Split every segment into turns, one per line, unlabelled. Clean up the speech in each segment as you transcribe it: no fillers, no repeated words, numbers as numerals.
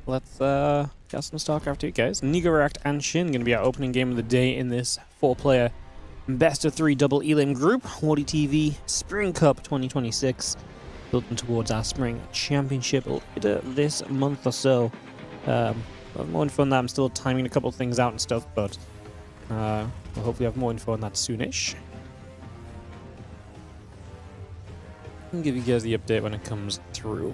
let's get some StarCraft 2, guys. Nicoract and Shin going to be our opening game of the day in this 4-player best of 3 double elim group. WardiTV Spring Cup 2026, building towards our spring championship later this month or so. More info on that. I'm still timing a couple of things out and stuff, but we'll hopefully have more info on that soonish. I'll give you guys the update when it comes through.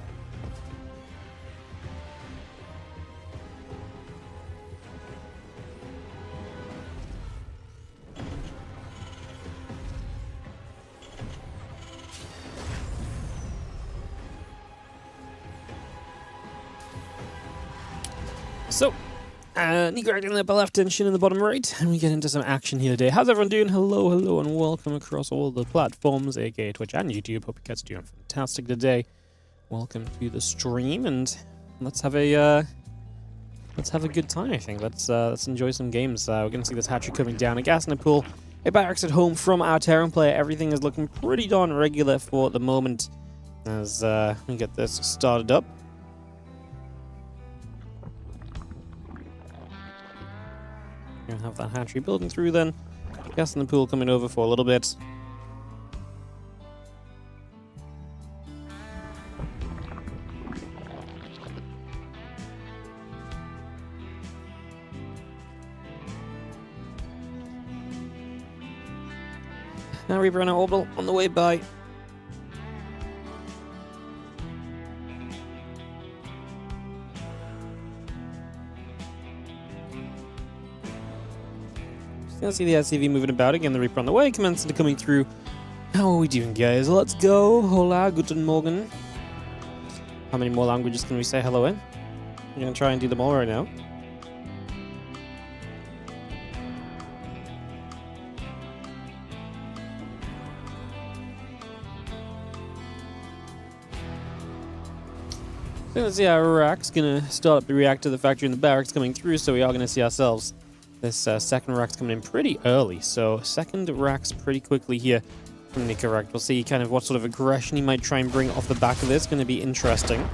So, Nicoract in the upper left and Shin in the bottom right, and we get into some action here today. How's everyone doing? Hello, hello, and welcome across all the platforms, aka Twitch and YouTube. Hope you guys are doing fantastic today. Welcome to the stream, and let's have a good time. I think let's enjoy some games. We're gonna see this hatchery coming down, a gas in the pool, a barracks at home from our Terran player. Everything is looking pretty darn regular for the moment as we get this started up. Gonna have that hatchery building through then. Gas in the pool coming over for a little bit. Now Reaper on our orbital on the way by. Gonna see the SCV moving about again, the Reaper on the way, commencing to coming through. How are we doing, guys? Let's go. Hola, guten Morgen. How many more languages can we say hello in? I'm gonna try and do them all right now. So let's see how Rack's gonna start up the reactor, the factory, and the barracks coming through, so we are gonna see ourselves. This second rack's coming in pretty early, so second rack's pretty quickly here from Nicoract. We'll see kind of what sort of aggression he might try and bring off the back of this. Going to be interesting.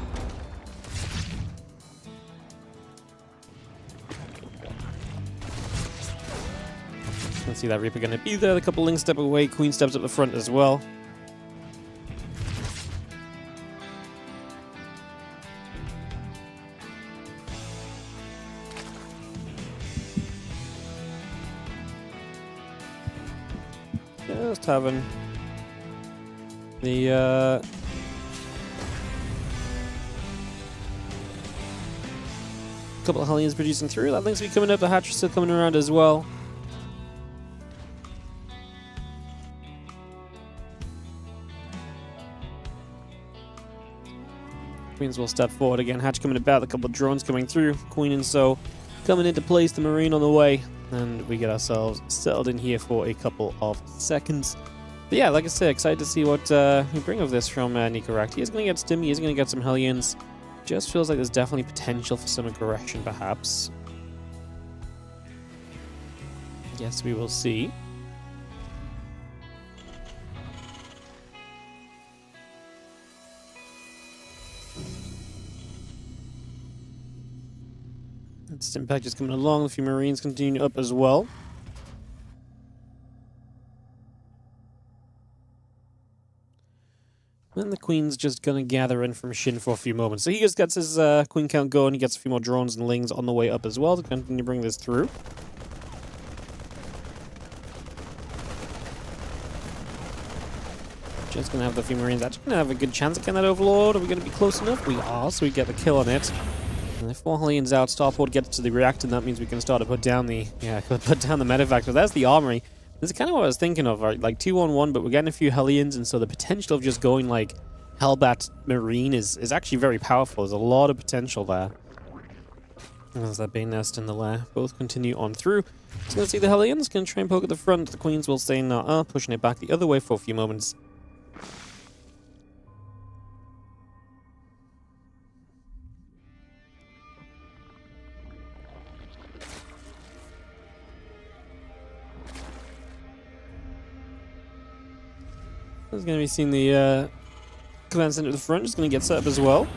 Let's see that Reaper going to be there. A couple links step away. Queen steps up the front as well. Just having the couple of Hellions producing through. That link's be coming up. The hatchery still coming around as well. Queens will step forward again. Hatch coming about. A couple of drones coming through. Queen and so coming into place. The Marine on the way. And we get ourselves settled in here for a couple of seconds. But yeah, like I said, excited to see what we bring of this from Nicoract. He is going to get Stimmy, he's going to get some Hellions. Just feels like there's definitely potential for some aggression, perhaps. Yes, we will see. Stimpack just coming along, a few Marines continue up as well. Then the Queen's just going to gather in from Shin for a few moments. So he just gets his Queen count going, he gets a few more drones and lings on the way up as well to continue to bring this through. Just going to have the few Marines actually going to have a good chance at getting that Overlord. Are we going to be close enough? We are, so we get the kill on it. And if 4 Hellions out, Starport gets to the reactor, and that means we can start to put down the medevac. So there's the armory. This is kind of what I was thinking of, right? Like 2-on-1, but we're getting a few Hellions, and so the potential of just going like Hellbat Marine is actually very powerful. There's a lot of potential there. And there's that Bane Nest in the lair. Both continue on through. Just gonna see the Hellions, gonna try and poke at the front. The Queens will stay in pushing it back the other way for a few moments. There's going to be seeing the command center at the front, just going to get set up as well.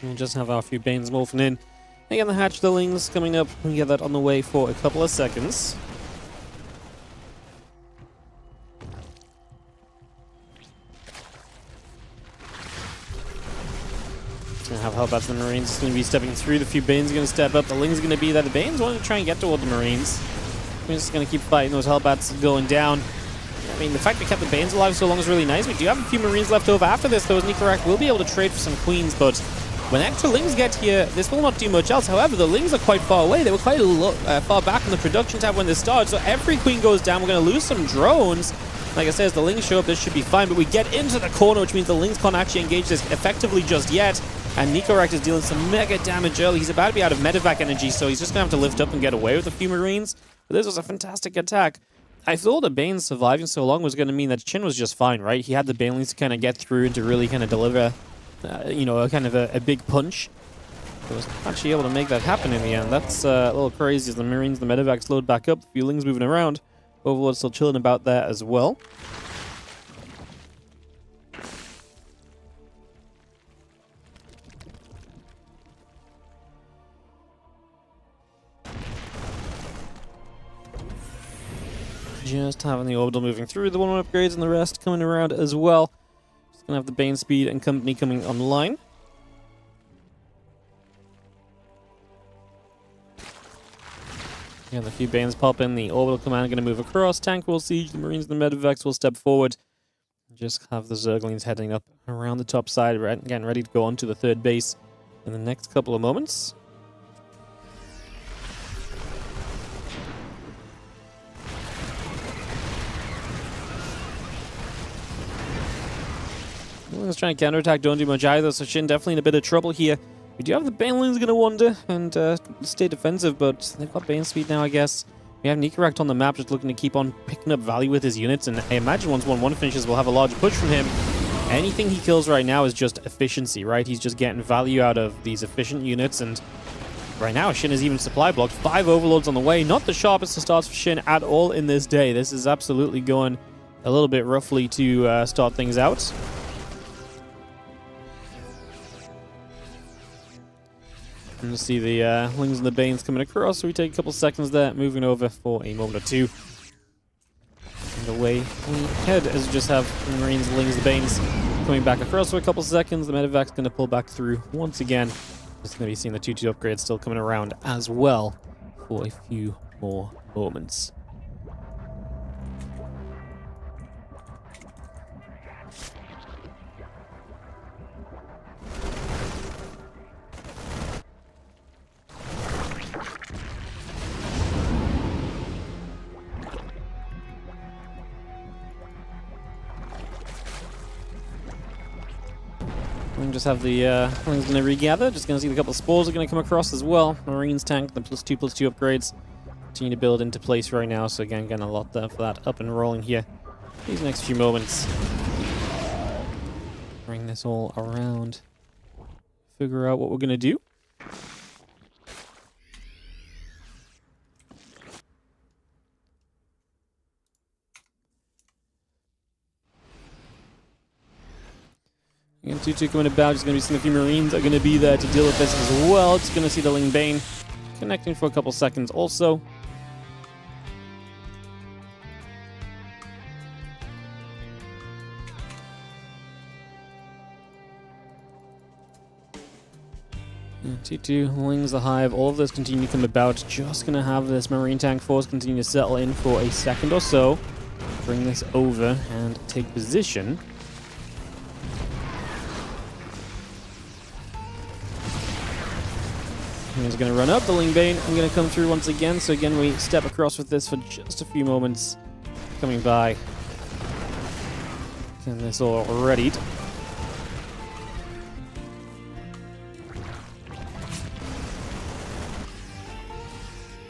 We'll just have our few Banes morphing in. Again, the hatchlings coming up. We get that on the way for a couple of seconds. Gonna have Hellbats and the Marines. It's gonna be stepping through. The few Banes are gonna step up. The Ling's gonna be there. The Banes want to try and get toward the Marines. We're just gonna keep fighting those Hellbats going down. I mean, the fact we kept the Banes alive so long is really nice. We do have a few Marines left over after this, though, as Nikoract will be able to trade for some Queens, but when extra Lings get here, this will not do much else. However, the Lings are quite far away. They were quite far back in the production tab when this started, so every Queen goes down. We're going to lose some drones. Like I said, as the Lings show up, this should be fine, but we get into the corner, which means the Lings can't actually engage this effectively just yet, and Nikoract is dealing some mega damage early. He's about to be out of medevac energy, so he's just going to have to lift up and get away with a few Marines. But this was a fantastic attack. I thought the Banes surviving so long was going to mean that Shin was just fine, right? He had the Banelings to kind of get through and to really kind of deliver, you know, a big punch. He was actually able to make that happen in the end. That's a little crazy as the Marines, the medevac slowed back up. A few Lings moving around. Overlord's still chilling about there as well. Just having the orbital moving through, the 1-1 upgrades and the rest coming around as well. Just gonna have the Bane Speed and company coming online. And the few Banes pop in, the orbital command gonna move across, tank will siege, the Marines and the medevacs will step forward. Just have the Zerglings heading up around the top side, again ready to go on to the third base in the next couple of moments. Let's try and counterattack, don't do much either, so Shin definitely in a bit of trouble here. We do have the Banelings going to wander and stay defensive, but they've got Bane speed now, I guess. We have Nicoract on the map just looking to keep on picking up value with his units, and I imagine once 1-1 finishes, we'll have a large push from him. Anything he kills right now is just efficiency, right? He's just getting value out of these efficient units, and right now Shin is even supply blocked. 5 Overlords on the way. Not the sharpest of starts for Shin at all in this day. This is absolutely going a little bit roughly to start things out. And you see the Lings and the Banes coming across, so we take a couple seconds there, moving over for a moment or two. And away we head as we just have the Marines, the Lings, the Banes coming back across for a couple seconds. The medevac's going to pull back through once again. Just going to be seeing the 2-2 upgrades still coming around as well for a few more moments. Just have the Lings going to regather. Just going to see a couple of spores are going to come across as well. Marines tank, the +2/+2 upgrades continue to build into place right now. So again, getting a lot there for that up and rolling here. These next few moments. Bring this all around. Figure out what we're going to do. Again, 2-2 coming about. Just going to be seeing a few Marines are going to be there to deal with this as well. Just going to see the Ling Bane connecting for a couple seconds also. Yeah, 2-2, Lings, the Hive, all of this continue to come about. Just going to have this Marine tank force continue to settle in for a second or so. Bring this over and take position. He's going to run up the Ling Bane. I'm going to come through once again. So again, we step across with this for just a few moments. Coming by. And this all readied.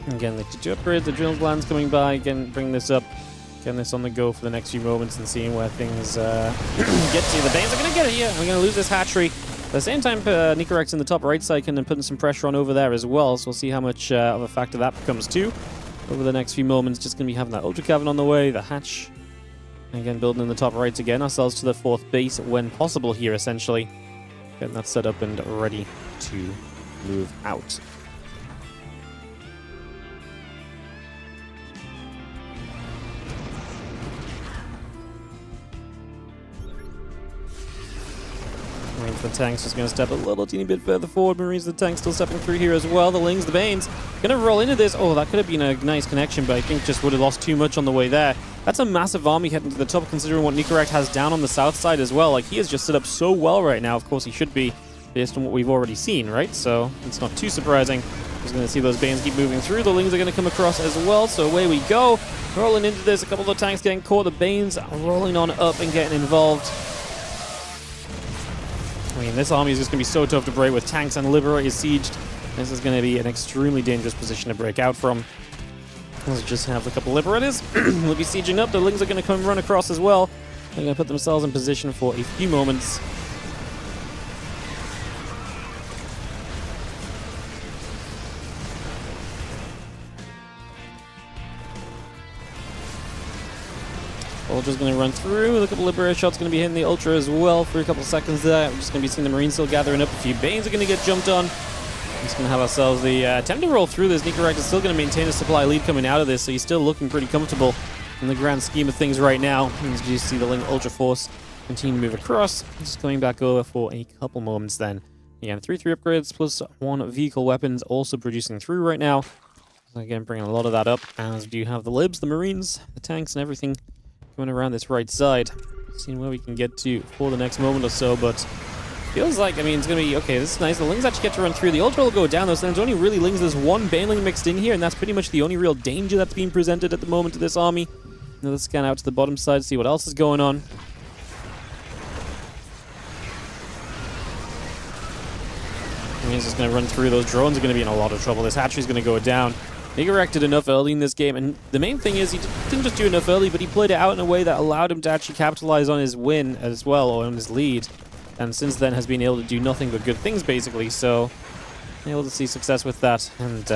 Again, the 2 upgrades, the drill plans coming by. Again, bring this up. Getting this on the go for the next few moments and seeing where things get to. The Banes are going to get it here. We're going to lose this hatchery. At the same time, Nicoract's in the top right side and putting some pressure on over there as well, so we'll see how much of a factor that becomes too. Over the next few moments, just going to be having that Ultra Cavern on the way, the hatch. And again, building in the top right to get ourselves to the 4th base when possible here, essentially. Getting that set up and ready to move out. Marines the tanks just going to step a little teeny bit further forward. Marines the tanks still stepping through here as well. The Lings, the Banes, going to roll into this. Oh, that could have been a nice connection, but I think just would have lost too much on the way there. That's a massive army heading to the top, considering what Nikoract has down on the south side as well. Like, he is just set up so well right now. Of course, he should be, based on what we've already seen, right? So it's not too surprising. Just going to see those Banes keep moving through. The Lings are going to come across as well, so away we go. Rolling into this, a couple of tanks getting caught. The Banes rolling on up and getting involved. I mean, this army is just going to be so tough to break with tanks and Liberators sieged. This is going to be an extremely dangerous position to break out from. Let's just have a couple Liberators. We'll be sieging up. The Lings are going to come run across as well. They're going to put themselves in position for a few moments. Ultra's going to run through. A couple Liberator shots going to be hitting the Ultra as well for a couple seconds there. We're just going to be seeing the Marines still gathering up. A few Banes are going to get jumped on. Just going to have ourselves the attempt to roll through this. Nikoract is still going to maintain a supply lead coming out of this, so he's still looking pretty comfortable in the grand scheme of things right now. As you see the Ling Ultra Force continue to move across. Just coming back over for a couple moments then. Again, 3-3 upgrades plus 1 vehicle weapons also producing through right now. So again, bringing a lot of that up. As we do have the Libs, the Marines, the tanks, and everything going around this right side. Seeing where we can get to for the next moment or so, but feels like, I mean, it's going to be, okay, this is nice. The Lings actually get to run through. The Ultra will go down, though, so there's only really Lings. There's one Baneling mixed in here, and that's pretty much the only real danger that's being presented at the moment to this army. Now let's scan out to the bottom side, see what else is going on. He's just going to run through. Those drones are going to be in a lot of trouble. This hatchery's going to go down. Nicoract did enough early in this game, and the main thing is he didn't just do enough early, but he played it out in a way that allowed him to actually capitalize on his win as well, or on his lead. And since then has been able to do nothing but good things, basically. So, able to see success with that. And,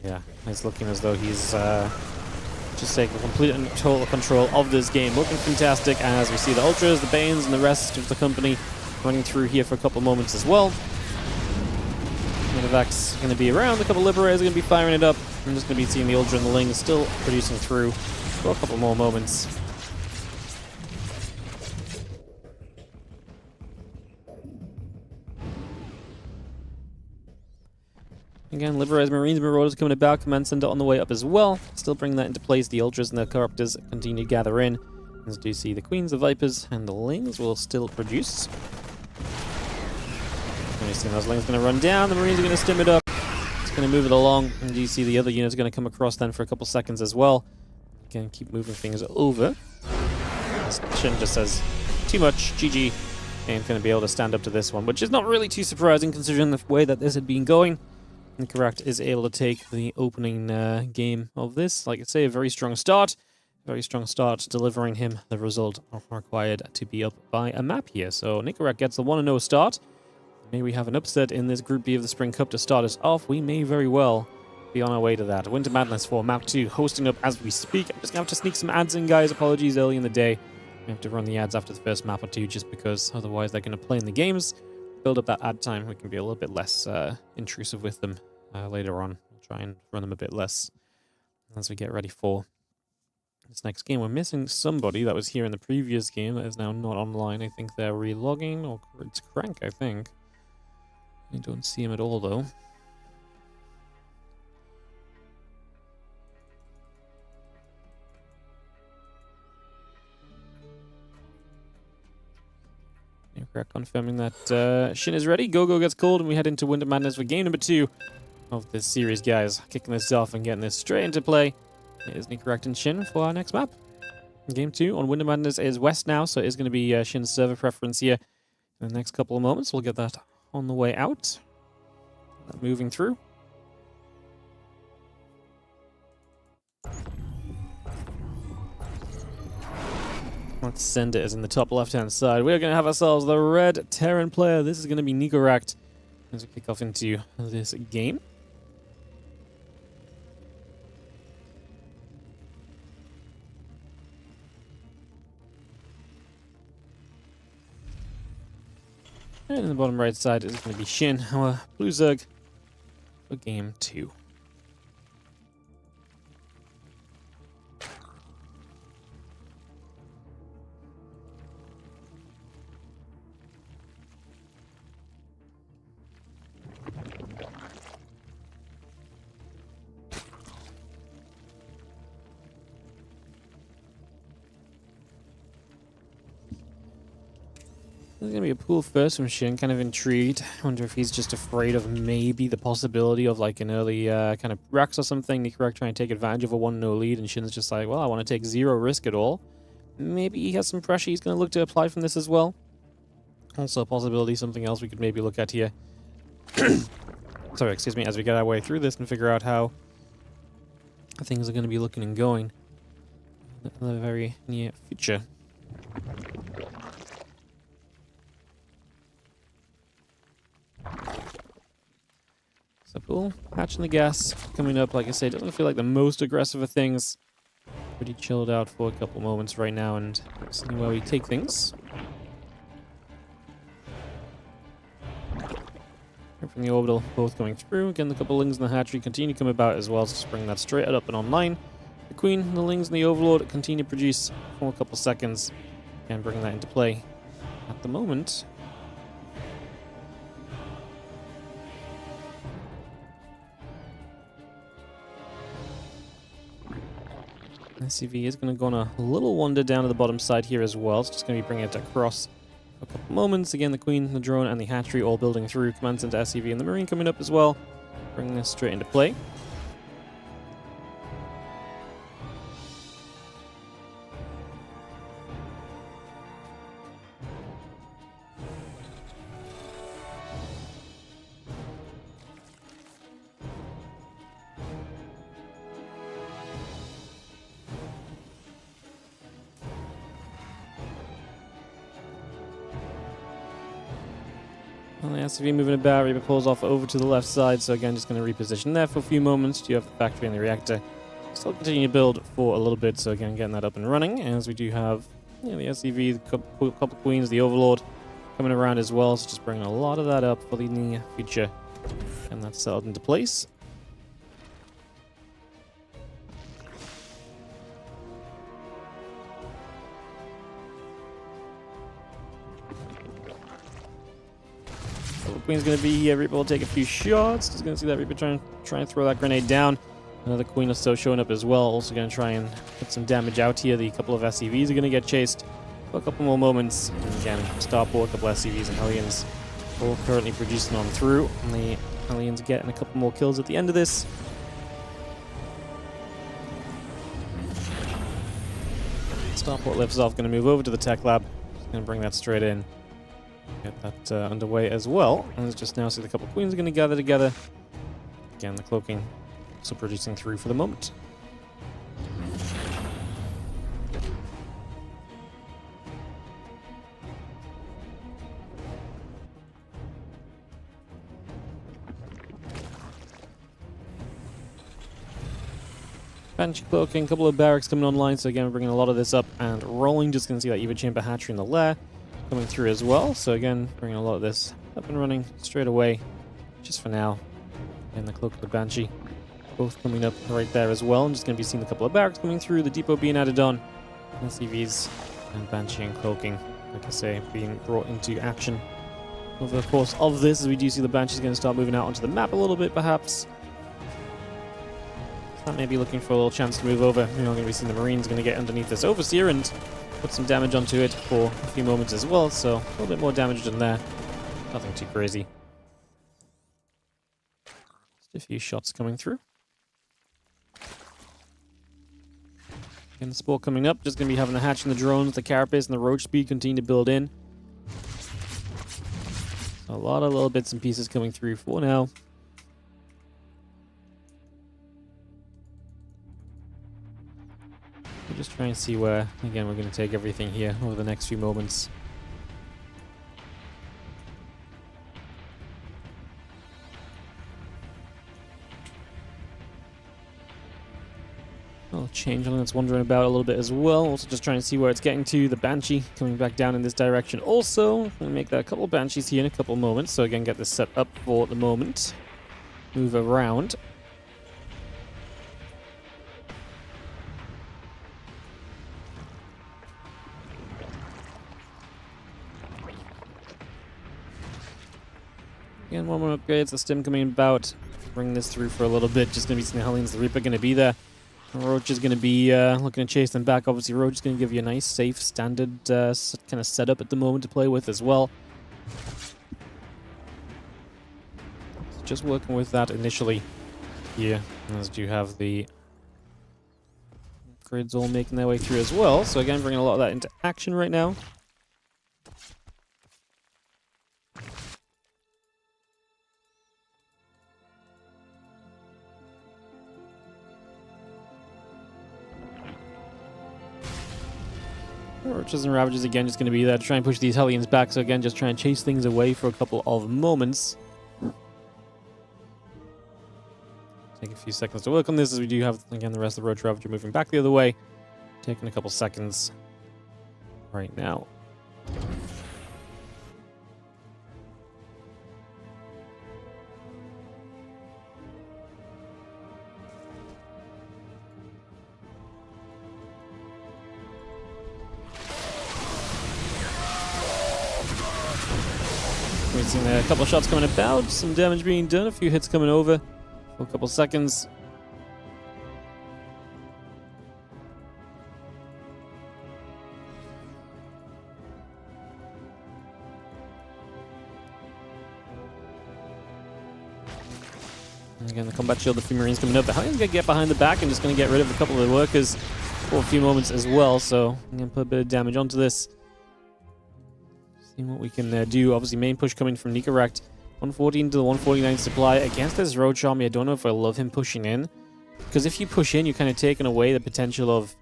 yeah, it's looking as though he's just taking complete and total control of this game. Looking fantastic, and as we see the Ultras, the Banes, and the rest of the company running through here for a couple moments as well. Medevac's going to be around. A couple Liberators are going to be firing it up. I'm just going to be seeing the Ultra and the Ling still producing through for a couple more moments. Again, Liberators, Marines, Marauders coming about. Command Center on the way up as well. Still bringing that into place. The Ultras and the Corruptors continue to gather in. As you see, the Queens, the Vipers, and the Lings will still produce. Those Lings are going to run down. The Marines are going to stim it up. It's going to move it along. And you see the other units are going to come across then for a couple seconds as well. Again, keep moving things over. Shin just says, too much, GG. Ain't going to be able to stand up to this one, which is not really too surprising considering the way that this had been going. Nikoract is able to take the opening game of this. Like I say, a very strong start. Very strong start, delivering him the result required to be up by a map here. So Nicoract gets the 1-0 start. May we have an upset in this Group B of the Spring Cup to start us off. We may very well be on our way to that. Winter Madness for Map 2 hosting up as we speak. I'm just going to have to sneak some ads in, guys. Apologies early in the day. We have to run the ads after the first map or two just because otherwise they're going to play in the games. Build up that ad time. We can be a little bit less intrusive with them later on. We'll try and run them a bit less as we get ready for this next game. We're missing somebody that was here in the previous game that is now not online. I think they're relogging, or it's Crank, I think. I don't see him at all, though. Nikoract confirming that Shin is ready. Go-Go gets called, and we head into Winter Madness for game number 2 of this series, guys. Kicking this off and getting this straight into play. It is Nikoract and Shin for our next map. Game 2 on Winter Madness is West now, so it is going to be Shin's server preference here. In the next couple of moments, we'll get that on the way out. Moving through. Let's send it as in the top left-hand side. We're going to have ourselves the red Terran player. This is going to be Nikoract as we kick off into this game. And in the bottom right side is going to be Shin, our blue Zerg, for game 2. There's going to be a pool first from Shin, kind of intrigued. I wonder if he's just afraid of maybe the possibility of like an early kind of Rex or something. Nikoract trying to take advantage of a 1-0 lead, and Shin's just like, well, I want to take 0 risk at all. Maybe he has some pressure he's going to look to apply from this as well. Also a possibility, something else we could maybe look at here. Sorry, excuse me, as we get our way through this and figure out how things are going to be looking and going in the very near future. So cool. Hatching the gas coming up, like I said, doesn't feel like the most aggressive of things. Pretty chilled out for a couple moments right now and seeing where we take things. Here from the orbital, both going through. Again, the couple lings in the hatchery continue to come about as well, so just bring that straight up and online. The queen, the lings, and the overlord continue to produce for a couple seconds and bring that into play at the moment. SCV is going to go on a little wander down to the bottom side here as well. It's just going to be bringing it across for a couple moments. Again, the queen, the drone, and the hatchery all building through. Commands into SCV and the marine coming up as well. Bringing this straight into play. Well, the SCV moving about, Reaper pulls off over to the left side, so again, just going to reposition there for a few moments. You have the factory and the reactor. Still continue to build for a little bit, so again, getting that up and running, as we do have the SCV, the couple queens, the overlord coming around as well, so just bringing a lot of that up for the near future, and that's settled into place. Queen's going to be here. Reaper will take a few shots. Just going to see that Reaper try and throw that grenade down. Another queen is still showing up as well. Also going to try and put some damage out here. The couple of SCVs are going to get chased for a couple more moments. And again, Starport, a couple of SCVs and Hellions all currently producing on through. And the Hellions getting a couple more kills at the end of this. Starport lifts off. Going to move over to the tech lab. Going to bring that straight in. Get that underway as well. And let's just now see the couple of queens are going to gather together. Again, the cloaking still producing through for the moment. Banshee cloaking, a couple of barracks coming online, so again we're bringing a lot of this up and rolling. Just going to see that Eva Chamber hatchery in the lair coming through as well. So again, bringing a lot of this up and running straight away, just for now. And the cloak of the Banshee, both coming up right there as well. I'm just going to be seeing a couple of barracks coming through, the depot being added on, SCVs and Banshee and cloaking, like I say, being brought into action over the course of this, as we do see the Banshee's going to start moving out onto the map a little bit, perhaps. So that may be looking for a little chance to move over. We're going to be seeing the Marines going to get underneath this Overseer and put some damage onto it for a few moments as well, so a little bit more damage than there. Nothing too crazy. Just a few shots coming through. And the Spore coming up, just going to be having the hatch and the drones, the carapace and the roach speed continue to build in. So a lot of little bits and pieces coming through for now. We'll just try and see where, again, we're going to take everything here over the next few moments. I'll change on that's wandering about a little bit as well. Also just trying to see where it's getting to. The Banshee coming back down in this direction also. We'll make that a couple of Banshees here in a couple of moments. So again, get this set up for the moment. Move around. Again, one more upgrades. The stim coming about. Bring this through for a little bit. Just going to be seeing Hellions. The Reaper going to be there. Roach is going to be looking to chase them back. Obviously, Roach is going to give you a nice, safe, standard kind of setup at the moment to play with as well. So just working with that initially here, as you have the grids all making their way through as well. So again, bringing a lot of that into action right now. Roaches and Ravages again just going to be there to try and push these Hellions back. So again, just try and chase things away for a couple of moments. Take a few seconds to work on this as we do have, again, the rest of the Roach Ravager moving back the other way. Taking a couple seconds right now. We've seen a couple of shots coming about, some damage being done, a few hits coming over for a couple of seconds. And again, the combat shield, the few Marines coming up. The Hellions going to get behind the back and just going to get rid of a couple of the workers for a few moments as well. So I'm going to put a bit of damage onto this. What we can do. Obviously, main push coming from Nikoract. 114 to the 149 supply against this Roach army. I don't know if I love him pushing in, because if you push in, you're kind of taking away the potential of...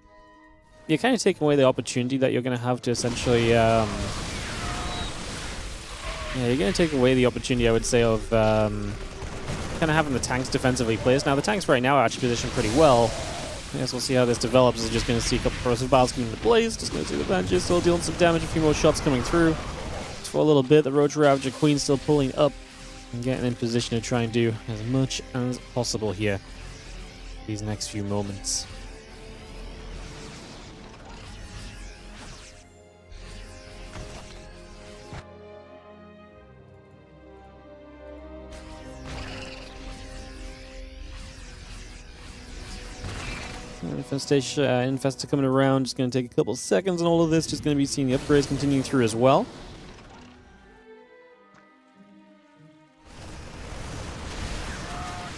You're kind of taking away the opportunity that you're going to have to essentially... yeah, you're going to take away the opportunity, I would say, of kind of having the tanks defensively placed. Now, the tanks right now are actually positioned pretty well. I guess we'll see how this develops. We're just going to see a couple of corrosive vials coming into place. Just going to see the Banshees still dealing some damage. A few more shots coming through. For a little bit, the Roach Ravager Queen still pulling up and getting in position to try and do as much as possible here these next few moments. Infestor coming around, just going to take a couple seconds on all of this. Just going to be seeing the upgrades continuing through as well.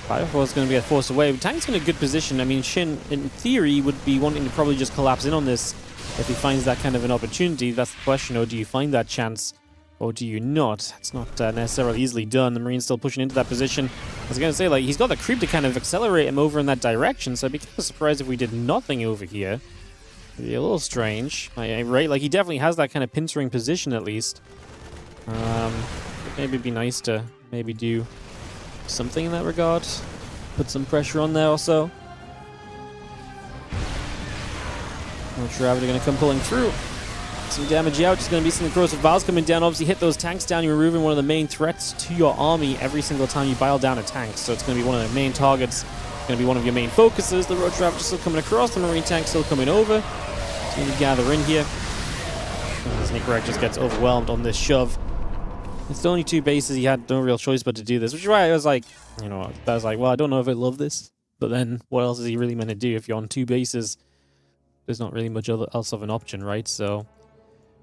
Firefall is going to get forced away. Tank's in a good position. I mean, Shin, in theory, would be wanting to probably just collapse in on this if he finds that kind of an opportunity. That's the question. Or do you find that chance, or do you not? It's not necessarily easily done. The Marine's still pushing into that position. I was going to say, like, he's got the creep to kind of accelerate him over in that direction, so I'd be kind of surprised if we did nothing over here. It'd be a little strange, right? Like, he definitely has that kind of pincering position, at least. Maybe it'd be nice to maybe do something in that regard. Put some pressure on there also. Roach Ravager going to come pulling through. Some damage out. Just going to be some corrosive vials coming down. Obviously, hit those tanks down. You're removing one of the main threats to your army every single time you bile down a tank. So it's going to be one of the main targets. It's going to be one of your main focuses. The Roach Ravager still coming across. The Marine tank still coming over. It's going to gather in here. As Nikoract just gets overwhelmed on this shove. It's the only two bases. He had no real choice but to do this, which is why I was like, you know, I was like, well, I don't know if I love this, but then what else is he really meant to do? If you're on two bases, there's not really much else of an option, right? So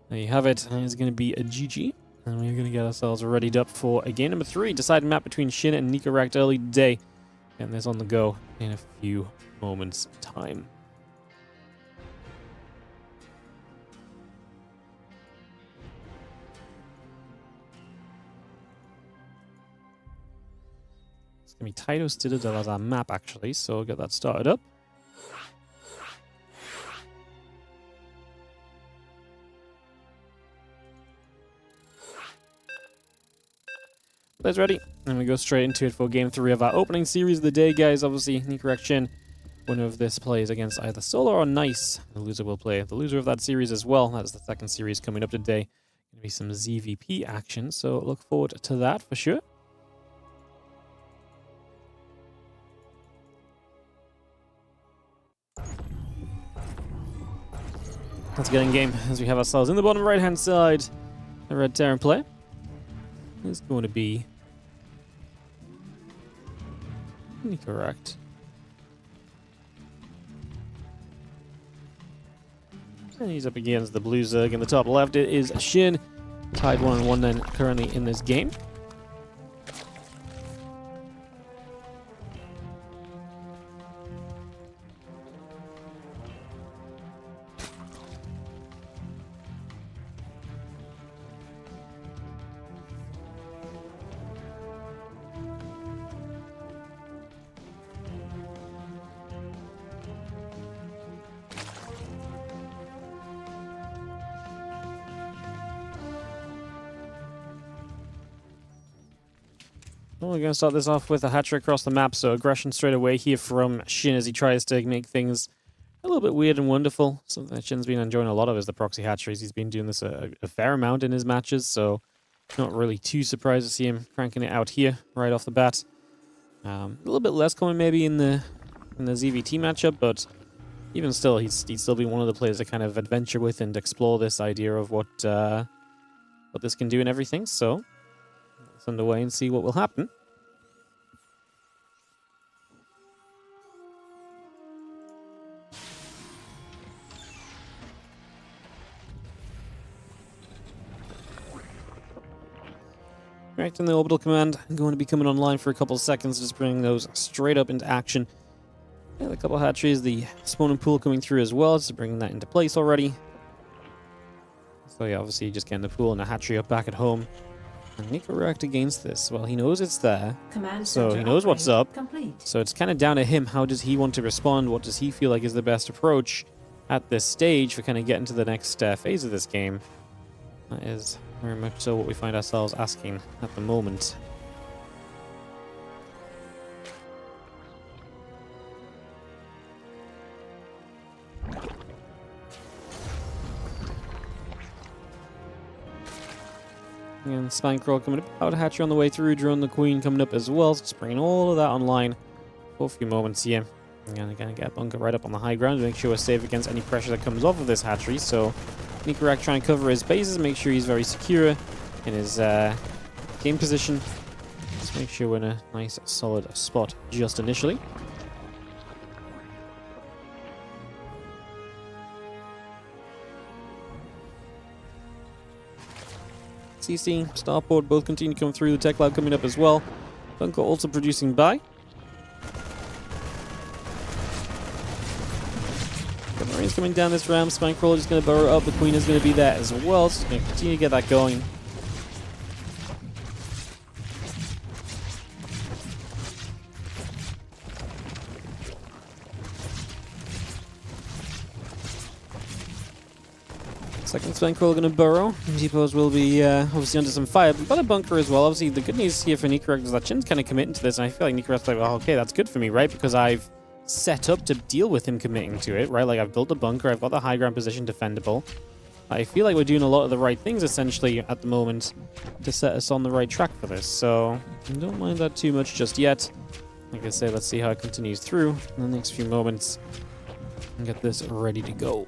there you have it. And it's going to be a GG, and we're going to get ourselves readied up for a game number 3. Deciding map between Shin and Nikoract early today. Getting this on the go in a few moments' time. Going to be Taito Citadel as our map, actually, so we'll get that started up. Players ready, and we go straight into it for game 3 of our opening series of the day, guys. Obviously, Nikoract Shin winner of this plays against either Solar or Nice. The loser will play the loser of that series as well. That's the second series coming up today. Going to be some ZVP action, so look forward to that for sure. Let's get in game as we have ourselves in the bottom right-hand side. The red Terran play is going to be Nicoract. And he's up against the blue Zerg in the top left. It is Shin, tied 1-1 then currently in this game. Well, we're going to start this off with a hatchery across the map, so aggression straight away here from Shin as he tries to make things a little bit weird and wonderful. Something that Shin's been enjoying a lot of is the proxy hatcheries. He's been doing this a fair amount in his matches, so not really too surprised to see him cranking it out here right off the bat. A little bit less common maybe in the ZVT matchup, but even still, he'd still be one of the players to kind of adventure with and explore this idea of what this can do and everything, so let's underway and see what will happen. Right, and the orbital command going to be coming online for a couple of seconds, just bringing those straight up into action. Yeah, a couple of hatcheries, the spawning pool coming through as well, so bringing that into place already. So yeah, obviously just getting the pool and a hatchery up back at home. And Nikoract against this, well, he knows it's there, so he knows what's up.
Complete.
So it's kind of down to him. How does he want to respond? What does he feel like is the best approach at this stage for kind of getting to the next phase of this game? That is very much so what we find ourselves asking at the moment. And Spine Crawl coming up, Powder Hatcher on the way through, Drone the Queen coming up as well, so just bringing all of that online for a few moments here. And again, get a bunker right up on the high ground to make sure we're safe against any pressure that comes off of this hatchery. So Nicoract trying to cover his bases, make sure he's very secure in his game position. Just make sure we're in a nice solid spot just initially. CC, Starport both continue to come through, the Tech Lab coming up as well. Bunker also producing by. The Marines coming down this ramp, Spinecrawler is going to burrow up, the Queen is going to be there as well, so going to continue to get that going. Second Spinecrawler going to burrow. Depots will be obviously under some fire. We've got a bunker as well. Obviously, the good news here for Nicoract is that Shin's kind of committing to this, and I feel like Nicoract's like, well, okay, that's good for me, right? Because I've set up to deal with him committing to it, right? Like, I've built a bunker, I've got the high ground position defendable. I feel like we're doing a lot of the right things, essentially, at the moment to set us on the right track for this. So, I don't mind that too much just yet. Like I say, let's see how it continues through in the next few moments and get this ready to go.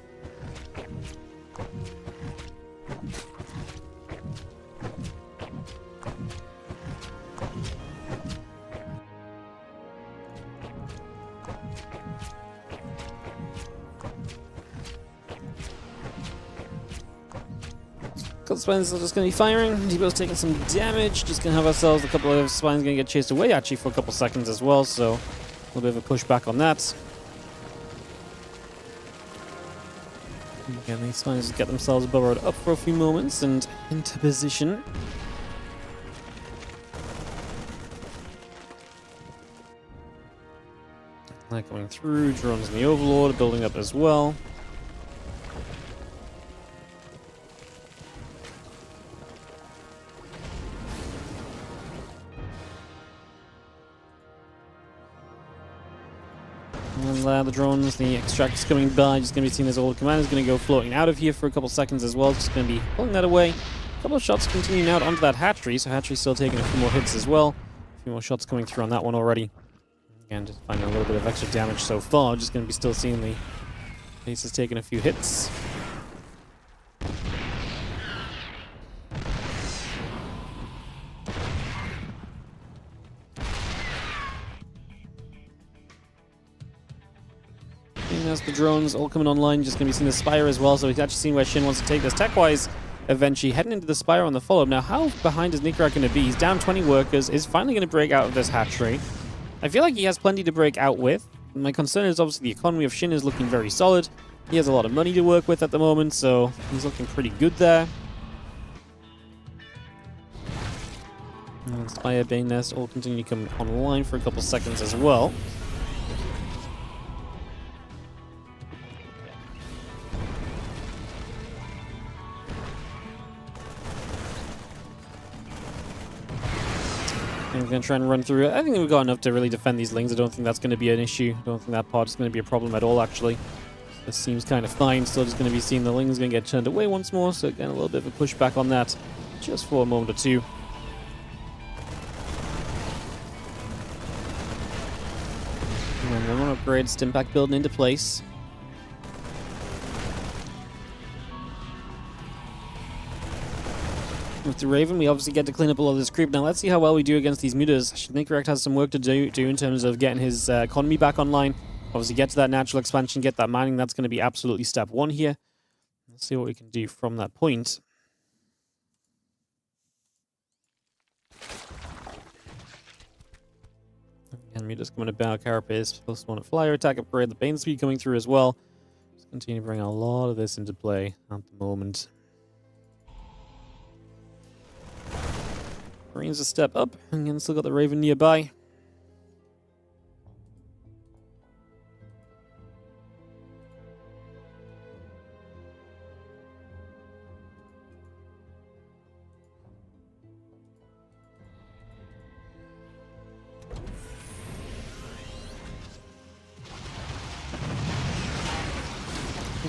Couple spines are just going to be firing. Debo's taking some damage. Just going to have ourselves a couple of spines going to get chased away actually for a couple seconds as well. So a little bit of a pushback on that. Again, these spines get themselves burrowed up for a few moments and into position. They're coming through. Drones in the Overlord building up as well. And the drones, the extractors coming by, just going to be seeing this old command is going to go floating out of here for a couple seconds as well. Just going to be pulling that away. A couple of shots continuing out onto that hatchery, so hatchery's still taking a few more hits as well. A few more shots coming through on that one already. Again, just finding a little bit of extra damage so far. Just going to be still seeing the bases taking a few hits. As the drones all coming online, just going to be seeing the Spire as well, so we've actually seen where Shin wants to take this tech-wise eventually, heading into the Spire on the follow-up. Now, how behind is Nikoract going to be? He's down 20 workers, is finally going to break out of this hatchery. I feel like he has plenty to break out with. My concern is obviously the economy of Shin is looking very solid. He has a lot of money to work with at the moment, so he's looking pretty good there. And Spire, Bane Nest all continue to come online for a couple seconds as well. I'm going to try and run through it. I think we've got enough to really defend these lings. I don't think that's going to be an issue. I don't think that part is going to be a problem at all, actually. This seems kind of fine. Still just going to be seeing the lings going to get turned away once more, so again, a little bit of a pushback on that, just for a moment or two. And then one upgrade, stim pack building into place. With the Raven, we obviously get to clean up a lot of this creep. Now, let's see how well we do against these mutas. Nicoract has some work to do in terms of getting his economy back online. Obviously, get to that natural expansion, get that mining. That's going to be absolutely step one here. Let's see what we can do from that point. And mutas coming about, Carapace, plus one at flyer attack upgrade. The Bane speed coming through as well. Just continue to bring a lot of this into play at the moment. Marines a step up, and again, still got the Raven nearby.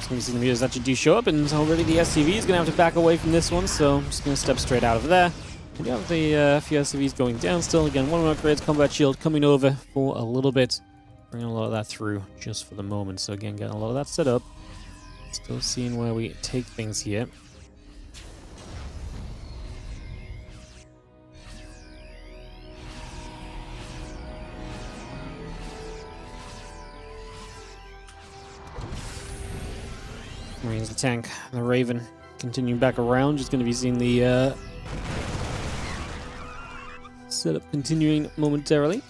We see the meters actually do show up, and already the SCV is going to have to back away from this one, so I'm just going to step straight out of there. We do have the few SCVs going down still. Again, one more upgrades, combat shield coming over for a little bit. Bringing a lot of that through just for the moment. So again, getting a lot of that set up. Still seeing where we take things here. Marines the tank, the Raven continuing back around. Just going to be seeing the setup continuing momentarily.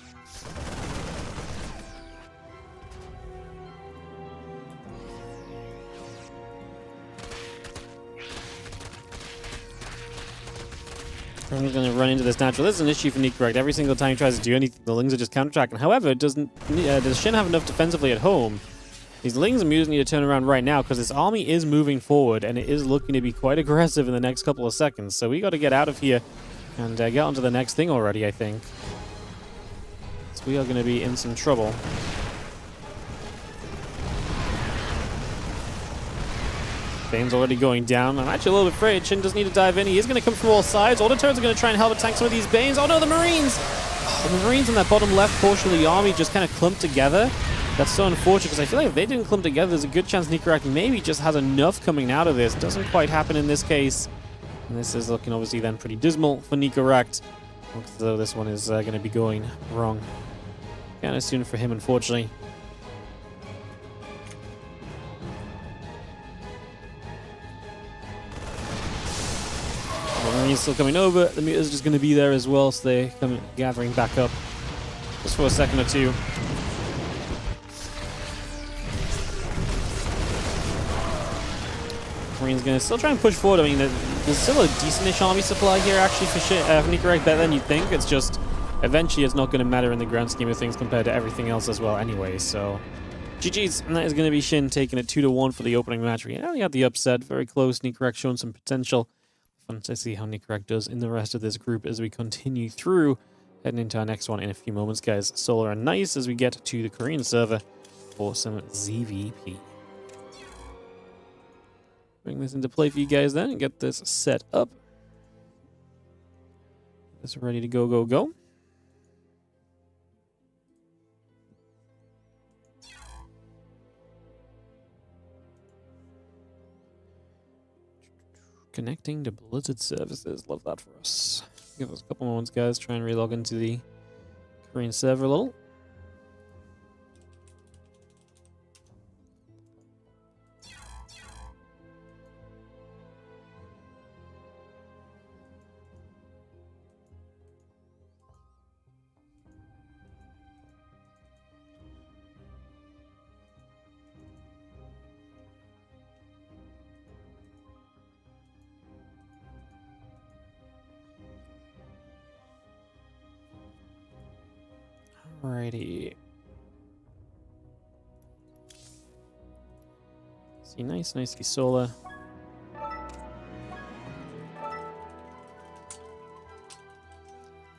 I'm going to run into this natural. This is an issue for Nikoract. Every single time he tries to do anything, the lings are just counter-tracking. However, does Shin have enough defensively at home? These lings and mutas need to turn around right now because this army is moving forward and it is looking to be quite aggressive in the next couple of seconds. So we got to get out of here and get onto the next thing already, I think. So we are going to be in some trouble. Bane's already going down. I'm actually a little bit afraid. Shin does need to dive in. He is going to come from all sides. All the turrets are going to try and help tank some of these Banes. Oh no, the Marines! The Marines in that bottom left portion of the army just kind of clumped together. That's so unfortunate because I feel like if they didn't clump together, there's a good chance Nicoract maybe just has enough coming out of this. Doesn't quite happen in this case. And this is looking obviously then pretty dismal for Nikoract. Looks as though this one is going to be going wrong. Kind of soon for him, unfortunately. The Marines still coming over. The mutas are just going to be there as well, so they come gathering back up just for a second or two. Marines going to still try and push forward. I mean, there's still a decent-ish army supply here, actually, for Nikoract, better than you'd think. It's just, eventually, it's not going to matter in the grand scheme of things compared to everything else as well anyway, so... GG's, and that is going to be Shin taking it 2-1 for the opening match. We only had the upset, very close. Nikoract showing some potential. Fun to see how Nikoract does in the rest of this group as we continue through, heading into our next one in a few moments, guys. Solar and nice as we get to the Korean server for some ZVP. Bring this into play for you guys then and get this set up. This ready to go, go, go. Connecting to Blizzard services. Love that for us. Give us a couple moments, guys. Try and relog into the Korean server a little. Alrighty. See, nice solar.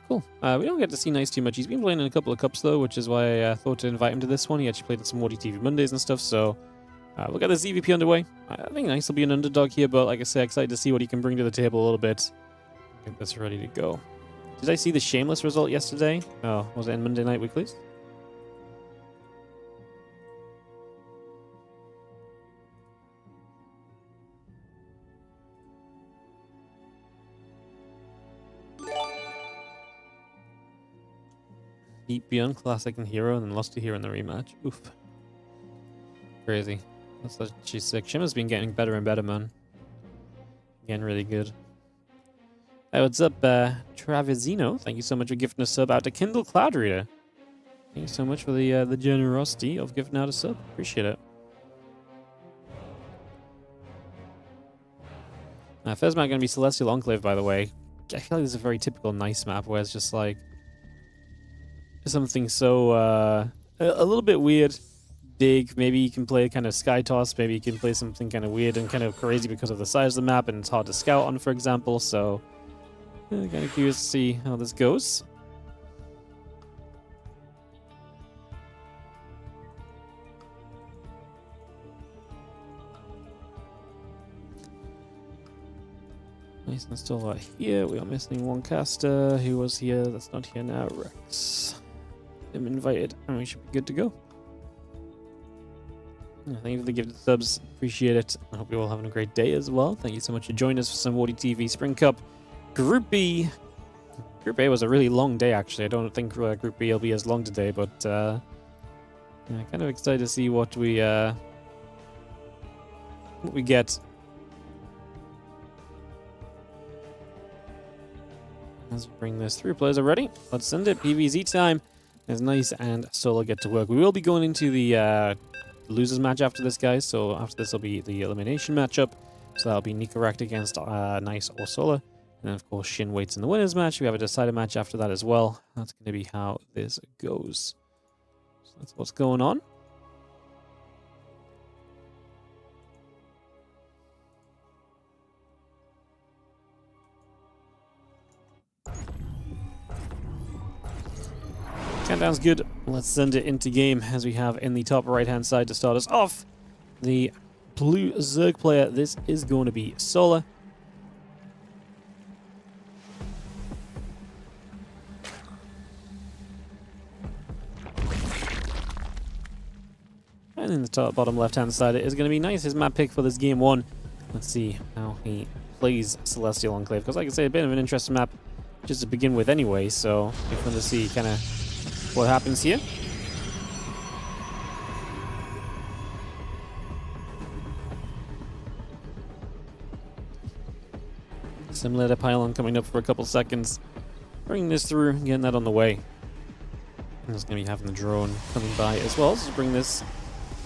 Cool. We don't get to see Nice too much. He's been playing in a couple of cups though, which is why I thought to invite him to this one. He actually played at some WardiTV Mondays and stuff, so we'll get the ZVP underway. I think Nice will be an underdog here, but like I say, excited to see what he can bring to the table a little bit. Get this ready to go. Did I see the Shameless result yesterday? Oh, was it in Monday Night Weeklies? Beat Beyond Classic and Hero and then lost to Hero in the rematch. Oof. Crazy. That's actually sick. Shimmer's been getting better and better, man. Getting really good. Hey, what's up, Travizino? Thank you so much for gifting a sub out to Kindle Cloud Reader. Thank you so much for the generosity of gifting out a sub. Appreciate it. First map going to be Celestial Enclave, by the way. I feel like this is a very typical Nice map where it's just like something so a little bit weird. Dig. Maybe you can play kind of Sky Toss. Maybe you can play something kind of weird and kind of crazy because of the size of the map and it's hard to scout on, for example. So kind of curious to see how this goes. Nice and still here. We are missing one caster who was here. That's not here now. Rex. I'm invited, and we should be good to go. Thank you for the gifted subs. Appreciate it. I hope you're all having a great day as well. Thank you so much for joining us for some WardiTV Spring Cup Group B. Group A was a really long day, actually. I don't think Group B will be as long today, but yeah, kind of excited to see what we get. Let's bring this through. Players are ready. Let's send it. PvZ time. As Nice and Solo get to work. We will be going into the losers match after this, guys. So after this will be the elimination matchup. So that'll be Nikoract against Nice or Solo. And then, of course, Shin waits in the winners match. We have a decider match after that as well. That's going to be how this goes. So that's what's going on. Countdown's good. Let's send it into game as we have in the top right-hand side to start us off. The blue Zerg player. This is going to be Solar. And in the top bottom left-hand side, it is going to be Nice. His map pick for this game one. Let's see how he plays Celestial Enclave. Because, like I say, a bit of an interesting map just to begin with anyway. So, we're going to see kind of what happens here. Similar to Pylon coming up for a couple seconds. Bringing this through, getting that on the way. I'm just going to be having the drone coming by as well. So bring this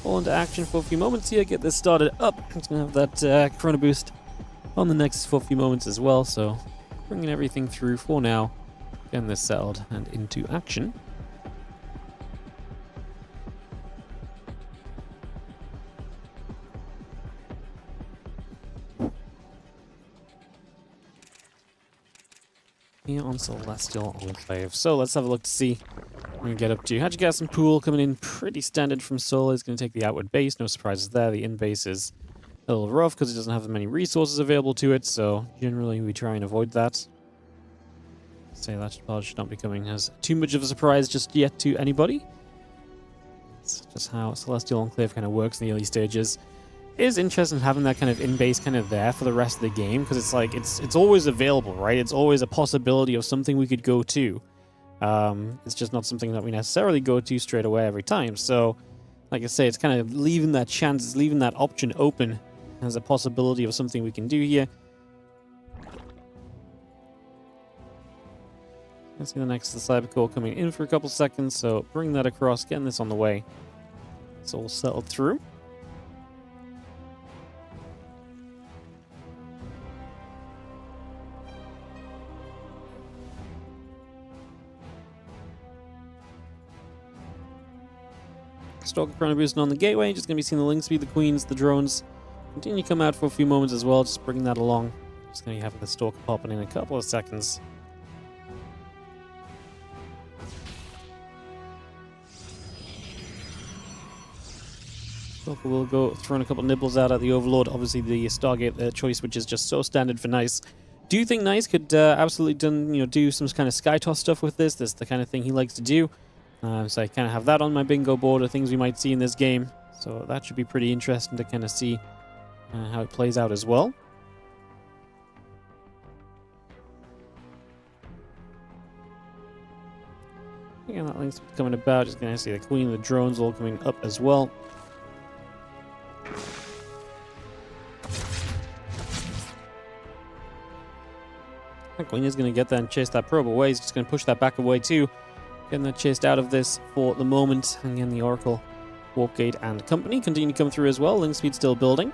all into action for a few moments here. Get this started up. It's going to have that Chrono Boost on the next for a few moments as well. So bringing everything through for now. Getting this settled and into action. Here on Celestial Enclave. So let's have a look to see we get up to Hatch Gas and Pool coming in pretty standard from Solar. He's going to take the outward base. No surprises there. The in base is a little rough because it doesn't have many resources available to it. So generally we try and avoid that. Say that should not be coming as too much of a surprise just yet to anybody. It's just how Celestial Enclave kind of works in the early stages. It is interesting having that kind of in-base kind of there for the rest of the game, because it's like it's always available, right? It's always a possibility of something we could go to. It's just not something that we necessarily go to straight away every time. So, like I say, it's kind of leaving that chance, it's leaving that option open as a possibility of something we can do here. Let's see the next the Cyber Core coming in for a couple seconds, so bring that across, getting this on the way. It's all settled through. Stalker Chrono boosting on the gateway, just going to be seeing the Link Speed, the Queens, the drones. Continue to come out for a few moments as well, just bringing that along. Just going to be having the Stalker popping in a couple of seconds. Stalker will go throwing a couple of nibbles out at the Overlord. Obviously the Stargate choice, which is just so standard for Nice. Do you think Nice could absolutely do some kind of sky toss stuff with this? This is the kind of thing he likes to do. So I kind of have that on my bingo board of things we might see in this game. So that should be pretty interesting to kind of see how it plays out as well. Again, that link's coming about. Just going to see the Queen and the drones all coming up as well. The Queen is going to get that and chase that probe away. He's just going to push that back away too. Getting that chased out of this for the moment. And again, the Oracle, Warp Gate, and company continue to come through as well. Link speed still building.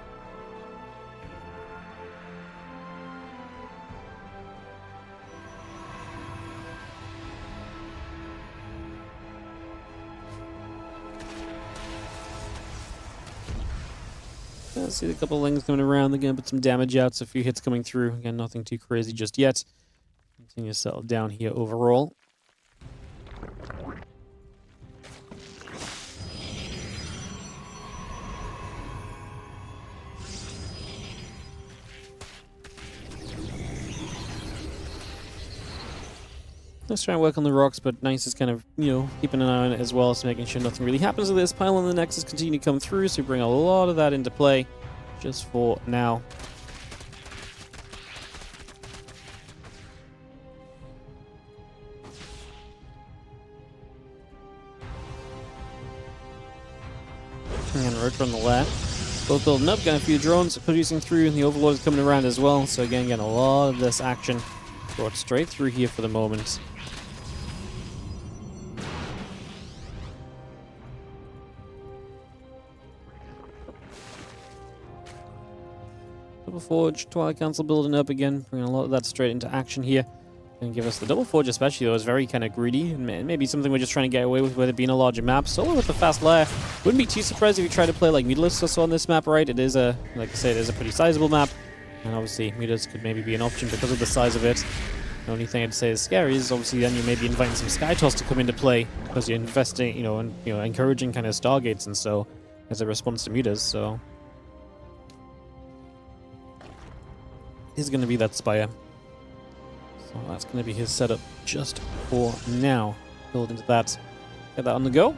Let's see a couple of Lings coming around. They're going to put some damage out. So a few hits coming through. Again, nothing too crazy just yet. Continue to settle down here overall. Let's try and work on the rocks, but Nice is kind of, keeping an eye on it as well, so making sure nothing really happens to this. Pile on the Nexus continue to come through, so we bring a lot of that into play just for now. And Rotor on the left. Both building up, getting a few drones producing through, and the Overlord is coming around as well, so again, getting a lot of this action brought straight through here for the moment. Double Forge, Twilight Council building up again, bringing a lot of that straight into action here. Going to give us the Double Forge especially, though, is very kind of greedy, and maybe something we're just trying to get away with it being a larger map. Solo with the fast lair. Wouldn't be too surprised if you try to play like Mutalisk or so on this map, right? It is like I say, it is a pretty sizable map, and obviously Mutalisk could maybe be an option because of the size of it. The only thing I'd say is scary is obviously then you may be inviting some Sky Toss to come into play because you're investing, and encouraging kind of Stargates and so as a response to Mutas, so is going to be that Spire. So that's going to be his setup just for now. Build into that. Get that on the go.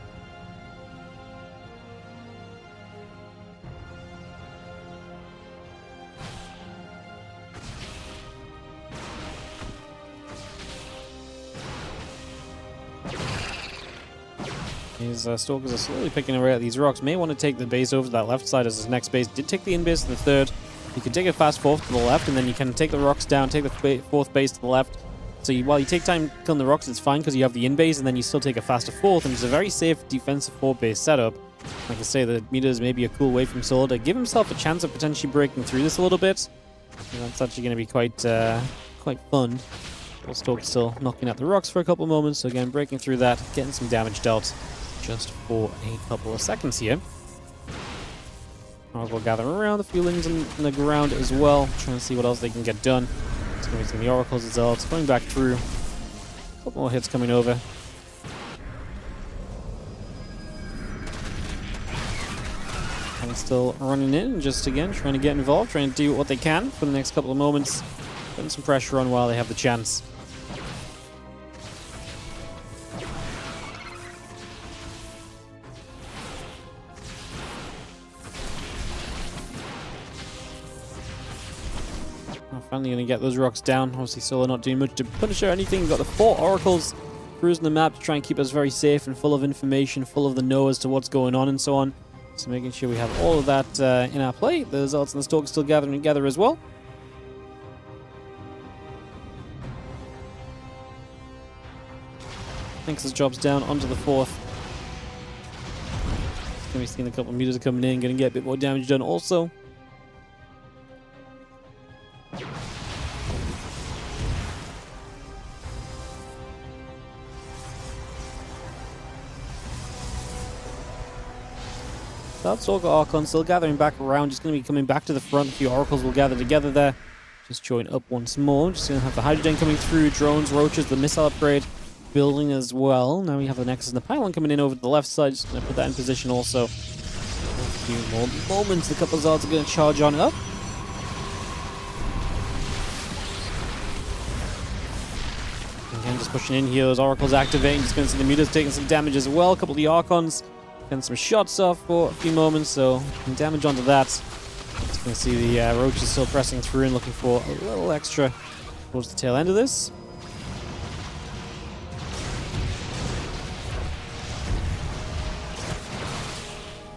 His Stalkers are slowly picking away at these rocks. May want to take the base over to that left side as his next base. Did take the in base to the third. You can take a fast fourth to the left, and then you can take the rocks down, take the fourth base to the left. So while you take time killing the rocks, it's fine because you have the in base, and then you still take a faster fourth, and it's a very safe defensive four base setup. Like I say, the meters may be a cool way from Solar to give himself a chance of potentially breaking through this a little bit. And that's actually going to be quite fun. Stalker still knocking out the rocks for a couple moments, so again, breaking through that, getting some damage dealt just for a couple of seconds here. I'll gather around the feelings in the ground as well, trying to see what else they can get done. It's going to be some of the Oracles as well. It's going back through. A couple more hits coming over. And still running in, just again trying to get involved, trying to do what they can for the next couple of moments. Putting some pressure on while they have the chance. Finally going to get those rocks down. Obviously, Solo not doing much to punish or anything. We've got the 4 oracles cruising the map to try and keep us very safe and full of information, full of the know as to what's going on and so on. So making sure we have all of that in our play. The Zealots and the Stalkers still gathering together as well. Nexus drops down onto the 4th. Going to be seeing a couple of meters coming in, going to get a bit more damage done also. That Stalker Archon still gathering back around, just going to be coming back to the front. A few Oracles will gather together there. Just join up once more. Just going to have the Hydrogen coming through, drones, roaches, the missile upgrade building as well. Now we have the Nexus and the Pylon coming in over to the left side. Just going to put that in position also. A few more moments, the couple of Zealots are going to charge on up. Again, just pushing in here, those Oracles activating. Just going to see the Mutas taking some damage as well. A couple of the Archons getting some shots off for a few moments, so damage onto that. Just going to see the Roaches still pressing through and looking for a little extra towards the tail end of this.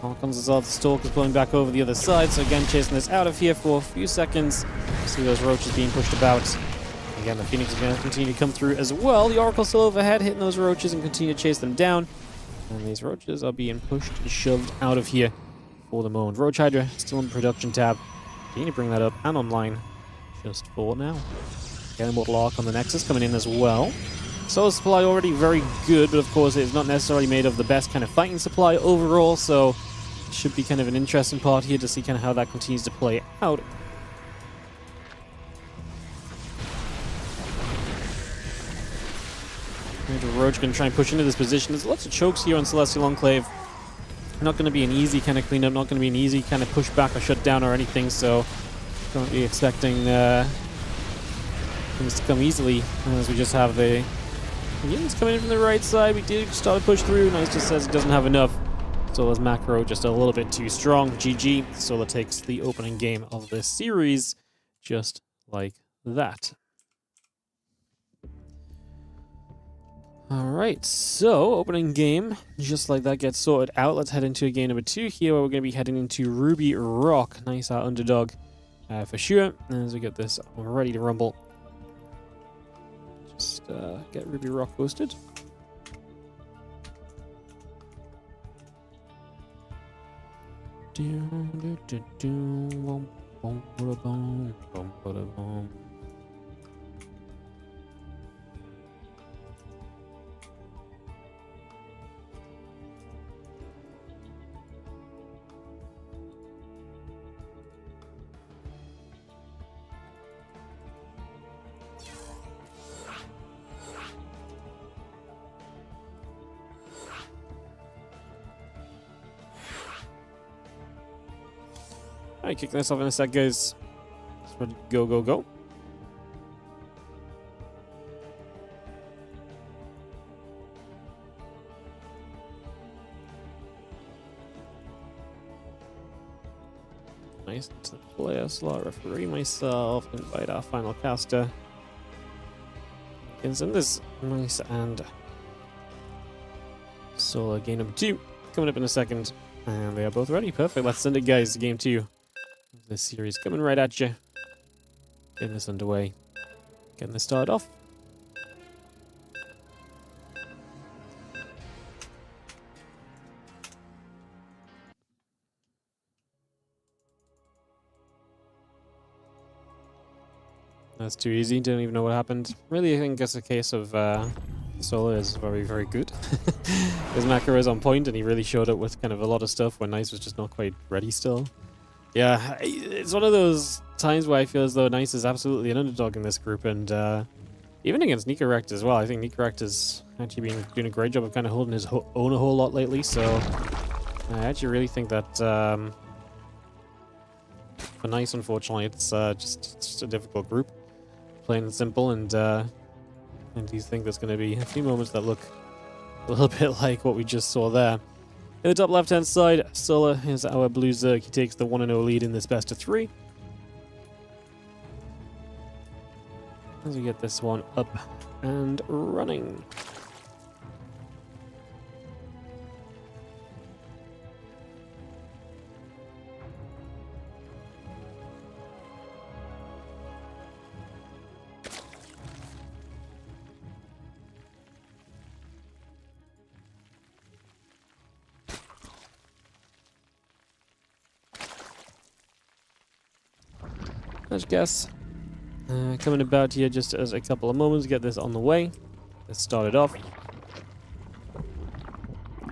Archons as well, the Stalkers pulling back over the other side, so again chasing this out of here for a few seconds. See those Roaches being pushed about. Again, the Phoenix is going to continue to come through as well. The Oracle still overhead, hitting those Roaches and continue to chase them down. And these Roaches are being pushed and shoved out of here for the moment. Roach Hydra still in the production tab. You need to bring that up and online just for now. Again, Immortal Arc on the Nexus coming in as well. Solar supply already very good, but of course it's not necessarily made of the best kind of fighting supply overall, so it should be kind of an interesting part here to see kind of how that continues to play out. Roach going to try and push into this position. There's lots of chokes here on Celestial Enclave. Not going to be an easy kind of cleanup, not going to be an easy kind of pushback or shutdown or anything, so don't be expecting things to come easily as we just have the units coming in from the right side. We did start to push through. Nice just says it doesn't have enough. Sola's macro just a little bit too strong. GG. Sola takes the opening game of this series just like that. Alright, so opening game, just like that gets sorted out. Let's head into game number 2 here, where we're going to be heading into Ruby Rock. Nice underdog for sure. And as we get this ready to rumble, just get Ruby Rock posted. Alright, kicking this off in a sec, guys. Just ready to go, go, go. Nice to the player slot, referee myself, invite our final caster. And send this nice and Solar game number 2 coming up in a second. And they are both ready. Perfect. Let's send it, guys. Game 2 of this series coming right at you. Getting this underway. Getting this started off. That's too easy. Don't even know what happened. Really, I think it's a case of Solar is very, very good. His macro is on point, and he really showed up with kind of a lot of stuff when Nice was just not quite ready still. Yeah, it's one of those times where I feel as though Nice is absolutely an underdog in this group, and even against Nikoract as well. I think Nikoract has actually been doing a great job of kind of holding his own a whole lot lately, so I actually really think that for Nice, unfortunately. It's just a difficult group. Plain and simple, and you think there's going to be a few moments that look a little bit like what we just saw there. In the top left-hand side, Sola is our blue Zerg. He takes the 1-0 lead in this best of 3. As we get this one up and running. Let's guess. Coming about here just as a couple of moments, get this on the way. Let's start it off.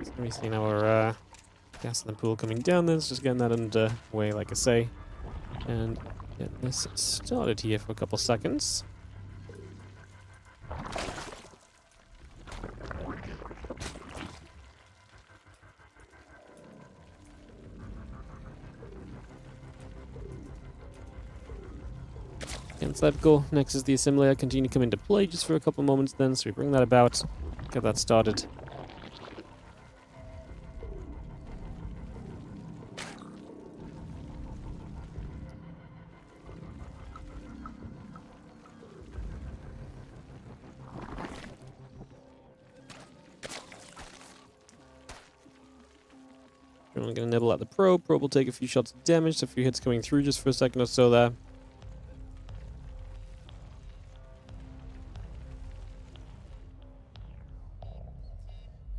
So we see our gas in the pool coming down. Then just getting that underway, like I say, and get this started here for a couple seconds. Inside go. Next is the assembler. Continue to come into play just for a couple moments then, so we bring that about, get that started. We're only going to nibble at the probe. Probe will take a few shots of damage, so a few hits coming through just for a second or so there.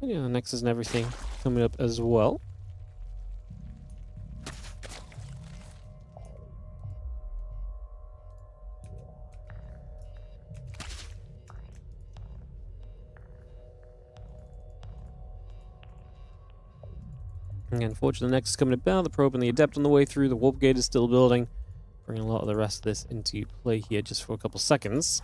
Yeah, Nexus and everything coming up as well. Again, fortunately, the Nexus coming about, the probe and the Adept on the way through, the warp gate is still building. Bringing a lot of the rest of this into play here just for a couple seconds.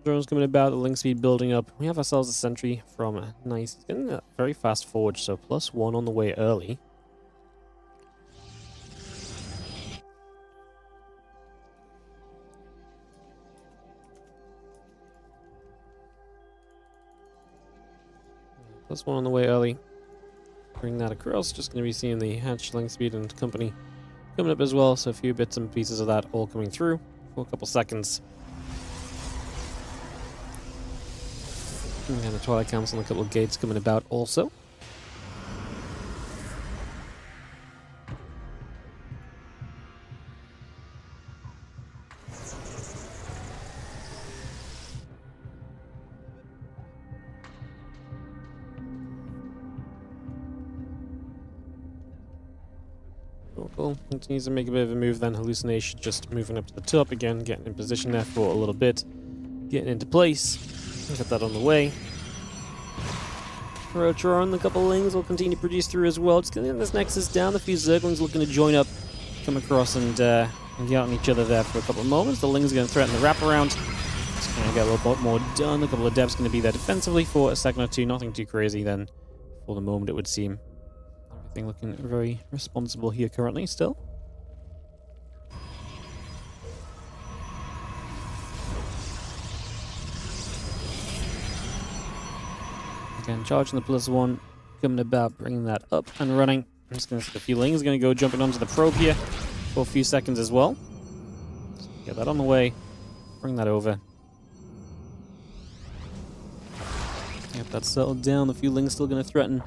Drones coming about, the link speed building up. We have ourselves a sentry from Nice. It's getting a very fast forge, so +1 on the way early. +1 on the way early. Bring that across. Just going to be seeing the hatch, link speed, and company coming up as well. So a few bits and pieces of that all coming through for a couple seconds. And the Twilight Council and a couple of gates coming about also. Cool. Continues to make a bit of a move then. Hallucination just moving up to the top again, getting in position there for a little bit. Getting into place. Get that on the way. Rotron, the couple of Lings will continue to produce through as well. Just getting this Nexus down. The few Zerglings looking to join up, come across and get on each other there for a couple of moments. The Lings are going to threaten the wraparound. Just going to get a little bit more done. A couple of Devs going to be there defensively for a second or two. Nothing too crazy then for the moment, it would seem. Everything looking very responsible here currently still. Again, charging the +1, coming about, bringing that up and running. I'm just going to see the few Lings going to go jumping onto the probe here for a few seconds as well. So get that on the way, bring that over. Get that settled down. The few Lings still going to threaten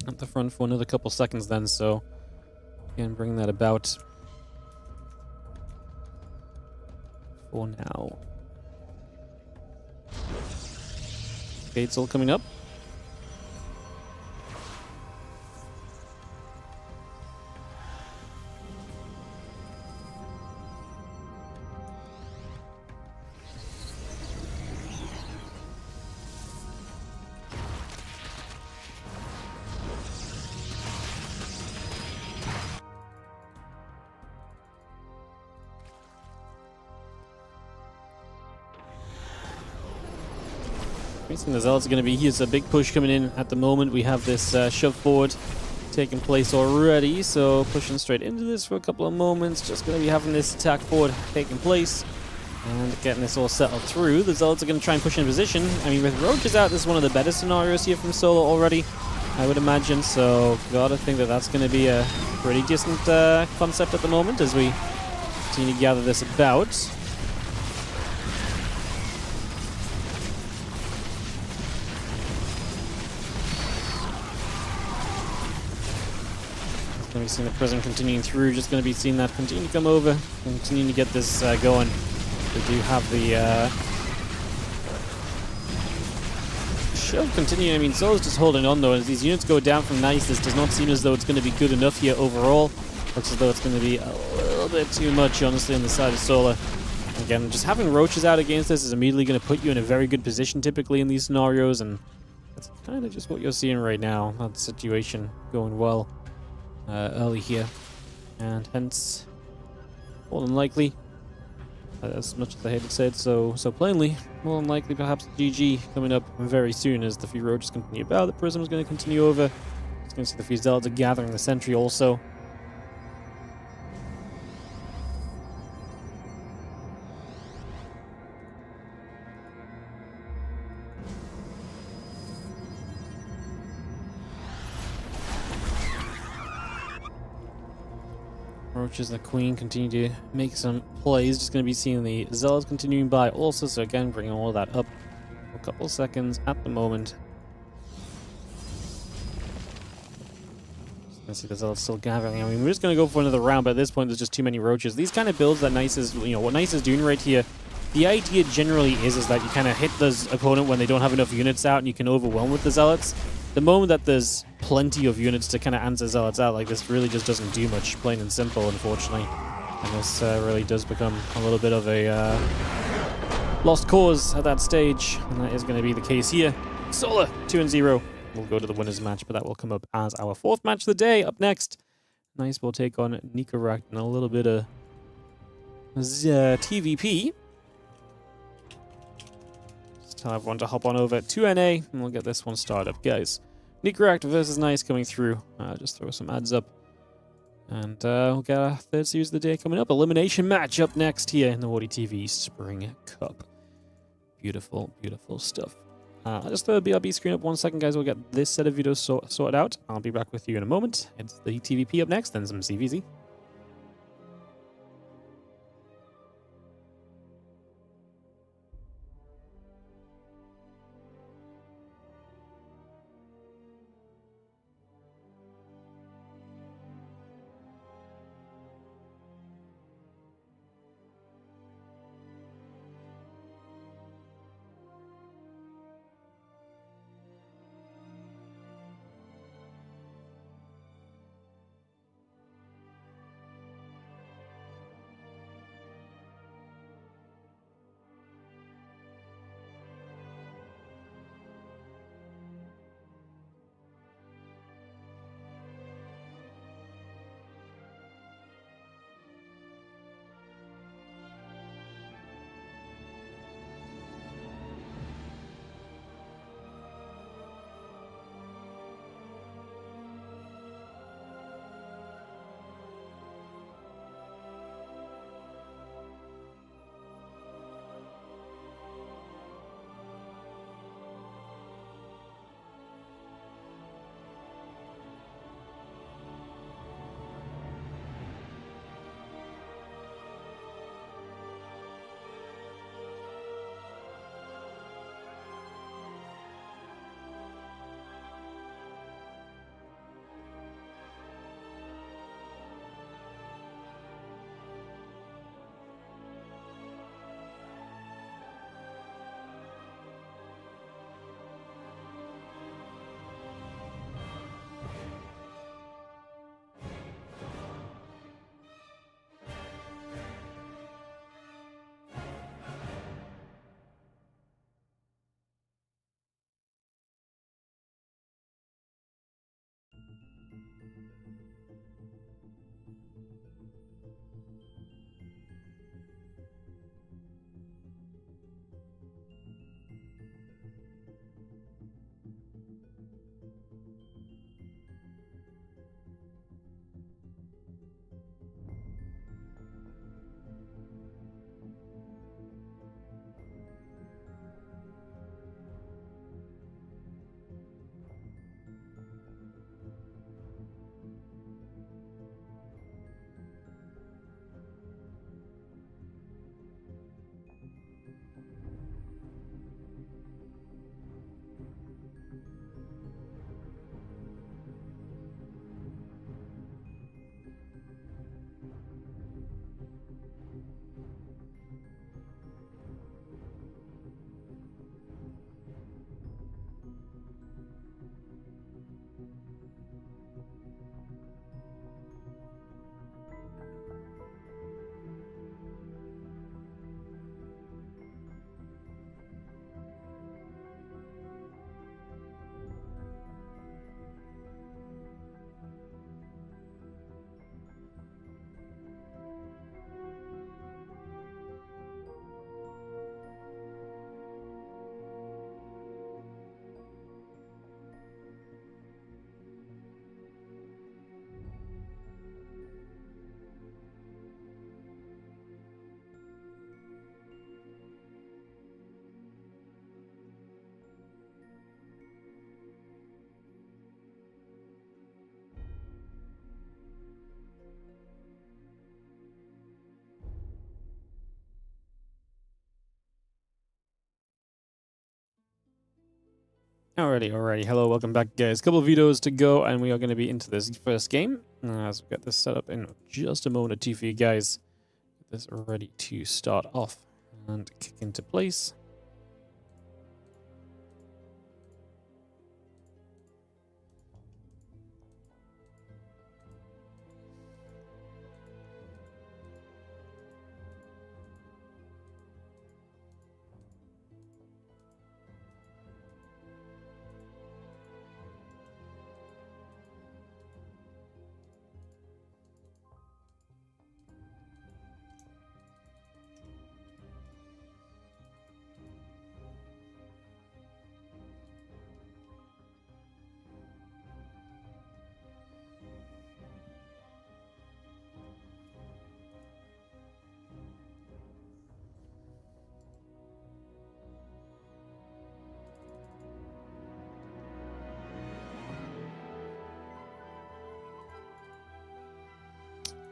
at the front for another couple seconds then, so again, bring that about for now. Gates all coming up. I think the Zealots are going to be here. It's a big push coming in at the moment. We have this shove forward taking place already, so pushing straight into this for a couple of moments. Just going to be having this attack forward taking place and getting this all settled through. The Zealots are going to try and push in position. I mean, with Roaches out, this is one of the better scenarios here from Solo already, I would imagine, so gotta think that that's going to be a pretty decent concept at the moment as we continue to gather this about. Going to be seeing the Prism continuing through, just going to be seeing that continue to come over, continuing to get this going. We do have the shove continuing. I mean, Solo's just holding on though. As these units go down from Nice, this does not seem as though it's going to be good enough here overall. Looks as though it's going to be a little bit too much, honestly, on the side of Solo. Again, just having Roaches out against this is immediately going to put you in a very good position typically in these scenarios, and that's kind of just what you're seeing right now. That situation going well early here, and hence, more than likely, as much as I hate to say it so plainly, more than likely perhaps GG coming up very soon as the few Roaches continue about. The Prism is going to continue over. It's going to see the few Zealots are gathering the Sentry also. Roaches and the Queen continue to make some plays. Just going to be seeing the Zealots continuing by also, so again, bringing all of that up for a couple of seconds at the moment. Just going to see the Zealots still gathering. I mean, we're just going to go for another round, but at this point, there's just too many Roaches. These kind of builds that Nice is, you know, what Nice is doing right here, the idea generally is that you kind of hit the opponent when they don't have enough units out and you can overwhelm with the Zealots. The moment that there's plenty of units to kind of answer Zealots out, like this really just doesn't do much, plain and simple, unfortunately. And this really does become a little bit of a lost cause at that stage, and that is going to be the case here. Solar 2-0. We'll go to the winners match, but that will come up as our fourth match of the day. Up next, Nice will take on Nikoract and a little bit of TVP. Tell everyone to hop on over to NA, and we'll get this one started up, guys. Nicoract versus Nice coming through. Just throw some ads up. And we'll get our third series of the day coming up. Elimination match up next here in the WardiTV Spring Cup. Beautiful, beautiful stuff. I'll just throw the BRB screen up 1 second, guys. We'll get this set of videos sorted out. I'll be back with you in a moment. It's the TVP up next, then some CVZ. Alrighty. Hello, welcome back, guys. Couple of videos to go, and we are going to be into this first game. As we get this set up in just a moment or two for you guys. Get this ready to start off and kick into place.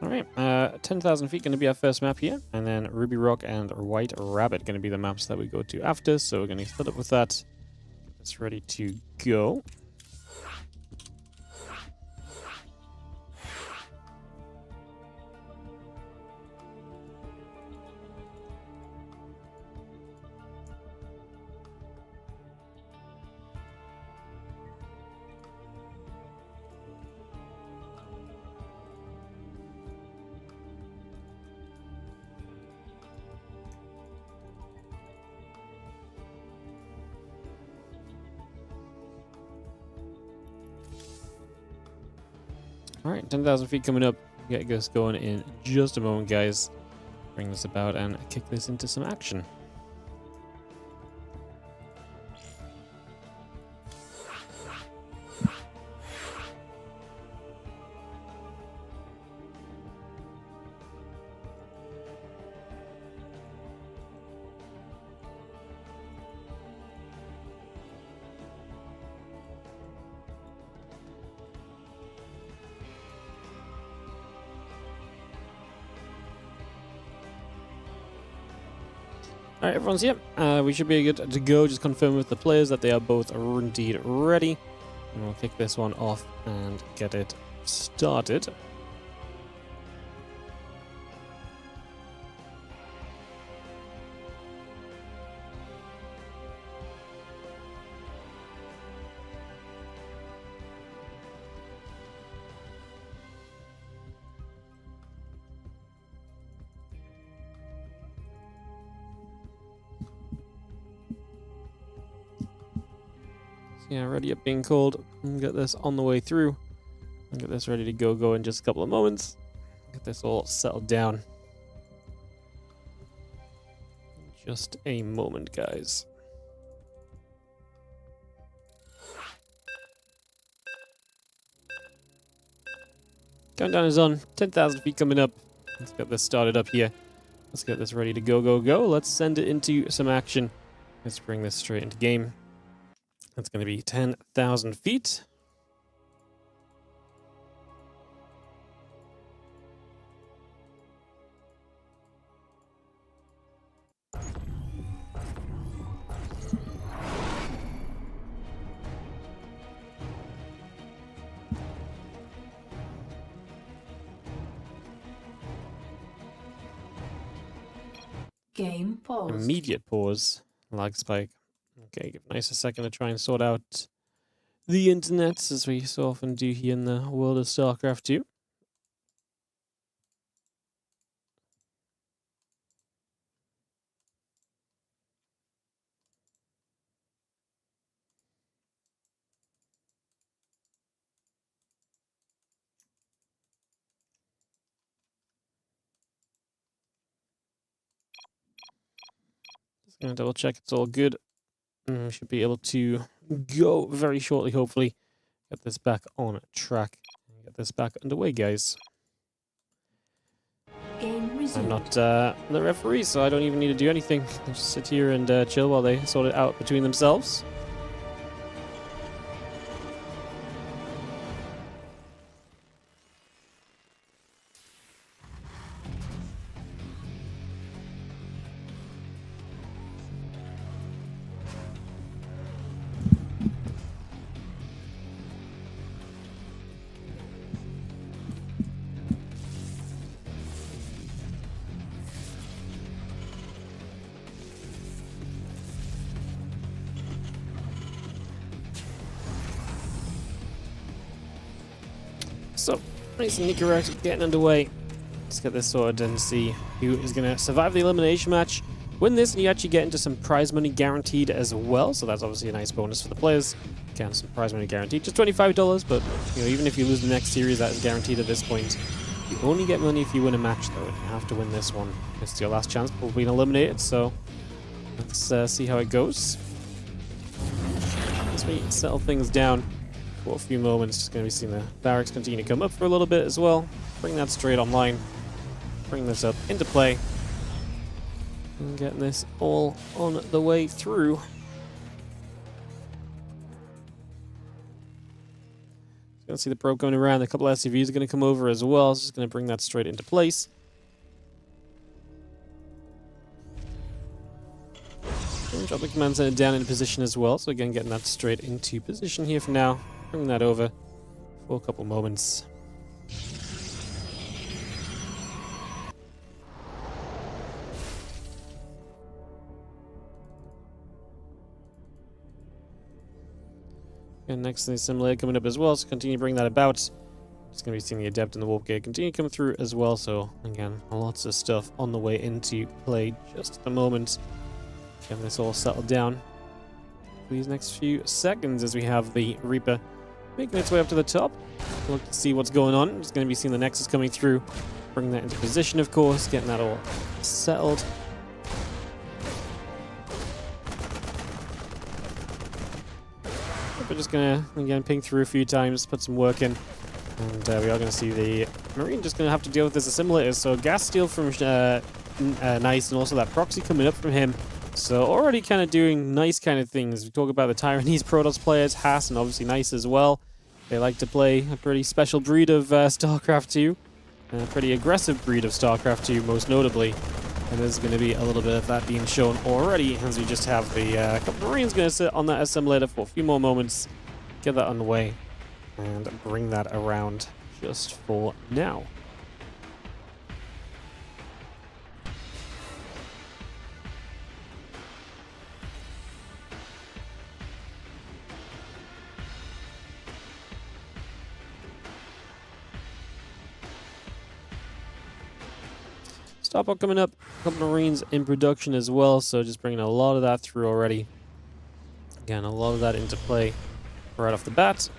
Alright, 10,000 feet going to be our first map here, and then Ruby Rock and White Rabbit going to be the maps that we go to after, so we're going to start up with that. Get this ready to go. Alright, 10,000 feet coming up. Get this going in just a moment, guys. Bring this about and kick this into some action. Alright, everyone's here. We should be good to go. Just confirm with the players that they are both indeed ready. And we'll kick this one off and get it started. Yeah, ready up being called. Get this on the way through. Get this ready to go in just a couple of moments. Get this all settled down. Just a moment, guys. Countdown is on. 10,000 feet coming up. Let's get this started up here. Let's get this ready to go. Let's send it into some action. Let's bring this straight into game. That's going to be 10,000 feet.
Game pause.
Immediate pause. Lag spike. Okay, give nice a second to try and sort out the internet, as we so often do here in the world of StarCraft 2. Just gonna double check it's all good. We should be able to go very shortly, hopefully. Get this back on track. Get this back underway, guys.
Game
I'm not the referee, so I don't even need to do anything. I'll just sit here and chill while they sort it out between themselves. So, nice and Nikoract getting underway. Let's get this sorted and see who is going to survive the elimination match. Win this and you actually get into some prize money guaranteed as well, so that's obviously a nice bonus for the players. Again, some prize money guaranteed, just $25, but you know, even if you lose the next series, that is guaranteed at this point. You only get money if you win a match, though, and you have to win this one. It's your last chance before being eliminated, so let's see how it goes. As we settle things down for a few moments, just going to be seeing the barracks continue to come up for a little bit as well. Bring that straight online. Bring this up into play. And getting this all on the way through. Going to see the probe going around. A couple of SCVs are going to come over as well. So just going to bring that straight into place. And drop the command center down into position as well. So again, getting that straight into position here for now. Bring that over for a couple moments. And next thing, simulator coming up as well, so continue to bring that about. Just going to be seeing the Adept and the Warp Gate continue to come through as well, so again, lots of stuff on the way into play just at the moment. Getting this all settled down for these next few seconds as we have the Reaper making its way up to the top. Look to see what's going on. Just going to be seeing the Nexus coming through, bringing that into position, of course, getting that all settled. We're just going to, again, ping through a few times, put some work in, and we are going to see the Marine just going to have to deal with this assimilator. So gas steal from Nice, and also that proxy coming up from him. So already kind of doing nice kind of things. We talk about the Taiwanese Protoss players, Haas, and obviously Nice as well. They like to play a pretty special breed of StarCraft 2, a pretty aggressive breed of StarCraft 2, most notably. And there's going to be a little bit of that being shown already, as we just have the couple Marines going to sit on that assimilator for a few more moments, get that underway, and bring that around just for now. Starport coming up, a couple Marines in production as well, so just bringing a lot of that through already. Again, a lot of that into play right off the bat.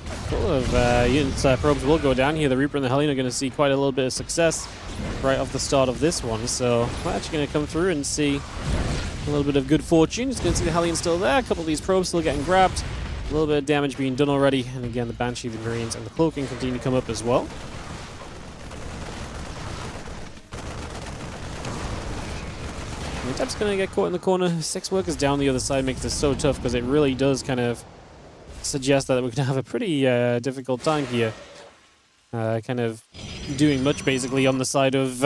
A couple of units, probes will go down here. The Reaper and the Hellion are going to see quite a little bit of success right off the start of this one, so we're actually going to come through and see a little bit of good fortune. Just going to see the Hellion still there. A couple of these probes still getting grabbed. A little bit of damage being done already. And again, the Banshee, the Marines, and the Cloaking continue to come up as well. And the Adept's going to get caught in the corner. 6 workers down the other side makes this so tough, because it really does kind of suggest that we're going to have a pretty difficult time here. Kind of doing much basically on the side of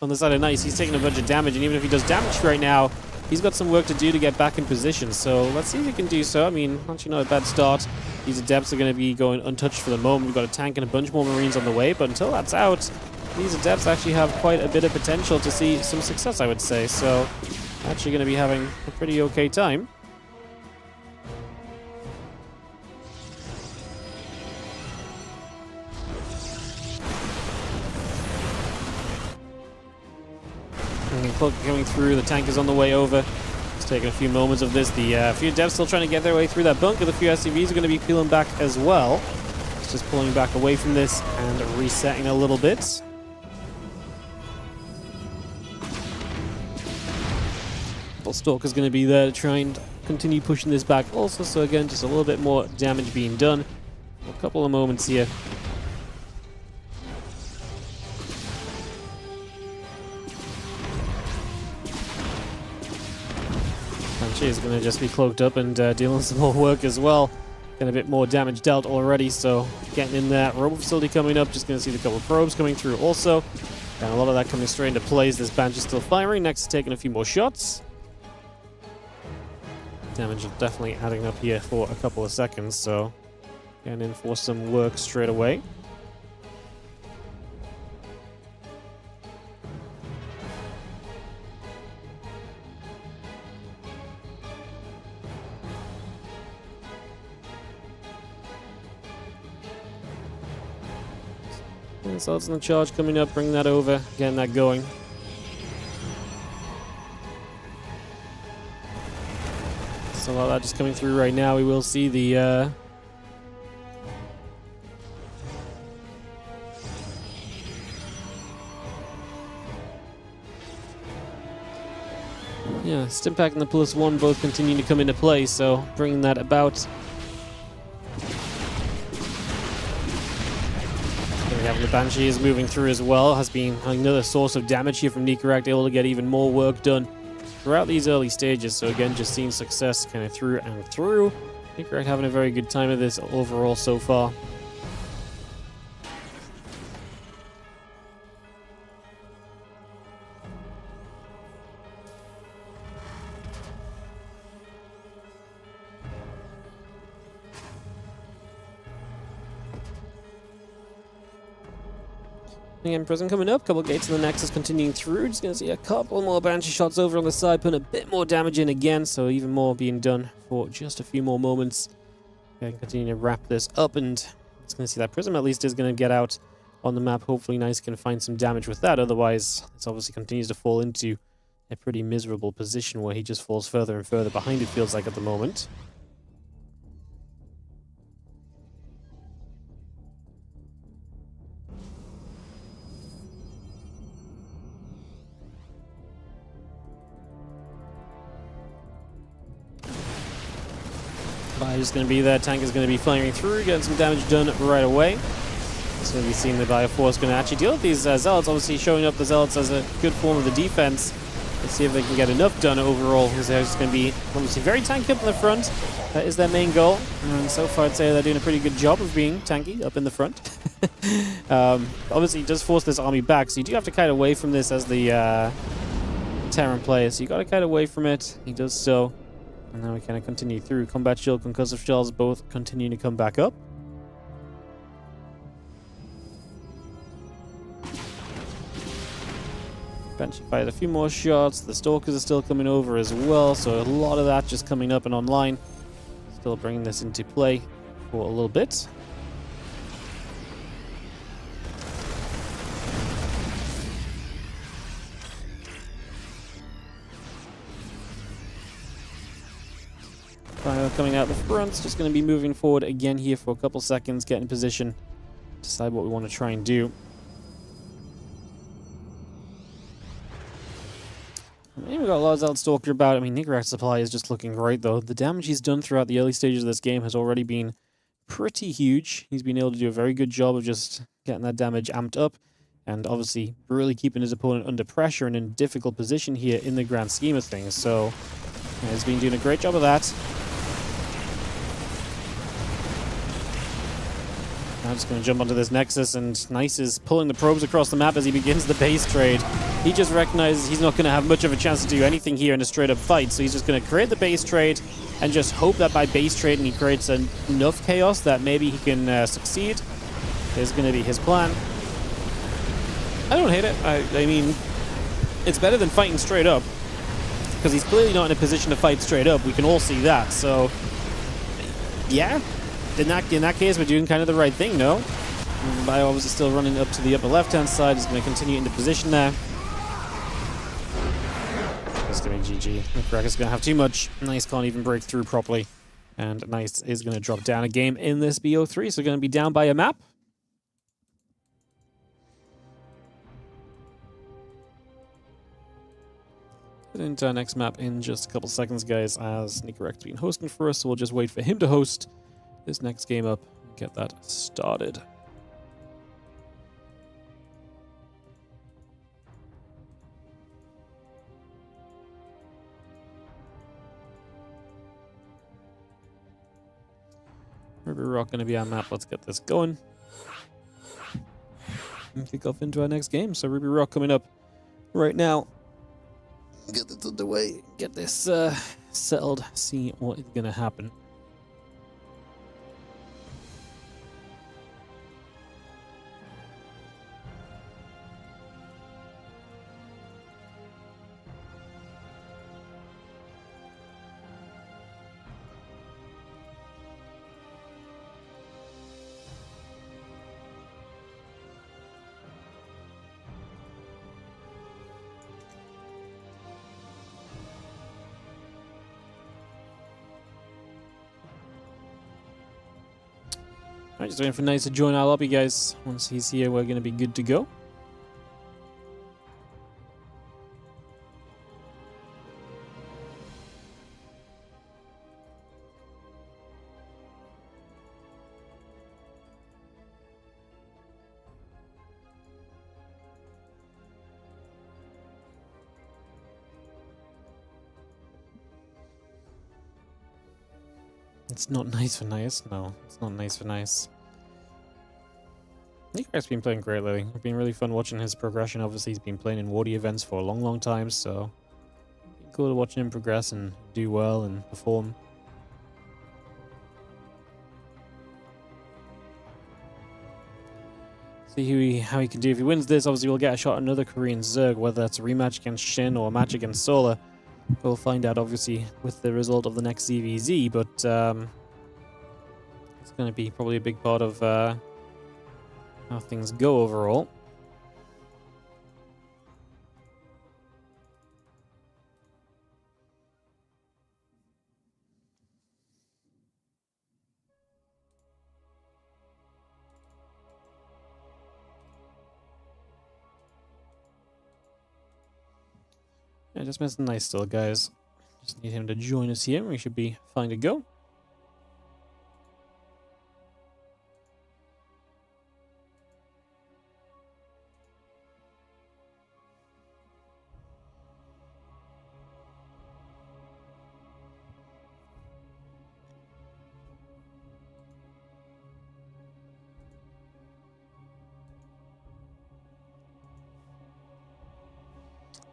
Nice. He's taking a bunch of damage, and even if he does damage right now, he's got some work to do to get back in position. So let's see if he can do so. I mean, actually not a bad start. These Adepts are going to be going untouched for the moment. We've got a tank and a bunch more Marines on the way, but until that's out, these Adepts actually have quite a bit of potential to see some success, I would say. So actually going to be having a pretty okay time. Cloak coming through, the tank is on the way over. It's taking a few moments of this. The few devs still trying to get their way through that bunker. The few SCVs are going to be peeling back as well. It's just pulling back away from this and resetting a little bit. Stalker's going to be there to try and continue pushing this back also. So again, just a little bit more damage being done. A couple of moments here. She's going to just be cloaked up and dealing some more work as well. Getting a bit more damage dealt already, so getting in that robot facility coming up. Just going to see the couple of probes coming through also. And a lot of that coming straight into play as this Banshee is still firing. Next is taking a few more shots. Damage is definitely adding up here for a couple of seconds, so getting in for some work straight away. Assaults on the charge coming up, bringing that over, getting that going. So while that just coming through right now, we will see the yeah, Stimpack and the +1 both continue to come into play, so bringing that about. There we have the Banshee is moving through as well, has been another source of damage here from Nicoract, able to get even more work done throughout these early stages. So again, just seeing success kind of through and through. Nicoract having a very good time of this overall so far. Again, Prison coming up, couple gates in the Nexus continuing through. Just going to see a couple more Banshee shots over on the side, putting a bit more damage in again, so even more being done for just a few more moments. Okay, continue to wrap this up, and it's going to see that Prism at least is going to get out on the map. Hopefully Nice can find some damage with that, otherwise this obviously continues to fall into a pretty miserable position where he just falls further and further behind, it feels like, at the moment. Bio is going to be there, tank is going to be firing through, getting some damage done right away. So we've seen the Bioforce going to actually deal with these Zealots, obviously showing up the Zealots as a good form of the defense. Let's see if they can get enough done overall, because they're just going to be obviously very tanky up in the front. That is their main goal, and so far I'd say they're doing a pretty good job of being tanky up in the front. Obviously it does force this army back, so you do have to kite away from this as the Terran player, so you got to kite away from it. He does so. And now we kind of continue through. Combat Shield, Concussive Shells both continue to come back up. Banshee fired a few more shots. The Stalkers are still coming over as well, so a lot of that just coming up and online. Still bringing this into play for a little bit. Bio coming out the front, just going to be moving forward again here for a couple seconds, get in position, decide what we want to try and do. We've got a lot of Zealot Stalker about. I mean, Nicoract's supply is just looking great, though. The damage he's done throughout the early stages of this game has already been pretty huge. He's been able to do a very good job of just getting that damage amped up, and obviously really keeping his opponent under pressure and in a difficult position here in the grand scheme of things. So he's been doing a great job of that. I'm just going to jump onto this Nexus, and Nice is pulling the probes across the map as he begins the base trade. He just recognizes he's not going to have much of a chance to do anything here in a straight-up fight, so he's just going to create the base trade and just hope that by base trading he creates enough chaos that maybe he can succeed. Is going to be his plan. I don't hate it. I mean, it's better than fighting straight up, because he's clearly not in a position to fight straight up. We can all see that, so yeah. In that case, we're doing kind of the right thing, no? Bio obviously still running up to the upper left-hand side. He's going to continue into position there. It's going to be GG. Nicoract is going to have too much. Nice can't even break through properly. And Nice is going to drop down a game in this BO3, so going to be down by a map. Get into our next map in just a couple seconds, guys, as Nicoract's been hosting for us, so we'll just wait for him to host this next game up and get that started. Ruby Rock going to be our map. Let's get this going and kick off into our next game. So Ruby Rock coming up right now. Get this underway. Get this settled. See what is going to happen. Alright, just waiting for Nice to join our lobby, guys. Once he's here, we're going to be good to go. It's not nice for Nice. No, it's not nice for Nice. Nicoract's been playing great lately. It's been really fun watching his progression. Obviously, he's been playing in Wardy events for a long, long time, so cool to watch him progress and do well and perform. See how he can do. If he wins this, obviously we'll get a shot at another Korean Zerg, whether that's a rematch against Shin or a match against Solar. We'll find out, obviously, with the result of the next ZVZ, but it's going to be probably a big part of how things go overall. Yeah, just missing Nice still, guys. Just need him to join us here. We should be fine to go.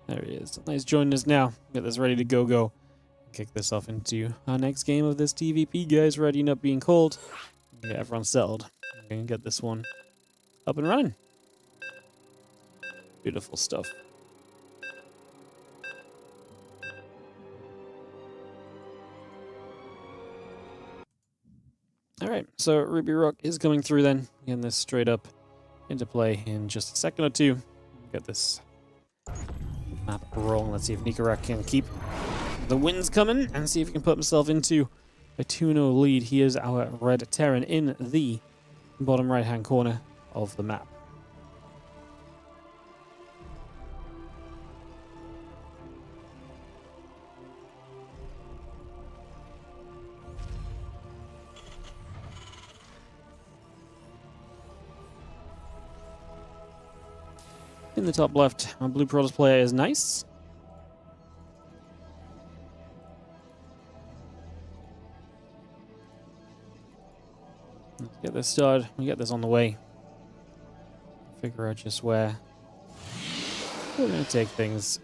There he is. Nice joining us now. Get this ready to go. Kick this off into our next game of this TVP, guys. Readying up being called. Get everyone settled. We're going to get this one up and running. Beautiful stuff. Alright, so Ruby Rock is coming through then. Getting this straight up into play in just a second or two. Get this map rolling. Let's see if Nikoract can keep the wins coming and see if he can put himself into a 2-0 lead. He is our red Terran in the bottom right hand corner of the map. In the top left, our Blue Protoss player is Nice. Let's get this started. We get this on the way. Figure out just where we're going to take things.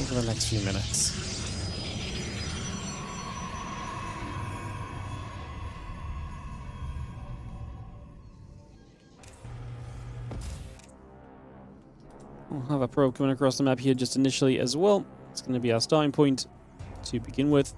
Over the next few minutes. We'll have a probe coming across the map here just initially as well. It's going to be our starting point to begin with.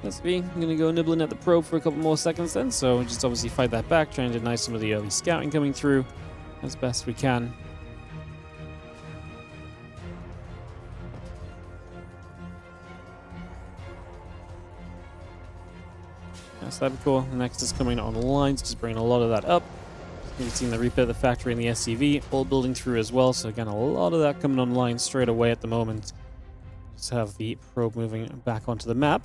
Let's be. I'm going to go nibbling at the probe for a couple more seconds then, so we'll just obviously fight that back, trying to deny some of the early scouting coming through as best we can. That's that'd be cool. The next is coming online, so just bringing a lot of that up. You've seen the repair, the factory, and the SCV all building through as well, so again, a lot of that coming online straight away at the moment. Just have the probe moving back onto the map.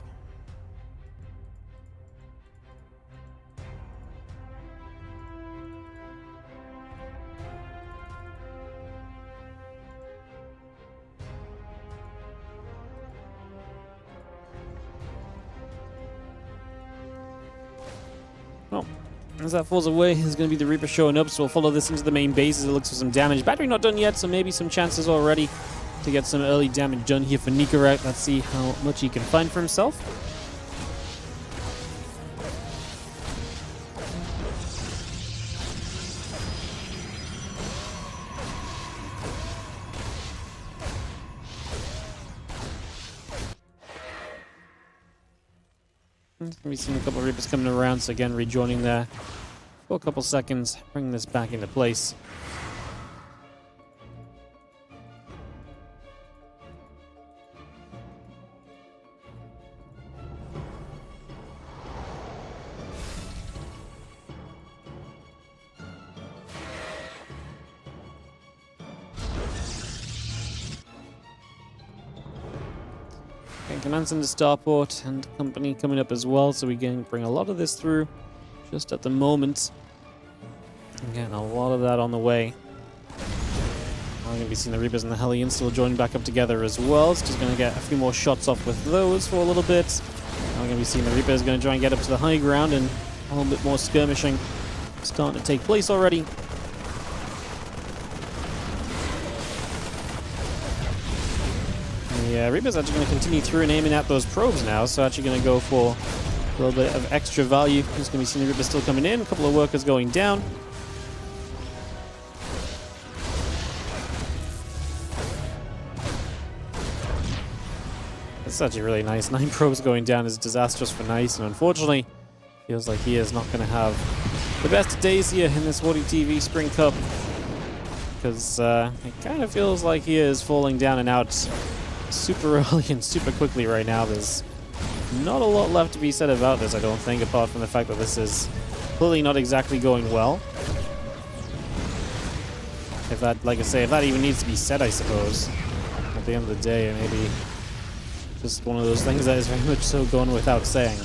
Well, as that falls away, there's going to be the Reaper showing up, so we'll follow this into the main base as it looks for some damage. Battery not done yet, so maybe some chances already to get some early damage done here for Nikoract. Let's see how much he can find for himself. We've seen a couple of Reapers coming around, so again, rejoining there for a couple seconds, bringing this back into place. Command's into Starport and company coming up as well, so we can bring a lot of this through just at the moment. Again, a lot of that on the way. I'm going to be seeing the Reapers and the Hellions still joining back up together as well. So just going to get a few more shots off with those for a little bit. I'm going to be seeing the Reapers going to try and get up to the high ground, and a little bit more skirmishing starting to take place already. Yeah, Reaper's actually going to continue through and aiming at those probes now, so actually going to go for a little bit of extra value. Just going to be seeing the Reaper still coming in, a couple of workers going down. It's actually really nice. 9 probes going down is disastrous for Nice, and unfortunately, feels like he is not going to have the best days here in this WardiTV Spring Cup, because it kind of feels like he is falling down and out super early and super quickly right now. There's not a lot left to be said about this, I don't think, apart from the fact that this is clearly not exactly going well. If that, like I say, if that even needs to be said, I suppose. At the end of the day, maybe just one of those things that is very much so gone without saying.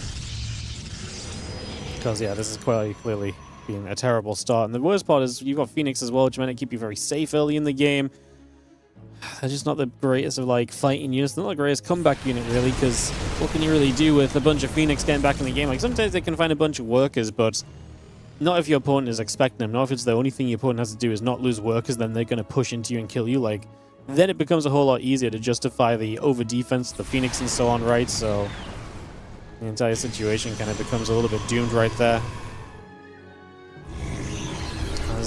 Because, yeah, this is quite clearly been a terrible start. And the worst part is you've got Phoenix as well, which might keep you very safe early in the game. They're just not the greatest of, like, fighting units. They're not the greatest comeback unit, really, because what can you really do with a bunch of Phoenix getting back in the game? Like, sometimes they can find a bunch of workers, but not if your opponent is expecting them. Not if it's the only thing your opponent has to do is not lose workers, then they're going to push into you and kill you. Like, then it becomes a whole lot easier to justify the over-defense, the Phoenix and so on, right? So the entire situation kind of becomes a little bit doomed right there.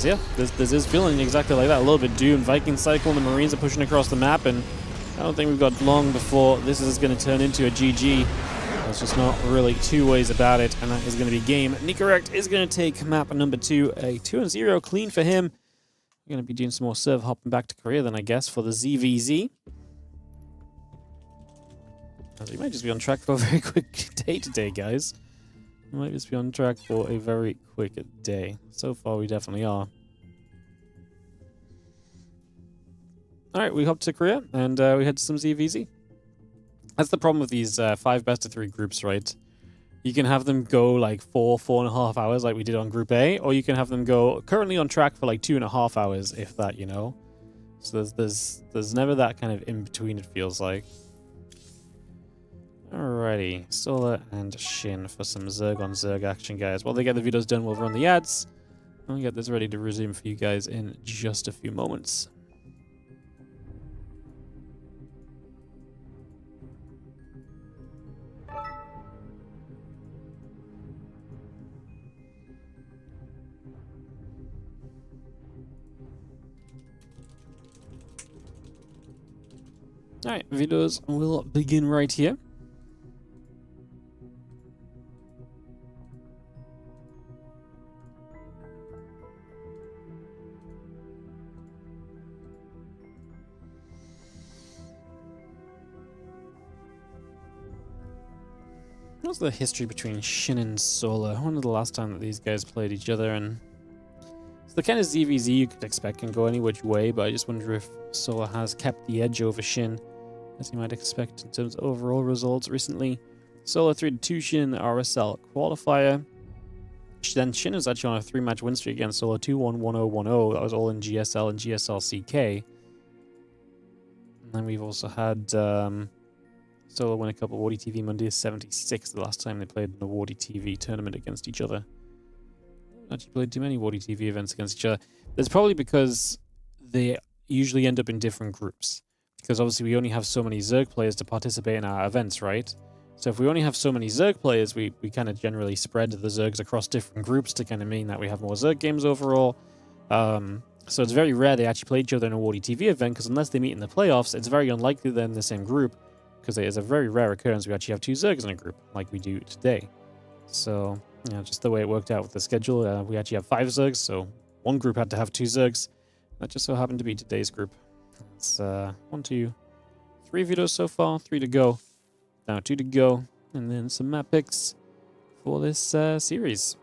Yeah, this is feeling exactly like that, a little bit doomed. Viking cycle and the Marines are pushing across the map, and I don't think we've got long before this is going to turn into a GG. There's just not really two ways about it, and that is going to be game. Nicoract is going to take map number 2, a 2-0 clean for him. We're going to be doing some more serve hopping back to Korea then, I guess, for the ZVZ. As we might just be on track for a very quick day today, guys. We might just be on track for a very quick day. So far, we definitely are. Alright, we hop to Korea, and we head to some ZVZ. That's the problem with these 5 best-of-3 groups, right? You can have them go like 4.5 hours like we did on Group A, or you can have them go currently on track for like 2.5 hours, if that, you know? So there's never that kind of in-between, it feels like. Alrighty, Solar and Shin for some Zerg on Zerg action, guys. While they get the videos done, we'll run the ads. And we'll get this ready to resume for you guys in just a few moments. Alright, videos will begin right here. What's the history between Shin and Solar? When was the last time that these guys played each other? And it's the kind of ZVZ you could expect can go any which way, but I just wonder if Solar has kept the edge over Shin, as you might expect in terms of overall results recently. Solar 3-2 Shin in the RSL qualifier. Then Shin is actually on a 3-match win streak against Solar 2-1, 1-0, 1-0. That was all in GSL and GSL CK. And then we've also had Solar win a couple of WardiTV Mondays 76 the last time they played in a WardiTV tournament against each other. Actually played too many WardiTV events against each other. That's probably because they usually end up in different groups. Because obviously we only have so many Zerg players to participate in our events, right? So if we only have so many Zerg players, we kind of generally spread the Zergs across different groups to kind of mean that we have more Zerg games overall. So it's very rare they actually play each other in a WardiTV event, because unless they meet in the playoffs, it's very unlikely they're in the same group. because it is a very rare occurrence we actually have 2 Zergs in a group, like we do today. So, just the way it worked out with the schedule, we actually have 5 Zergs, so one group had to have 2 Zergs. That just so happened to be today's group. It's 1, 2, 3 videos so far, 3 to go. Now 2 to go, and then some map picks for this series.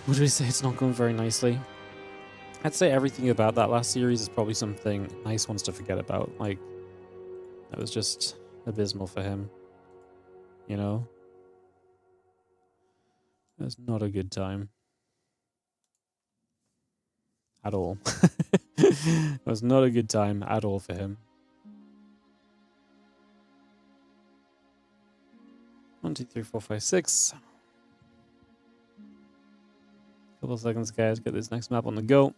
Would we say it's not going very nicely? I'd say everything about that last series is probably something Nice wants to forget about. Like, that was just abysmal for him. You know? It was not a good time. At all. It was not a good time at all for him. 1, 2, 3, 4, 5, 6. Couple seconds, guys. Get this next map on the go.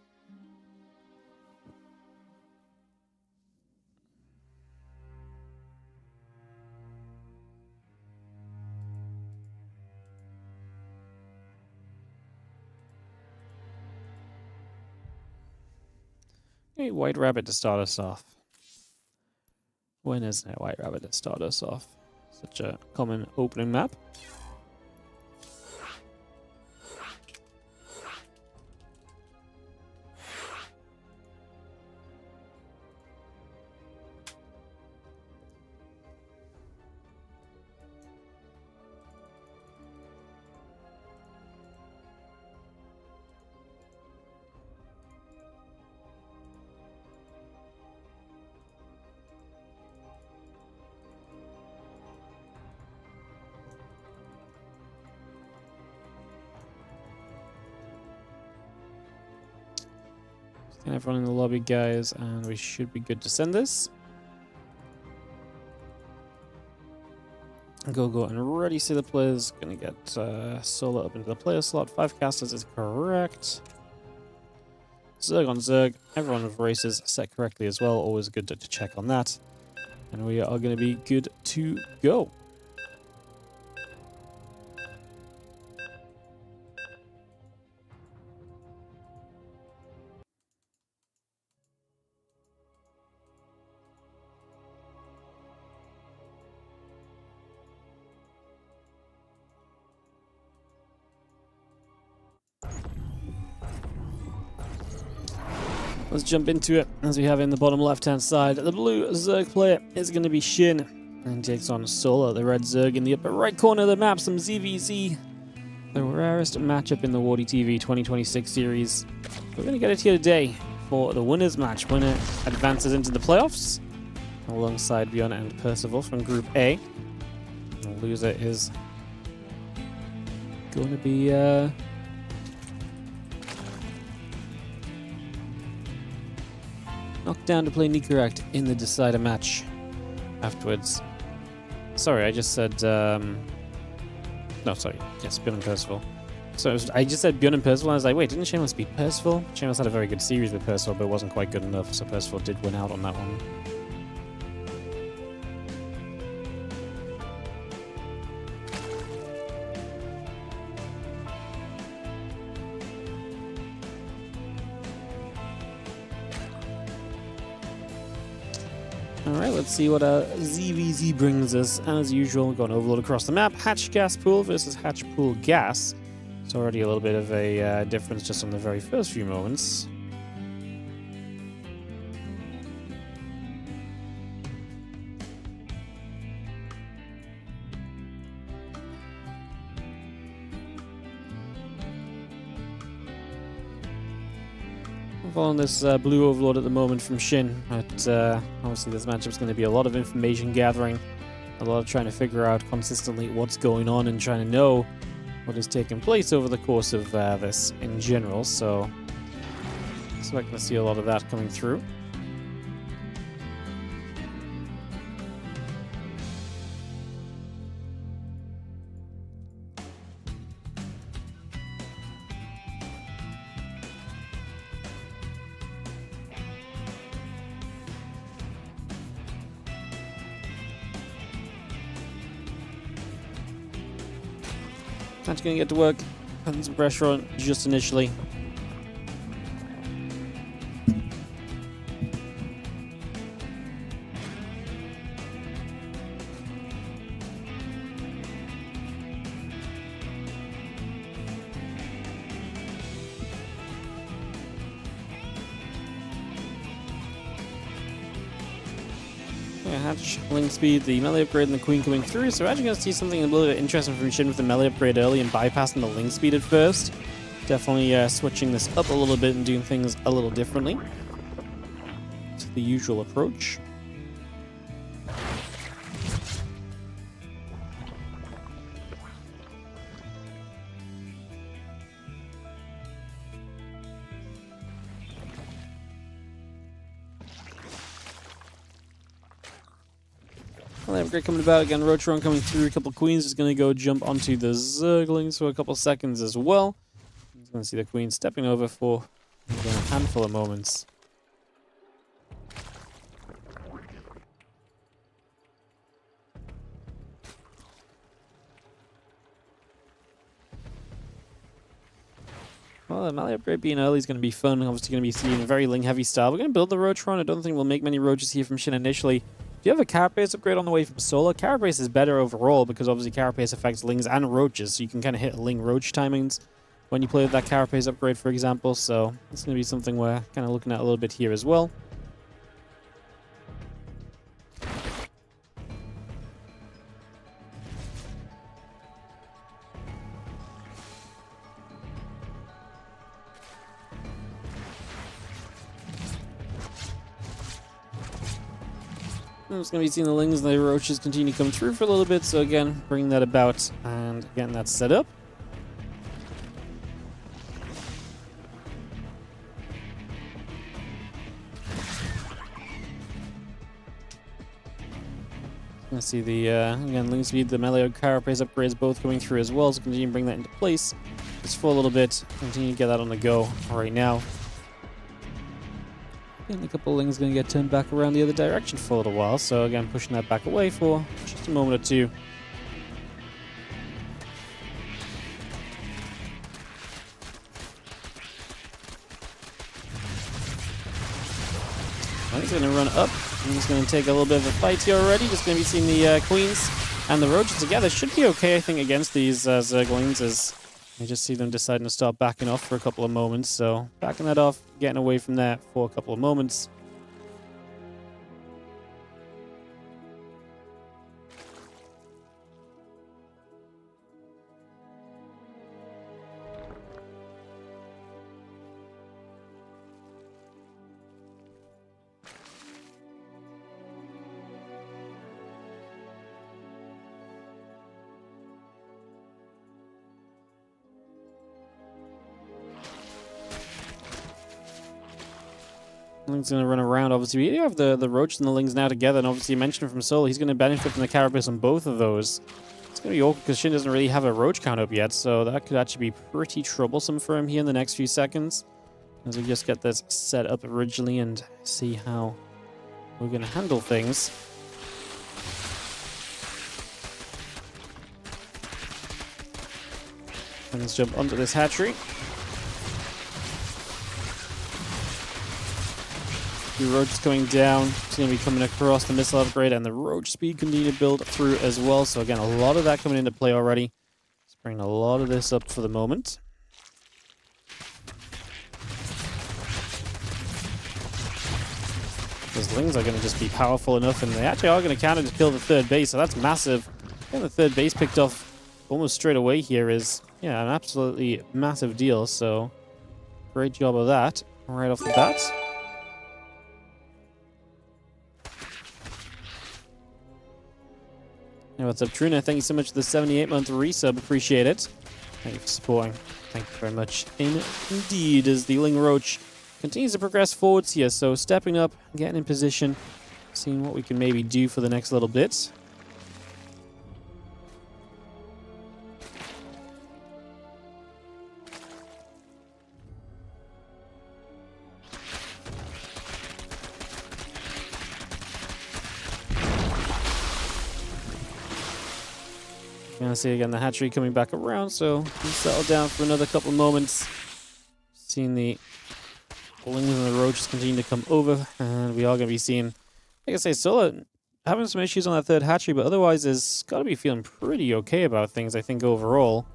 Okay, White Rabbit to start us off. When isn't it White Rabbit to start us off? Such a common opening map. Scan everyone in the lobby, guys, and we should be good to send this. Go and ready. See the players. Gonna get Solo up into the player slot. 5 casters is correct. Zerg on Zerg. Everyone with races set correctly as well. Always good to check on that. And we are going to be good to go. Let's jump into it, as we have in the bottom left-hand side. The blue Zerg player is going to be Shin, and takes on Solo, the red Zerg, in the upper right corner of the map. Some ZVZ, the rarest matchup in the WardiTV 2026 series. We're going to get it here today for the winners match. Winner advances into the playoffs, alongside Bjorn and Percival from Group A. The loser is going to be... knocked down to play Nikoract in the decider match afterwards. Sorry, I just said... No, sorry. Yes, Bjorn and Percival. So I just said Bjorn and Percival, and I was like, wait, didn't Shameless beat Percival? Shameless had a very good series with Percival, but it wasn't quite good enough, so Percival did win out on that one. Alright, let's see what ZVZ brings us. As usual, we've got an overload across the map. Hatch Gas Pool versus Hatch Pool Gas. It's already a little bit of a difference just on the very first few moments. Following this blue overload at the moment from Shin, but obviously this matchup's going to be a lot of information gathering, a lot of trying to figure out consistently what's going on and trying to know what has taken place over the course of this in general, so expect to see a lot of that coming through. That's going to get to work. Putting some pressure on just initially. hatch, ling speed, the melee upgrade, and the queen coming through. So we're actually going to see something a little bit interesting from Shin with the melee upgrade early and bypassing the ling speed at first. Definitely switching this up a little bit and doing things a little differently to the usual approach. Melee upgrade coming about again. Roach run coming through. A couple queens is going to go jump onto the Zerglings for a couple seconds as well. He's going to see the queen stepping over for a handful of moments. Well, the melee upgrade being early is going to be fun. Obviously going to be seeing a very ling heavy style. We're going to build the Roach run. I don't think we'll make many Roaches here from Shin initially. If you have a Carapace upgrade on the way from Solar, Carapace is better overall because obviously Carapace affects Lings and Roaches, so you can kind of hit Ling Roach timings when you play with that Carapace upgrade, for example. So it's going to be something we're kind of looking at a little bit here as well. I'm just going to be seeing the Lings and the Roaches continue to come through for a little bit. So again, bringing that about and getting that set up. Going to see the, again, Ling Speed, the melee Carapace upgrades both coming through as well. So continue to bring that into place just for a little bit. Continue to get that on the go right now. And a couple of Lings going to get turned back around the other direction for a little while. So again, pushing that back away for just a moment or two. He's going to run up. He's going to take a little bit of a fight here already. Just going to be seeing the Queens and the Roaches together. Should be okay, I think, against these Zerglings, as I just see them deciding to start backing off for a couple of moments. So backing that off, getting away from that for a couple of moments. Ling's going to run around, obviously. We do have the Roach and the Lings now together, and obviously you mentioned from Soul, he's going to benefit from the Carapace on both of those. It's going to be awkward because Shin doesn't really have a Roach count up yet, so that could actually be pretty troublesome for him here in the next few seconds. As we just get this set up originally and see how we're going to handle things. And let's jump onto this hatchery. The Roach is going down. It's going to be coming across the missile upgrade, and the Roach speed continue to build through as well. So again, a lot of that coming into play already. Let's bring a lot of this up for the moment. Those Lings are going to just be powerful enough, and they actually are going to counter to kill the third base, so that's massive. Getting the third base picked off almost straight away here is, yeah, an absolutely massive deal. So great job of that right off the bat. Hey, what's up, Truna? Thank you so much for the 78-month resub. Appreciate it. Thank you for supporting. Thank you very much indeed, as the Ling Roach continues to progress forwards here. So stepping up, getting in position, seeing what we can maybe do for the next little bit. You're going to see again the hatchery coming back around, so we settle down for another couple moments. Seeing the Lings and the Roaches continue to come over, and we are going to be seeing, like I say, Sola having some issues on that third hatchery, but otherwise has got to be feeling pretty okay about things, I think, overall.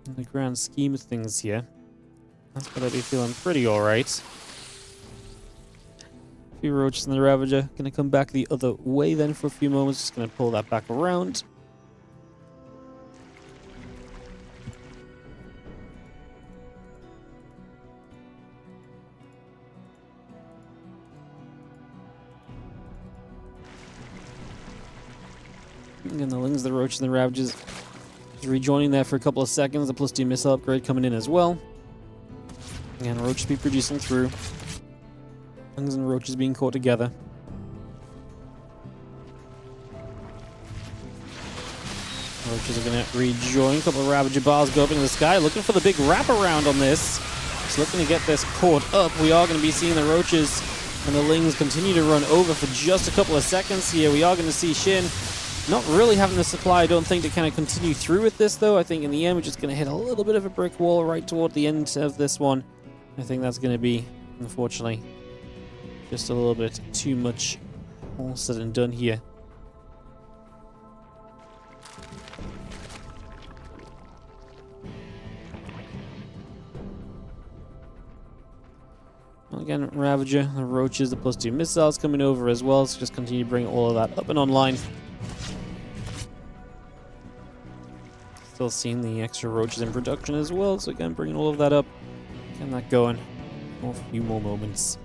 In the grand scheme of things here, that's got to be feeling pretty alright. few roaches in the Ravager. Gonna come back the other way then for a few moments. Just gonna pull that back around. Again, the Lings, the Roaches, and the Ravages just rejoining there for a couple of seconds. The +2 missile upgrade coming in as well. Again, Roaches be producing through. Lings and Roaches being caught together. Roaches are going to rejoin. A couple of Ravager bars go up into the sky. Looking for the big wraparound on this. Just looking to get this caught up. We are going to be seeing the Roaches and the Lings continue to run over for just a couple of seconds here. We are going to see Shin not really having the supply, I don't think, to kind of continue through with this, though. I think in the end, we're just going to hit a little bit of a brick wall right toward the end of this one. I think that's going to be, unfortunately, just a little bit too much all said and done here. Well, again, Ravager, the Roaches, the +2 missiles coming over as well, so just continue to bring all of that up and online. Still seeing the extra Roaches in production as well, so again, bringing all of that up, getting that going for a few more moments.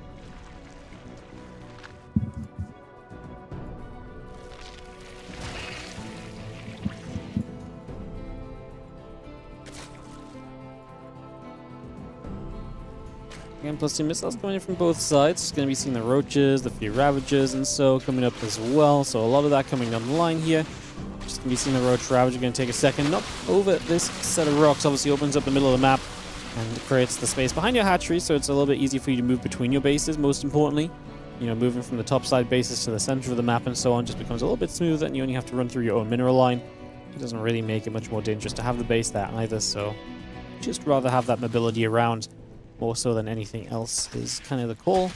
Again, +2 missiles coming in from both sides. It's going to be seeing the Roaches, the few Ravagers, and so coming up as well. So a lot of that coming down the line here. Just going to be seeing the Roach Ravager. Going to take a second up over this set of rocks. Obviously opens up the middle of the map and creates the space behind your hatchery, so it's a little bit easier for you to move between your bases, most importantly. You know, moving from the top side bases to the center of the map and so on just becomes a little bit smoother, and you only have to run through your own mineral line. It doesn't really make it much more dangerous to have the base there either, so just rather have that mobility around more so than anything else is kind of the call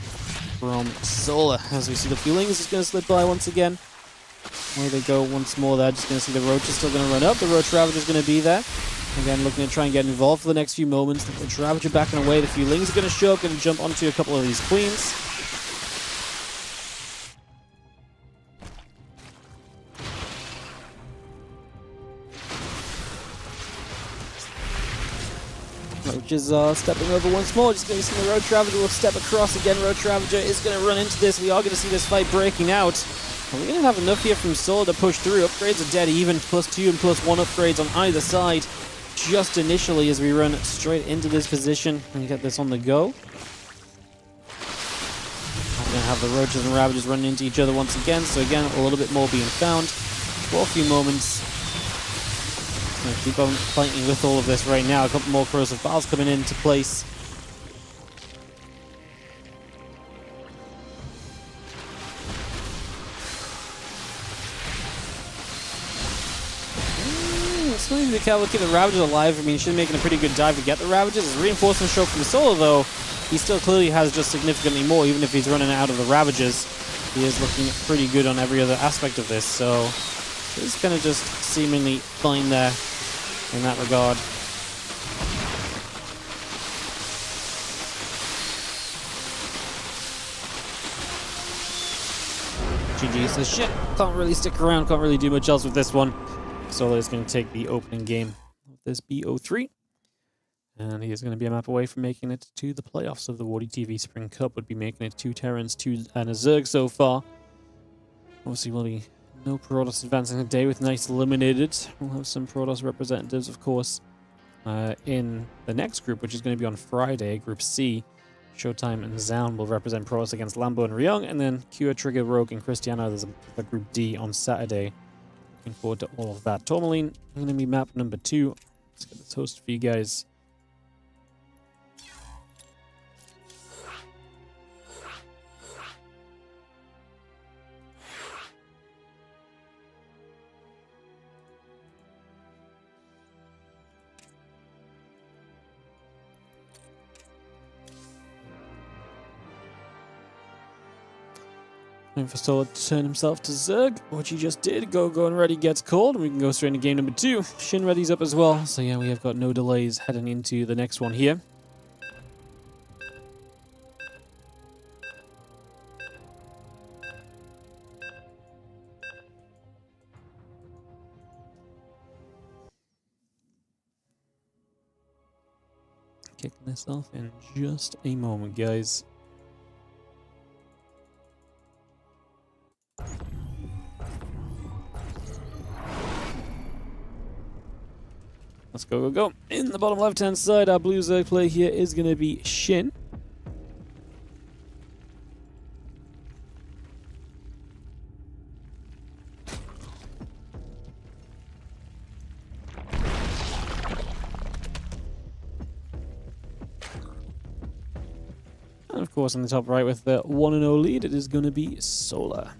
from Solar. As we see the Feelings is going to slip by once again. There they go once more there. Just going to see the Roach is still going to run up. The Roach Ravager is going to be there. Again, looking to try and get involved for the next few moments. The Roach Ravager backing away. The Feelings are going to show up, going to jump onto a couple of these Queens. Roaches are stepping over once more. Just going to see the Roach Ravager will step across again. Roach Ravager is going to run into this. We are going to see this fight breaking out. Are we going to have enough here from Solar to push through? Upgrades are dead even. +2 and +1 upgrades on either side. Just initially as we run straight into this position and get this on the go. We're going to have the Roaches and Ravagers running into each other once again. So again, a little bit more being found for a few moments. Gonna keep on fighting with all of this right now. A couple more corrosive bars coming into place. It's going to be careful to keep the Ravagers alive. I mean, Shin making a pretty good dive to get the Ravagers. His reinforcement show from Solo, though, he still clearly has just significantly more, even if he's running out of the Ravagers. He is looking pretty good on every other aspect of this, so he's kind of just seemingly fine there in that regard. GG says, shit, can't really stick around, can't really do much else with this one. Solo is going to take the opening game of this BO3. And he is going to be a map away from making it to the playoffs of the WardiTV Spring Cup. Would be making it 2 Terrans, 2 and a Zerg so far. Obviously, will be no Protoss advancing today with Knights eliminated. We'll have some Protoss representatives, of course, in the next group, which is going to be on Friday, Group C. Showtime and Zaun will represent Protoss against Lambo and Ryung, and then Kua, Trigger, Rogue, and Cristiano. There's a Group D on Saturday. Looking forward to all of that. Tourmaline, going to be map number 2. Let's get this host for you guys. Time for Solar to turn himself to Zerg, which he just did. Go and Ready gets called, and we can go straight into game number 2. Shin Ready's up as well, so yeah, we have got no delays heading into the next one here. Kicking this off in just a moment, guys. Let's go, go, go. In the bottom left-hand side, our blue Zerg play here is going to be Shin. And of course, in the top right with the 1-0 lead, it is going to be Solar.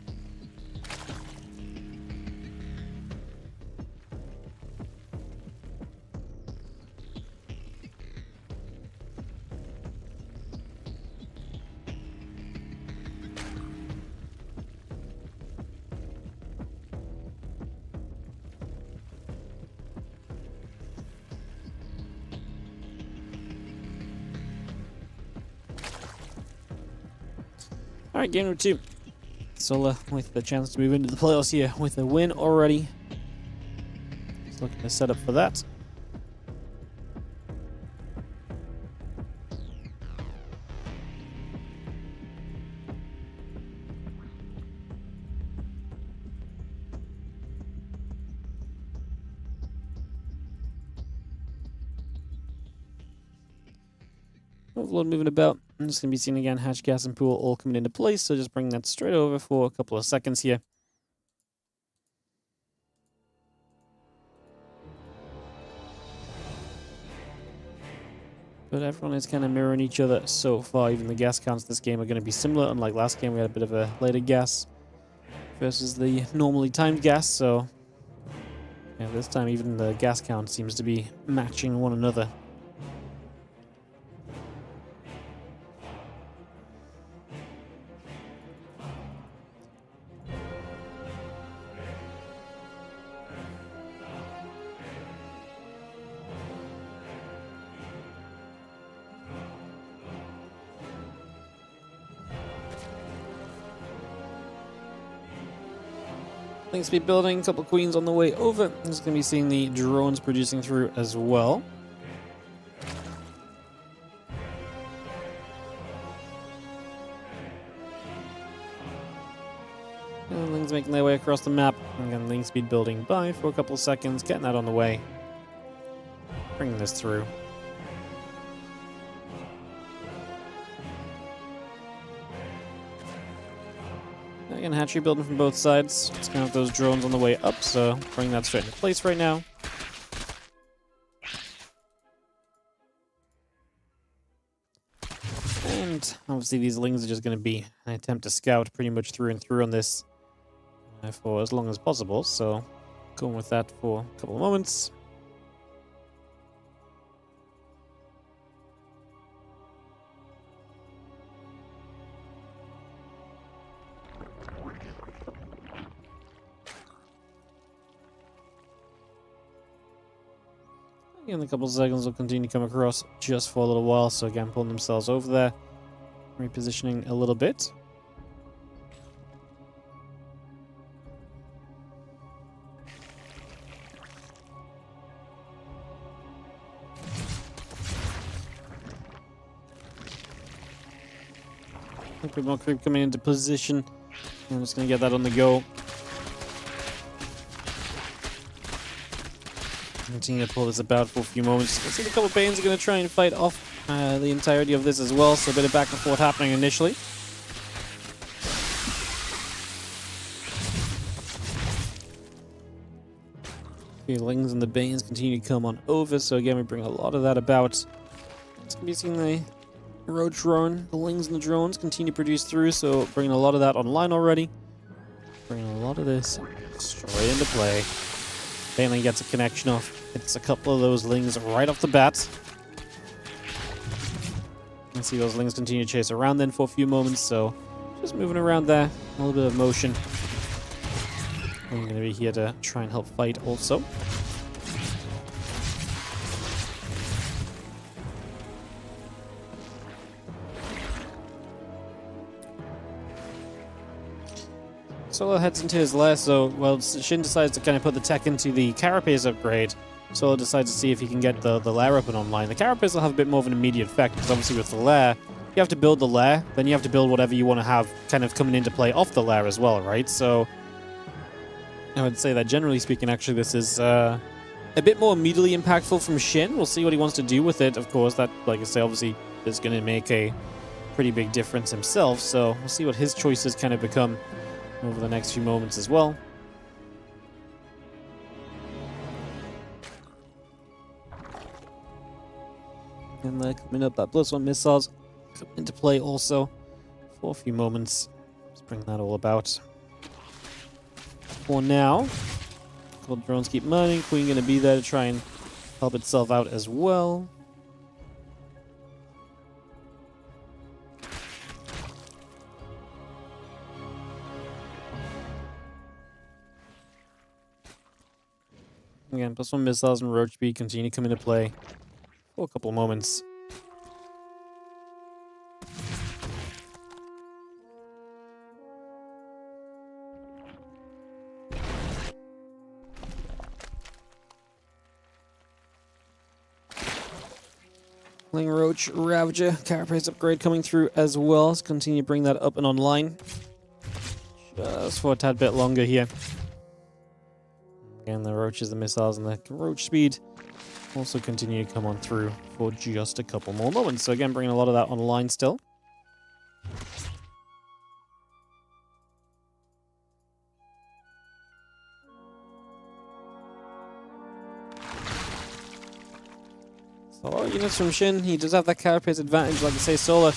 Alright, game number 2. Solar with the chance to move into the playoffs here with a win already. He's looking to set up for that. Overlord moving about. I'm just going to be seeing again hatch, gas, and pool all coming into place, so just bring that straight over for a couple of seconds here. But everyone is kind of mirroring each other so far. Even the gas counts this game are going to be similar. Unlike last game, we had a bit of a later gas versus the normally timed gas, so yeah, this time even the gas count seems to be matching one another. Link speed building, a couple queens on the way over. I'm just going to be seeing the drones producing through as well. And Link's making their way across the map. Again, link speed building by for a couple of seconds, getting that on the way. Bringing this through. Again, hatchery building from both sides. Just gonna have those drones on the way up, so bring that straight into place right now. And obviously these lings are just going to be an attempt to scout pretty much through and through on this for as long as possible, so going with that for a couple of moments. And a couple of seconds will continue to come across just for a little while, so again pulling themselves over there, repositioning a little bit. A bit more creep coming into position. I'm just going to get that on the go. Continue to pull this about for a few moments. Let's see, a couple of Banes are going to try and fight off the entirety of this as well, so a bit of back and forth happening initially. The Lings and the Banes continue to come on over, so again we bring a lot of that about. It's going to be seeing the road drone, the Lings and the drones continue to produce through, so bringing a lot of that online already. Bringing a lot of this straight into play. Baneling gets a connection off. It's a couple of those Lings right off the bat. You can see those Lings continue to chase around then for a few moments, so just moving around there. A little bit of motion. I'm going to be here to try and help fight also. Solo heads into his lair, so, well, Shin decides to kind of put the tech into the Carapace upgrade. Solo decides to see if he can get the lair up and online. The carapace will have a bit more of an immediate effect, because obviously with the lair, you have to build the lair, then you have to build whatever you want to have kind of coming into play off the lair as well, right? So I would say that generally speaking, actually, this is a bit more immediately impactful from Shin. We'll see what he wants to do with it. Of course, that, like I say, obviously is going to make a pretty big difference himself. So we'll see what his choices kind of become over the next few moments as well. And they're coming up, that +1 missiles come into play also for a few moments. Let's bring that all about. For now, Gold drones keep mining. Queen going to be there to try and help itself out as well. Again, +1 missiles and roach speed continue to come into play for a couple of moments. Ling Roach, Ravager, Carapace upgrade coming through as well. Let's continue to bring that up and online. Just for a tad bit longer here. Again, the Roaches, the missiles, and the Roach speed also continue to come on through for just a couple more moments. So again, bringing a lot of that online still. So a lot of units from Shin. He does have that carapace advantage, like I say, Solar.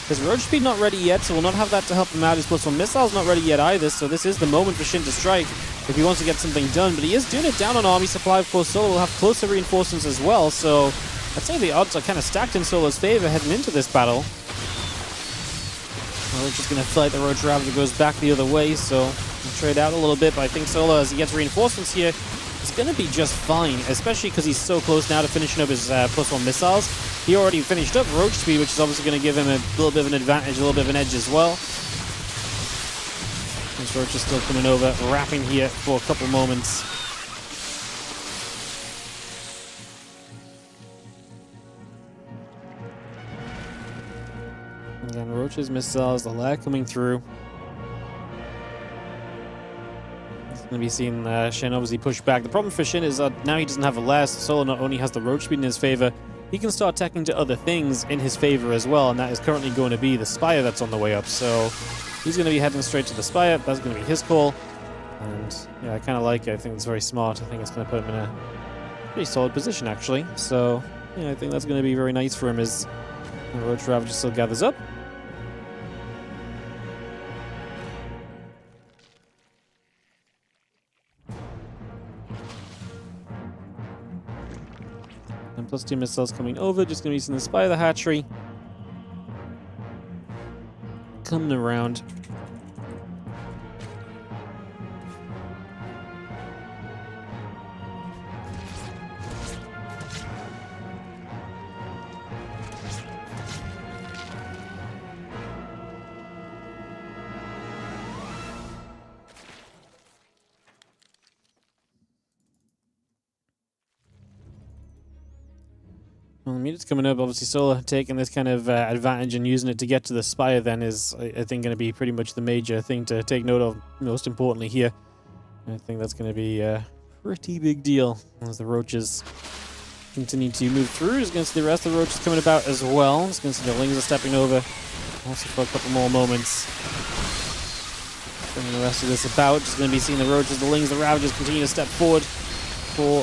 His roach speed not ready yet, so we'll not have that to help him out. His +1 missile's not ready yet either, so this is the moment for Shin to strike if he wants to get something done. But he is doing it down on army supply. Of course, Solar will have closer reinforcements as well, so I'd say the odds are kind of stacked in Solar's favor heading into this battle. Roach is going to fight. The Roach Ravager goes back the other way, so we'll trade out a little bit, but I think Solar, as he gets reinforcements here, is going to be just fine, especially because he's so close now to finishing up his +1 missiles. He already finished up Roach speed, which is obviously going to give him a little bit of an advantage, a little bit of an edge as well. This Roach is still coming over, wrapping here for a couple moments. Again, Roach's missiles, the lag coming through. Going to be seeing Shin obviously push back. The problem for Shin is that now he doesn't have a lair, so Solo not only has the roach speed in his favor, he can start attacking to other things in his favor as well, and that is currently going to be the Spire that's on the way up. So he's going to be heading straight to the Spire. That's going to be his call. And yeah, I kind of like it. I think it's very smart. I think it's going to put him in a pretty solid position, actually. So yeah, I think that's going to be very nice for him as the Roach Ravager still gathers up. And +2 missiles coming over, just going to be using the Spy of the Hatchery. Coming around. Well, the unit's coming up. Obviously, Solar taking this kind of advantage and using it to get to the Spire then is, I think, going to be pretty much the major thing to take note of, most importantly here. I think that's going to be a pretty big deal as the Roaches continue to move through. Just going to see the rest of the Roaches coming about as well. Just going to see the Lings are stepping over also for a couple more moments. Bringing the rest of this about. Just going to be seeing the Roaches, the Lings, the Ravagers continue to step forward for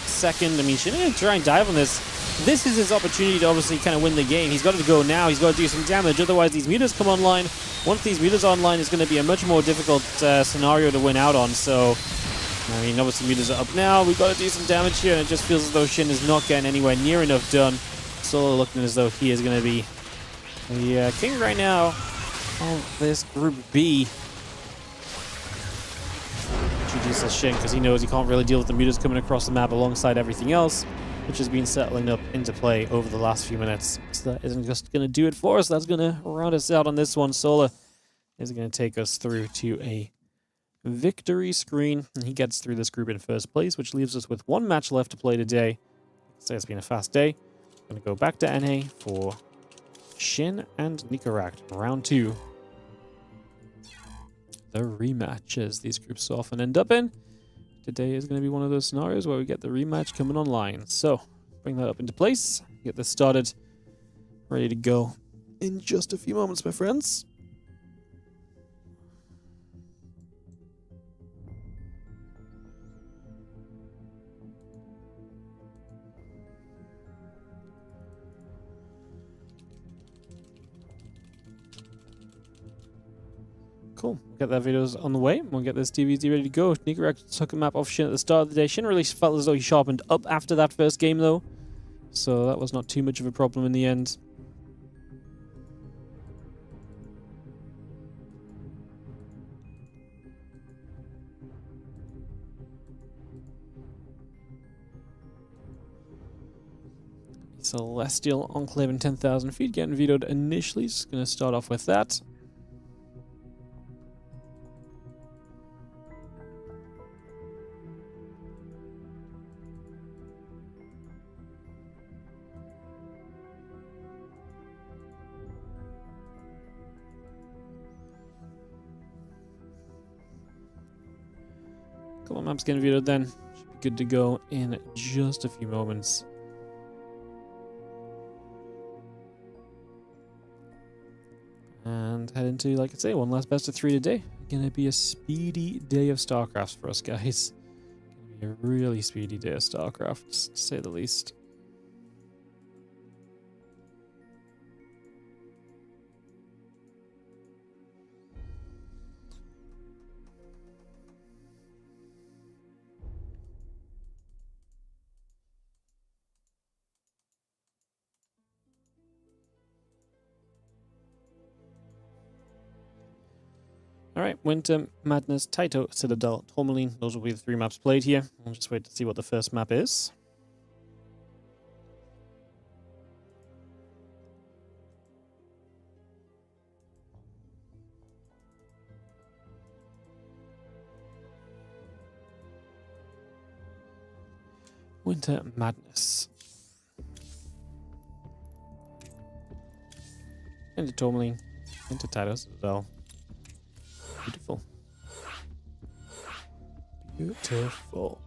second. I mean, Shin going to try and dive on this. This is his opportunity to obviously kind of win the game. He's got to go now. He's got to do some damage. Otherwise, these meters come online. Once these meters are online, it's going to be a much more difficult scenario to win out on. So, I mean, obviously, meters are up now. We've got to do some damage here. And it just feels as though Shin is not getting anywhere near enough done. Solo looking as though he is going to be the king right now of this Group B. Introduces Shin because he knows he can't really deal with the meters coming across the map alongside everything else, which has been settling up into play over the last few minutes. So that isn't just going to do it for us. That's going to round us out on this one. Solar is going to take us through to a victory screen, and he gets through this group in first place, which leaves us with one match left to play today. So it's been a fast day. I'm going to go back to NA for Shin and Nicoract, round 2. The rematches these groups often end up in. Today is going to be one of those scenarios where we get the rematch coming online. So, bring that up into place, get this started, ready to go in just a few moments, my friends. Cool. Get that videos on the way. We'll get this TVZ ready to go. Nicoract took a map off Shin at the start of the day. Shin really felt as though he sharpened up after that first game, though. So that was not too much of a problem in the end. Celestial Enclave in 10,000 feet getting vetoed initially. Just going to start off with that. Couple maps getting vetoed then. Should be good to go in just a few moments. And head into, like I say, one last best of 3 today. Gonna be a speedy day of StarCraft for us, guys. Gonna be a really speedy day of StarCraft, to say the least. Alright, Winter, Madness, Taito, Citadel, Tourmaline. Those will be the 3 maps played here. We'll just wait to see what the first map is. Winter Madness. Into Tourmaline, into Taito, Citadel. Beautiful. Beautiful.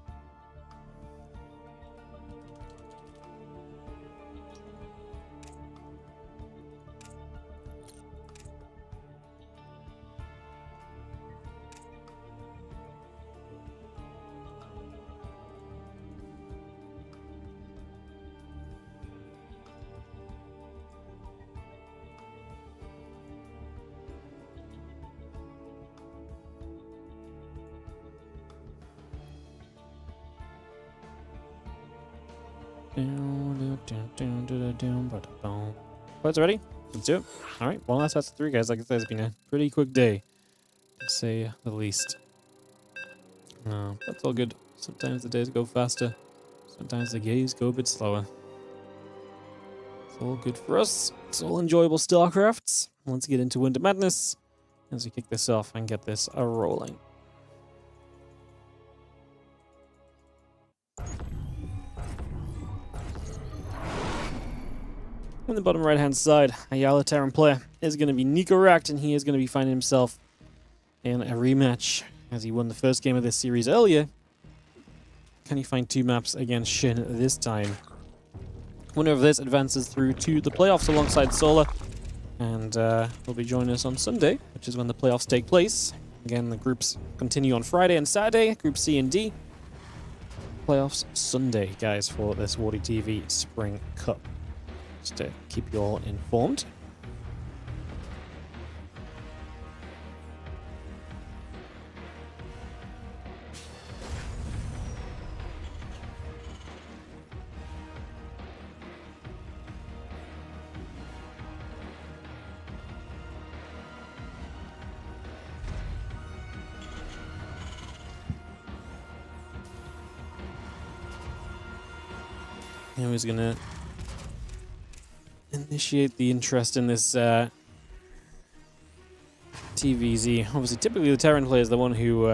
What's ready? Let's do it. Alright, one last best of 3, guys. Like I said, it's been a pretty quick day, to say the least. That's all good. Sometimes the days go faster. Sometimes the days go a bit slower. It's all good for us. It's all enjoyable StarCrafts. Let's get into Winter Madness as we kick this off and get this rolling. On the bottom right-hand side, a Yala Terran player is going to be Nikoract, and he is going to be finding himself in a rematch as he won the first game of this series earlier. Can he find 2 maps against Shin this time? Winner of this advances through to the playoffs alongside Solar, and will be joining us on Sunday, which is when the playoffs take place. Again, the groups continue on Friday and Saturday, Group C and D. Playoffs Sunday, guys, for this WardiTV Spring Cup. Just to keep you all informed. And who's gonna initiate the interest in this TVZ. Obviously, typically the Terran player is the one who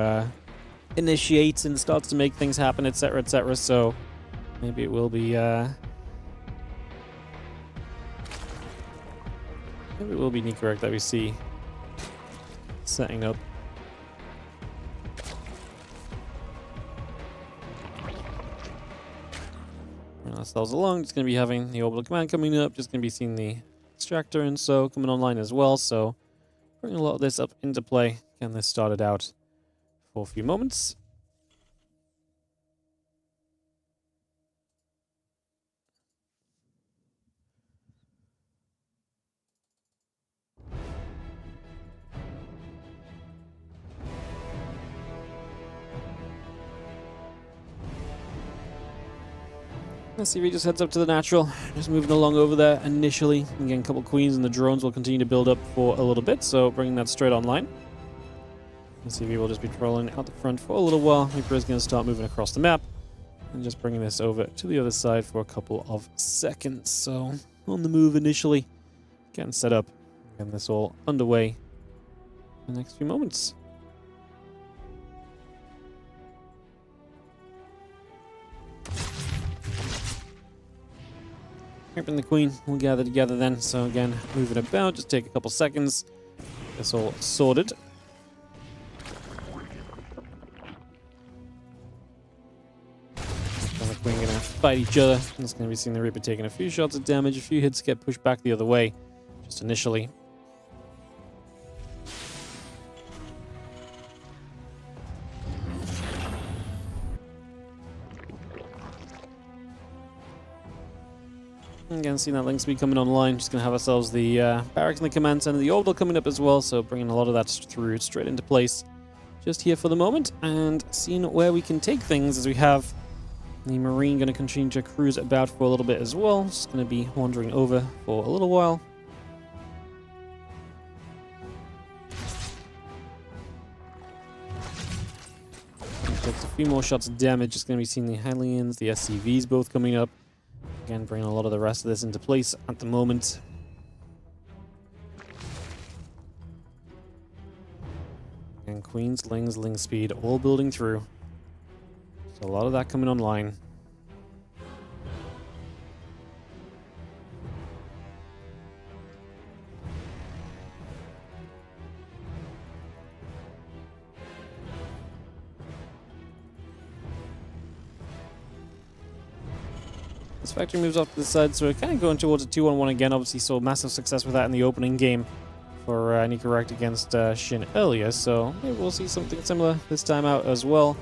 initiates and starts to make things happen, etc., etc. So maybe it will be Nicoract that we see setting up. Bring ourselves along. Just going to be having the orbital command coming up. Just going to be seeing the extractor and so coming online as well. So bringing a lot of this up into play. Getting this started out for a few moments. SCV just heads up to the natural, just moving along over there initially. Again, a couple queens and the drones will continue to build up for a little bit, so bringing that straight online. SCV will just be trolling out the front for a little while. Reaper is going to start moving across the map and just bringing this over to the other side for a couple of seconds. So on the move initially, getting set up, getting this all underway in the next few moments. Reaper and the Queen will gather together then. So again, moving about, just take a couple seconds. This all sorted. And the Queen gonna fight each other. It's gonna be seeing the Reaper taking a few shots of damage, a few hits get pushed back the other way, just initially. Again, seeing that link speed coming online, just going to have ourselves the barracks and the command center, the orbital coming up as well, so bringing a lot of that through straight into place just here for the moment, and seeing where we can take things as we have the Marine going to continue to cruise about for a little bit as well. Just going to be wandering over for a little while. Takes a few more shots of damage, just going to be seeing the Hylians, the SCVs both coming up. Again, bringing a lot of the rest of this into place at the moment. And Queens, Lings, Ling speed, all building through. So a lot of that coming online. This factory moves off to the side, so we're kind of going towards a 2-on-1 again. Obviously saw massive success with that in the opening game for Nicoract against Shin earlier, so maybe we'll see something similar this time out as well.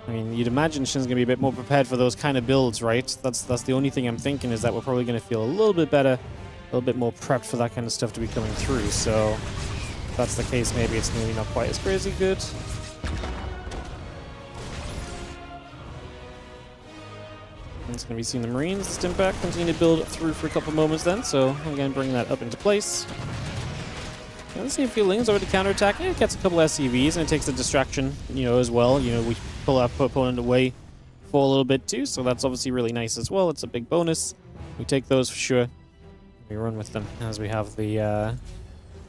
I mean, you'd imagine Shin's going to be a bit more prepared for those kind of builds, right? That's the only thing I'm thinking, is that we're probably going to feel a little bit better, a little bit more prepped for that kind of stuff to be coming through. So if that's the case, maybe it's maybe not quite as crazy good. It's going to be seeing the Marines, Stimpak, continue to build through for a couple moments then, so again, bringing that up into place. Yeah, let's see if Ling's already counterattacking. It gets a couple SCVs, and it takes a distraction, as well. We pull our opponent away for a little bit too, so that's obviously really nice as well. It's a big bonus. We take those for sure. We run with them as we have the,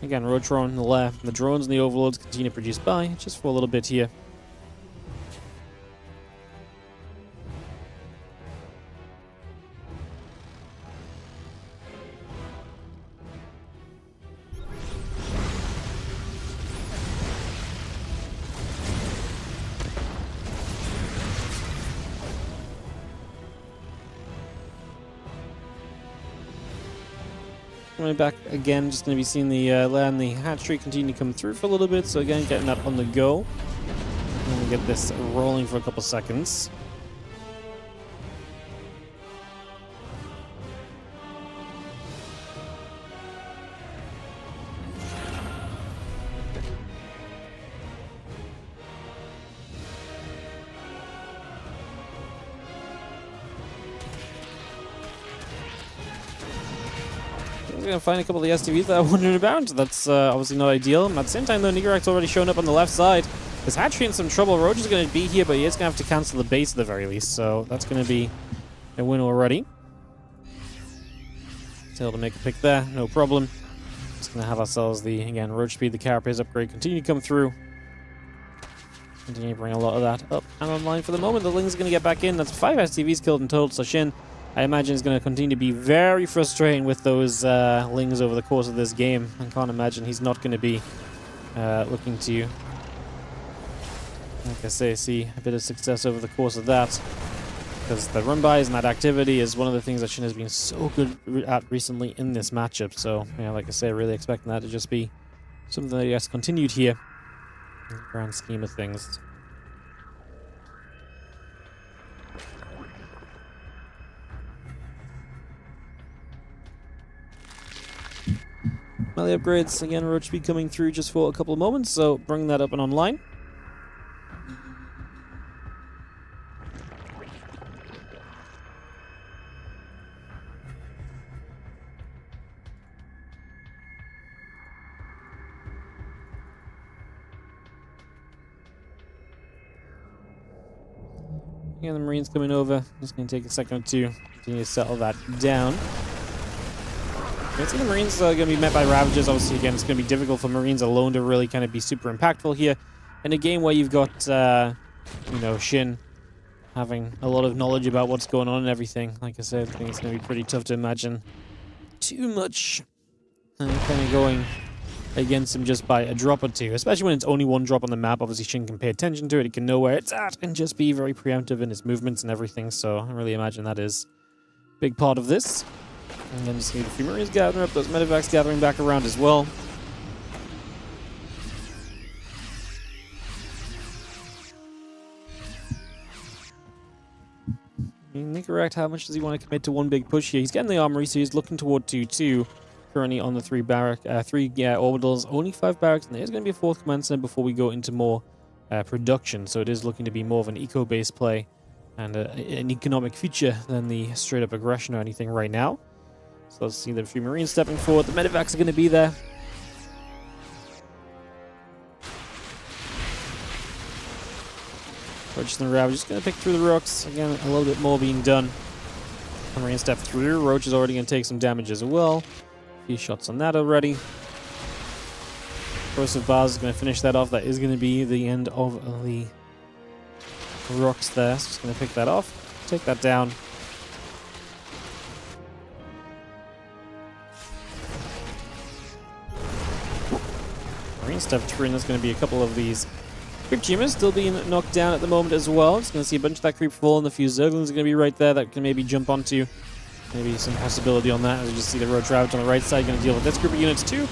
again, Rotron, the Lair, the drones and the Overlords continue to produce by, just for a little bit here. Coming back again, just going to be seeing the land, the hatchery continue to come through for a little bit. So again, getting that on the go. And we'll get this rolling for a couple seconds. We're going to find a couple of the STVs that are wandering about. That's obviously not ideal. At the same time, though, Nicoract's already shown up on the left side. His hatchery in some trouble. Roach is going to be here, but he is going to have to cancel the base at the very least. So that's going to be a win already. He's able to make a pick there, no problem. Just going to have ourselves the, again, roach speed, the carapace upgrade continue to come through. Continue to bring a lot of that up and online for the moment. The Ling's going to get back in. That's 5 STVs killed in total. So Shin, I imagine, is going to continue to be very frustrating with those Lings over the course of this game. I can't imagine he's not going to be looking to, like I say, see a bit of success over the course of that. Because the run-bys and that activity is one of the things that Shin has been so good at recently in this matchup. So, yeah, like I say, really expecting that to just be something that has continued here in the grand scheme of things. Well, the upgrades, again, roach speed coming through just for a couple of moments, so bring that up and online. Yeah, the Marines coming over. Just going to take a second or two. Continue to settle that down. I think the Marines are going to be met by Ravagers. Obviously, again, it's going to be difficult for Marines alone to really kind of be super impactful here. In a game where you've got, you know, Shin having a lot of knowledge about what's going on and everything. Like I said, I think it's going to be pretty tough to imagine too much kind of going against him just by a drop or two, especially when it's only one drop on the map. Obviously, Shin can pay attention to it, he can know where it's at, and just be very preemptive in his movements and everything, so I really imagine that is a big part of this. And then just need a few Marines gathering up, those medevacs gathering back around as well. Nicoract, how much does he want to commit to one big push here? He's getting the armory, so he's looking toward 2-2. Currently on the 3 orbitals, only 5 barracks, and there's going to be a 4th command center before we go into more production. So it is looking to be more of an eco-based play and an economic future than the straight-up aggression or anything right now. So let's see the few Marines stepping forward. The medevacs are going to be there. Roach and the Ravage just going to pick through the rocks. Again, a little bit more being done. Marine step through. Roach is already going to take some damage as well. Few shots on that already. Corrosive Bars is going to finish that off. That is going to be the end of the rocks there. So just going to pick that off. Take that down. Marine step through, and there's going to be a couple of these creep tumors still being knocked down at the moment as well. Just going to see a bunch of that creep fall, and a few Zerglings are going to be right there that can maybe jump onto. Maybe some possibility on that, as we just see the Roach Ravage on the right side going to deal with this group of units too.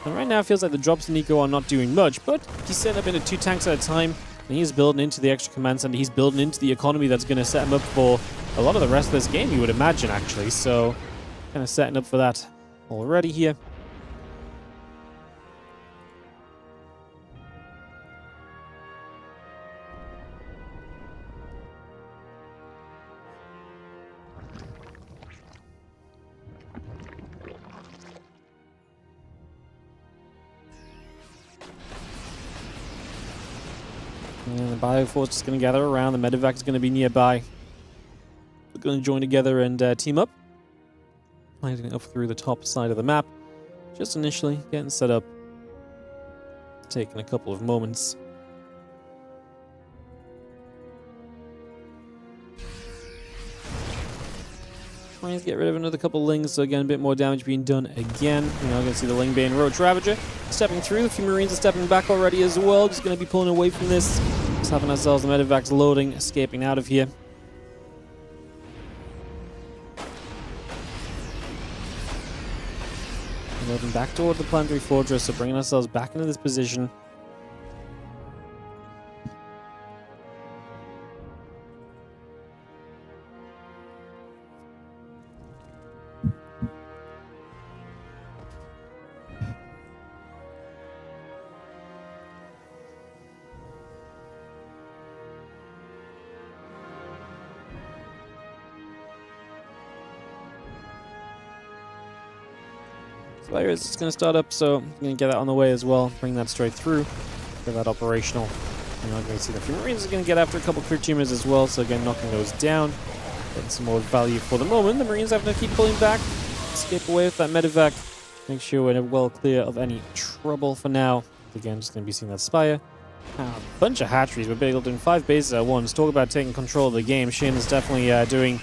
And right now it feels like the drops in Nico are not doing much, but he's setting up into 2 tanks at a time, and he's building into the extra command center. He's building into the economy that's going to set him up for a lot of the rest of this game, you would imagine, actually. So, kind of setting up for that already here. And the Bioforce is going to gather around. The medevac is going to be nearby. We're going to join together and team up. Lighting up through the top side of the map. Just initially getting set up. Taking a couple of moments. Trying to get rid of another couple of Lings, so again, a bit more damage being done again. You know, I can see the Lingbane Roach Ravager stepping through. A few Marines are stepping back already as well. Just going to be pulling away from this. Just having ourselves the medevacs loading, escaping out of here. Moving back toward the Planetary Fortress, so bringing ourselves back into this position. Slayer is just going to start up, so I'm going to get that on the way as well. Bring that straight through. Get that operational. And I'm going to see the few Marines are going to get after a couple crit tumors as well, so again, knocking those down. Getting some more value for the moment. The Marines having to keep pulling back. Escape away with that medevac. Make sure we're well clear of any trouble for now. Again, just going to be seeing that Spire. A bunch of hatcheries. We're building 5 bases at once. Talk about taking control of the game. Shin is definitely doing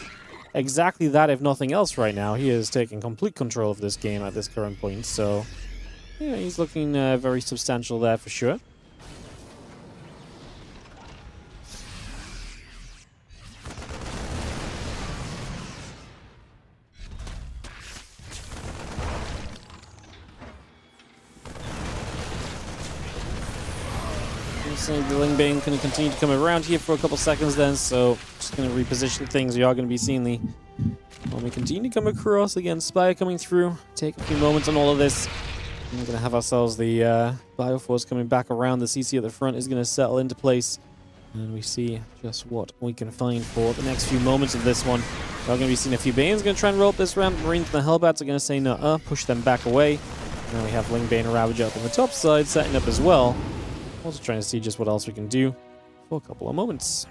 exactly that, if nothing else, right now. He is taking complete control of this game at this current point. So, yeah, he's looking very substantial there for sure. So the Lingbane going to continue to come around here for a couple seconds then, so just going to reposition things. We are going to be seeing the... When we continue to come across, again, Spire coming through. Take a few moments on all of this. And we're going to have ourselves the Bioforce coming back around. The CC at the front is going to settle into place. And we see just what we can find for the next few moments of this one. We're going to be seeing a few Banes going to try and roll up this ramp. Marines and the Hellbats are going to say no, push them back away. And then we have Lingbane and Ravager up on the top side, setting up as well. Also trying to see just what else we can do for a couple of moments.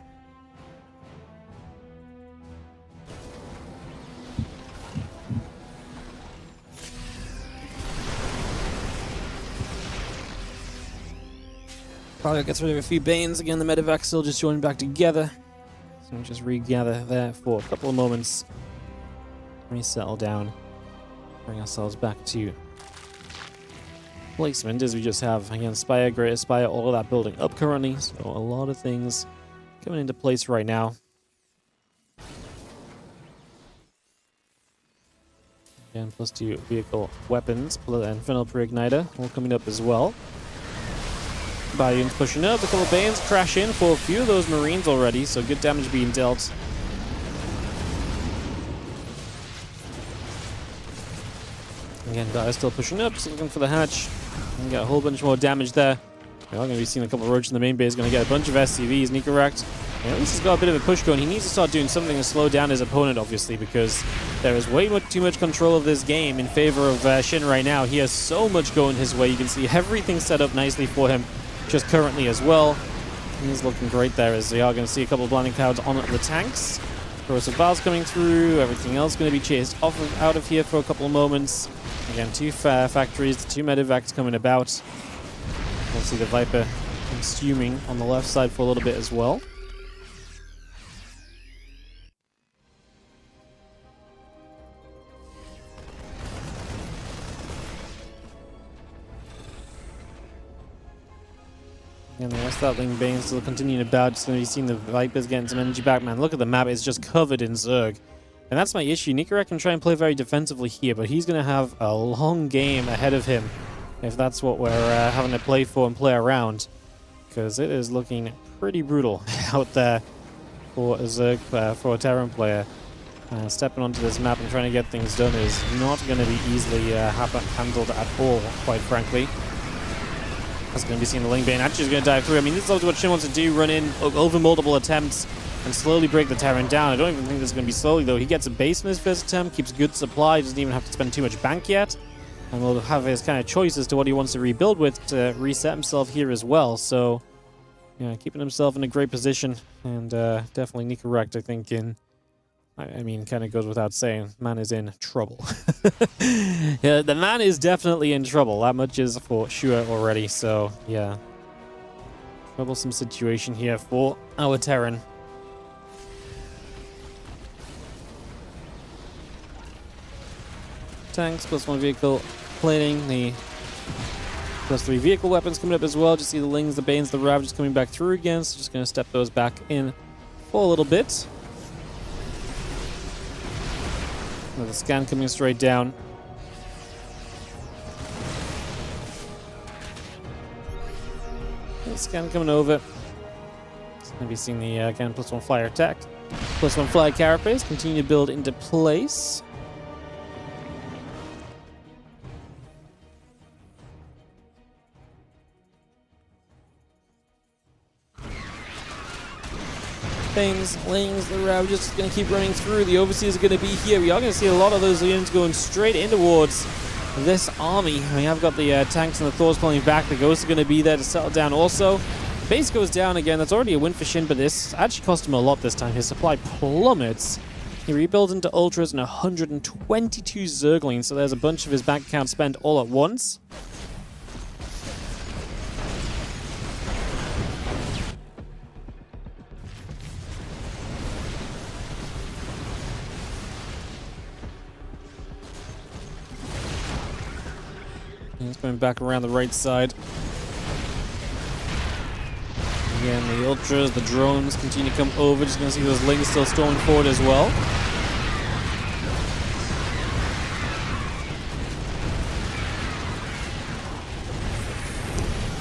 Probably gets rid of a few Banes. Again, the medevac still just joining back together. So we'll just regather there for a couple of moments. Resettle down. Bring ourselves back to placement, as we just have, again, Spire, Greater Spire, all of that building up currently. So a lot of things coming into place right now. Again, +2 vehicle weapons, Infernal Pre-Igniter, all coming up as well. Bayon's pushing up, a couple of Banes crash in for a few of those Marines already, so good damage being dealt. Again, Bayon's still pushing up, just looking for the hatch. And get a whole bunch more damage there. We are going to be seeing a couple of roaches in the main base. Going to get a bunch of SCVs. Nikoract, at least he's got a bit of a push going. He needs to start doing something to slow down his opponent, obviously, because there is way too much control of this game in favor of Shin right now. He has so much going his way. You can see everything set up nicely for him just currently as well. He's looking great there, as we are going to see a couple of blinding clouds on the tanks. Corrosive Valves coming through. Everything else going to be chased out of here for a couple of moments. Again, 2 factories, 2 medevacs coming about. We'll see the Viper consuming on the left side for a little bit as well. And the rest of that Lingbane still continuing about. Just going to be seeing the Vipers getting some energy back. Man, look at the map. It's just covered in Zerg. And that's my issue. Nicoract can try and play very defensively here, but he's going to have a long game ahead of him if that's what we're having to play for and play around. Because it is looking pretty brutal out there for a Zerg, for a Terran player. Stepping onto this map and trying to get things done is not going to be easily handled at all, quite frankly. That's going to be seeing the Lingbane actually is going to dive through. I mean, this is what Shin wants to do, run in over multiple attempts and slowly break the Terran down. I don't even think this is going to be slowly, though. He gets a base in his first attempt, keeps good supply, doesn't even have to spend too much bank yet. And will have his kind of choice as to what he wants to rebuild with to reset himself here as well. So, yeah, keeping himself in a great position. And definitely Nikoract, I think, I mean, kind of goes without saying, man is in trouble. Yeah, the man is definitely in trouble. That much is for sure already. So, yeah. Troublesome situation here for our Terran. Tanks, +1 vehicle plating, the +3 vehicle weapons coming up as well. Just see the Lings, the Banes, the Ravagers coming back through again. So just going to step those back in for a little bit. The scan coming straight down. The scan coming over. It's going to be seeing the, again, +1 flyer attack. +1 fly carapace. Continue to build into place. Things, Lings, the Ravagers just going to keep running through. The Overseers are going to be here. We are going to see a lot of those units going straight in towards this army. We have got the tanks and the Thors pulling back. The Ghosts are going to be there to settle down also. Base goes down again. That's already a win for Shin, but this actually cost him a lot this time. His supply plummets He rebuilds into Ultras and 122 Zerglings, so there's a bunch of his bank account spent all at once. He's going back around the right side. Again, the Ultras, the drones continue to come over. Just going to see those Lings still storming forward as well.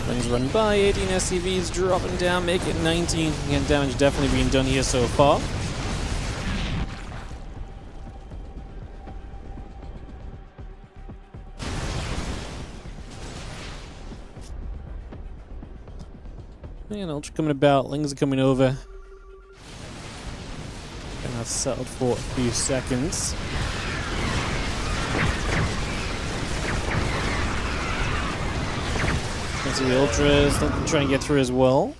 Lings run by, 18 SCVs dropping down, make it 19. Again, damage definitely being done here so far. And Ultra coming about, Lings are coming over. And that's settled for a few seconds. You can see the Ultras trying to get through as well.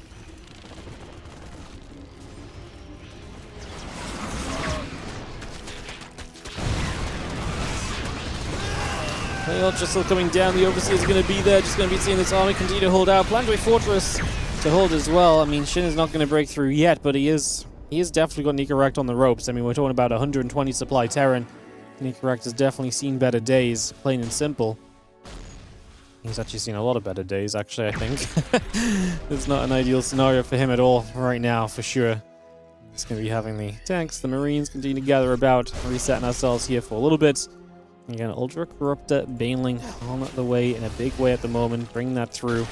The Ultra still coming down, the Overseer's going to be there, just going to be seeing this army continue to hold out. Planetary Fortress to hold as well. I mean, Shin is not going to break through yet, but he is definitely got Nikoract on the ropes. I mean, we're talking about 120 supply Terran. Nikoract has definitely seen better days, plain and simple. He's actually seen a lot of better days, actually, I think. It's not an ideal scenario for him at all right now, for sure. It's going to be having the tanks, the Marines continue to gather about, resetting ourselves here for a little bit. Again, Ultra Corruptor, Baneling on the way in a big way at the moment, bringing that through.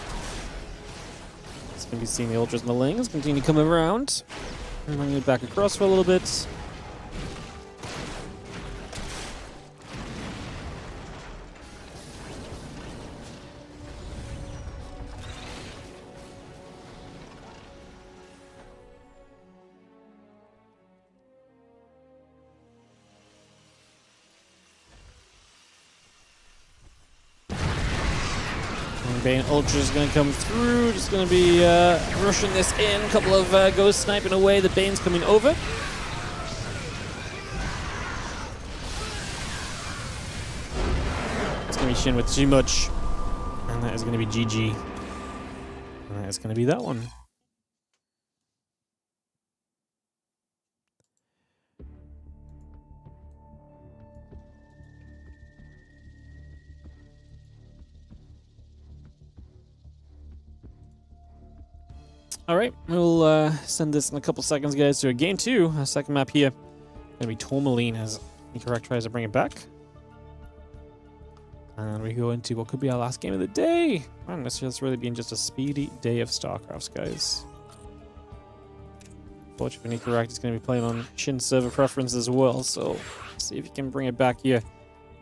It's going to be seeing the Ultras and the Lings continue to come around. Bringing it back across for a little bit. Bane Ultra is going to come through, just going to be rushing this in. A couple of ghosts sniping away, the Bane's coming over. It's going to be Shin with too much, and that is going to be GG. And that is going to be that one. Alright, we'll send this in a couple seconds, guys, to a game 2, a second map here. Gonna be Tourmaline as Nicoract tries to bring it back. And we go into what could be our last game of the day. Man, this has really been just a speedy day of StarCrafts, guys. Fortunately, Nicoract is going to be playing on Shin server preference as well, so see if he can bring it back here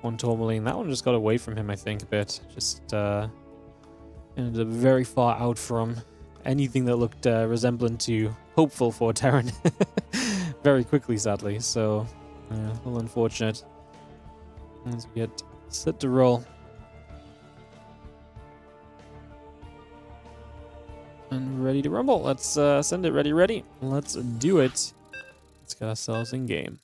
on Tourmaline. That one just got away from him, I think, a bit. Just ended up very far out from anything that looked resemblant to hopeful for Terran very quickly, sadly. So, a little unfortunate. As we get set to roll. And ready to rumble. Let's send it ready. Let's do it. Let's get ourselves in game.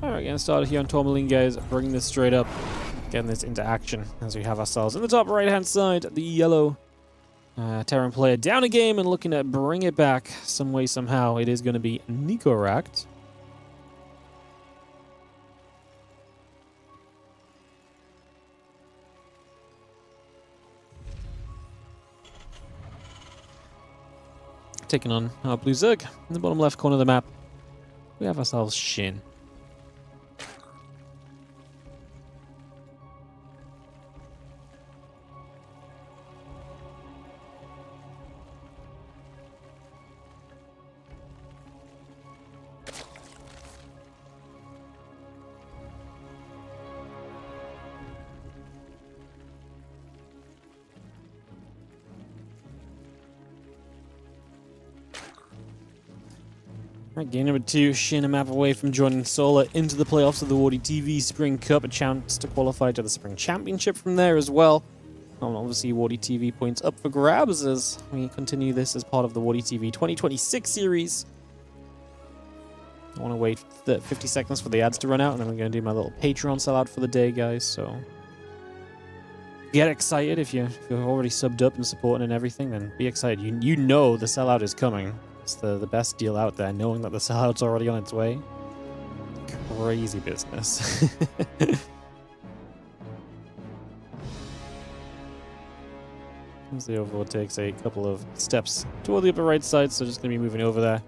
Alright, getting started here on Tourmaline, guys. Bringing this straight up. Getting this into action as we have ourselves in the top right hand side, the yellow Terran player down a game and looking to bring it back some way, somehow. It is going to be Nikoract. Taking on our blue Zerg. In the bottom left corner of the map, we have ourselves Shin. Alright, game number 2, Shin a map away from joining Solar into the playoffs of the WardiTV Spring Cup, a chance to qualify to the Spring Championship from there as well. Obviously, WardiTV points up for grabs as we continue this as part of the WardiTV 2026 series. I want to wait 50 seconds for the ads to run out, and then I'm going to do my little Patreon sellout for the day, guys, so get excited. If you're already subbed up and supporting and everything, then be excited. You know the sellout is coming. It's the best deal out there, knowing that the sellout's already on its way. Crazy business. As the overlord takes a couple of steps toward the upper right side, so just going to be moving over there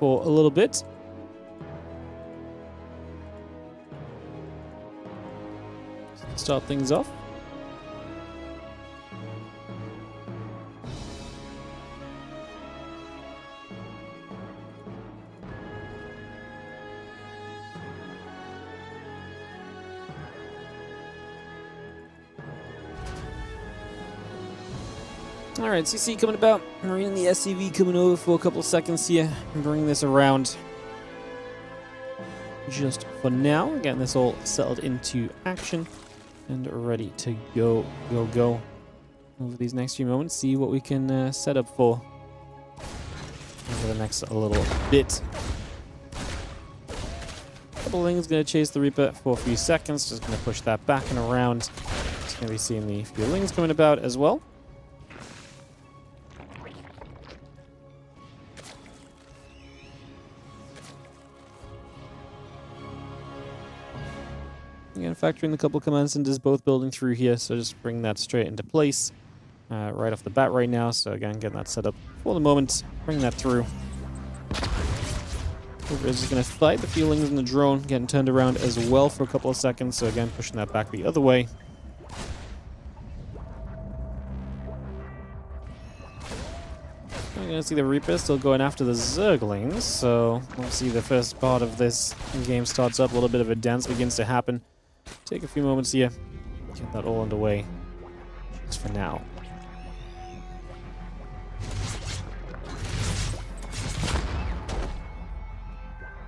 for a little bit. Start things off. Alright, CC coming about. Marine and the SCV coming over for a couple of seconds here and bringing this around just for now. Getting this all settled into action and ready to go over these next few moments. See what we can set up for over the next little bit. Couple things going to chase the Reaper for a few seconds. Just going to push that back and around. Just going to be seeing the few lings coming about as well. Again, factoring the couple command centers both building through here, so just bring that straight into place right off the bat right now. So again, getting that set up for the moment, bring that through. Is just going to fight the feelings in the drone, getting turned around as well for a couple of seconds. So again, pushing that back the other way. We're going to see the Reaper still going after the Zerglings. So we'll see the first part of this game starts up. A little bit of a dance begins to happen. Take a few moments here, get that all underway, just for now.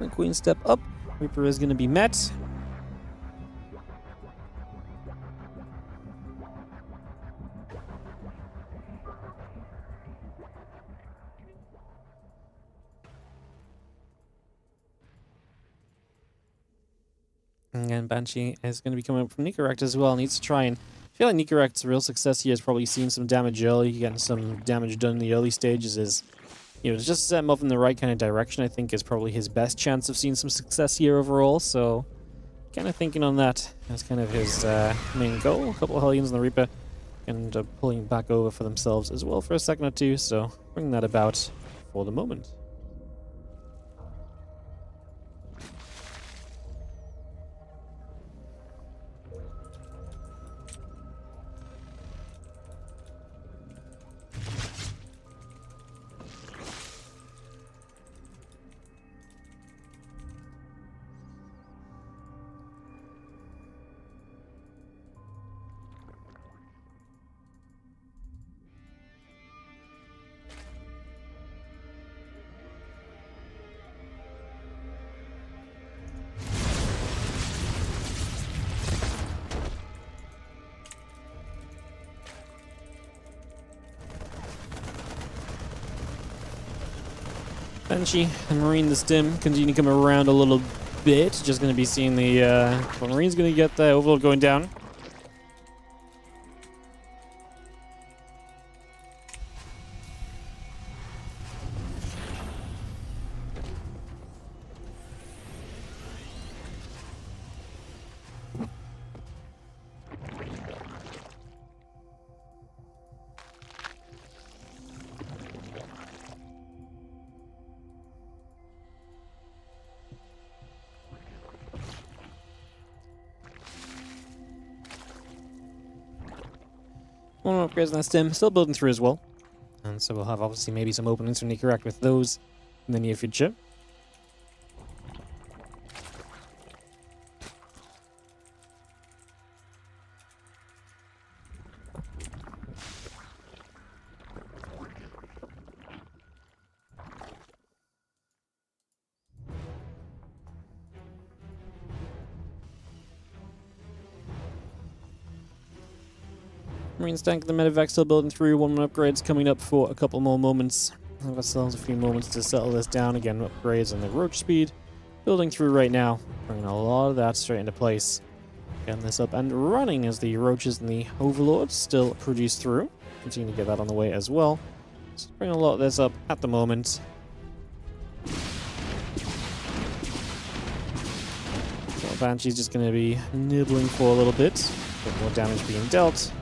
The Queen step up, Reaper is going to be met. And Banshee is going to be coming up from Nikoract as well. Needs to try and... I feel like Nicoract's real success here is probably seeing some damage early, getting some damage done in the early stages is, you know, just set him up in the right kind of direction, I think is probably his best chance of seeing some success here overall. So, kind of thinking on that as kind of his main goal. A couple of Hellions on the Reaper and pulling back over for themselves as well for a second or two. So, bring that about for the moment. Banshee and Marine the Stim continue to come around a little bit. Just going to be seeing the... well, Marine's going to get the Overlord going down. One more upgrades on that Stim, still building through as well. And so we'll have obviously maybe some openings for Nikoract with those in the near future. Marines tank the medevac still building through. 1 more upgrades coming up for a couple more moments. Give ourselves a few moments to settle this down. Again, upgrades on the roach speed. Building through right now. Bringing a lot of that straight into place. Getting this up and running as the roaches and the overlords still produce through. Continue to get that on the way as well. So bring a lot of this up at the moment. So Banshee's just going to be nibbling for a little bit. A bit more damage being dealt.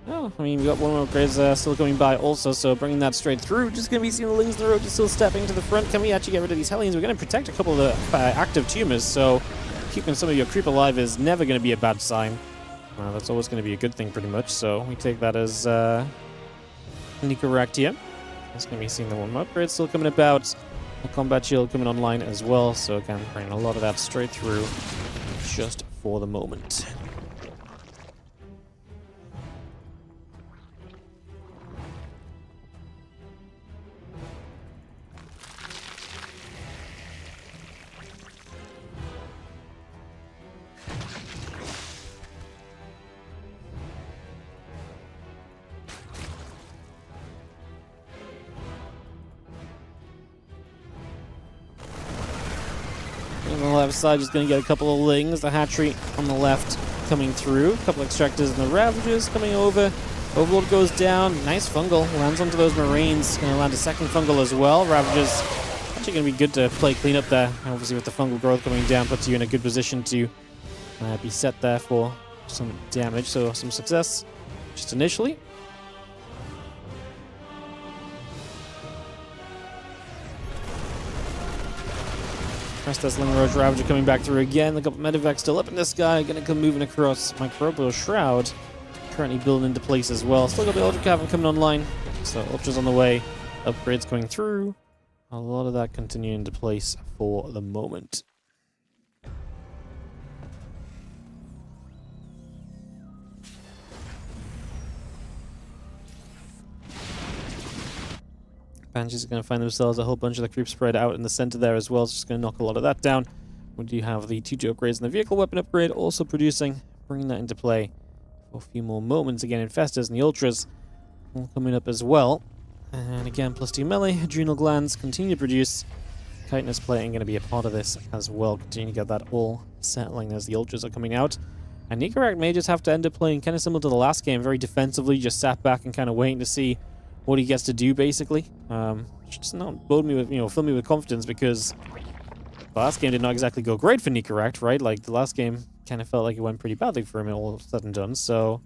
Oh, I mean, we got 1 more upgrades still coming by also, so bringing that straight through. Just going to be seeing the Lings and the Roaches still stepping to the front. Can we actually get rid of these Hellions? We're going to protect a couple of the active tumors, so keeping some of your creep alive is never going to be a bad sign. That's always going to be a good thing, pretty much, so we take that as Nicoract here. It's going to be seeing the 1 more upgrade still coming about. The combat shield coming online as well, so again, bringing a lot of that straight through just for the moment. On the left side, just going to get a couple of Lings. The hatchery on the left coming through. A couple extractors and the Ravagers coming over. Overlord goes down. Nice fungal. Lands onto those Marines. Going to land a second fungal as well. Ravagers actually going to be good to play clean up there. Obviously with the fungal growth coming down, puts you in a good position to be set there for some damage. So some success just initially. Restless Ling Roach Ravager coming back through again. A couple medevacs still up in the sky. Gonna come moving across Microbial Shroud. Currently building into place as well. Still got the Ultra Cavern coming online. So Ultra's on the way. Upgrades going through. A lot of that continuing into place for the moment. Banshees are going to find themselves a whole bunch of the creep spread out in the center there as well. It's just going to knock a lot of that down. We do have the 2 upgrades and the vehicle weapon upgrade also producing, bringing that into play for a few more moments. Again, Infestors and the Ultras all coming up as well. And again, +2 melee, adrenal glands continue to produce. Chitinous plating going to be a part of this as well. Continue to get that all settling as the Ultras are coming out. And Nikoract may just have to end up playing kind of similar to the last game, very defensively, just sat back and kind of waiting to see what he gets to do, basically. Just not load me with, fill me with confidence, because the last game did not exactly go great for Nicoract, right? Like, the last game kind of felt like it went pretty badly for him, all said and done. So,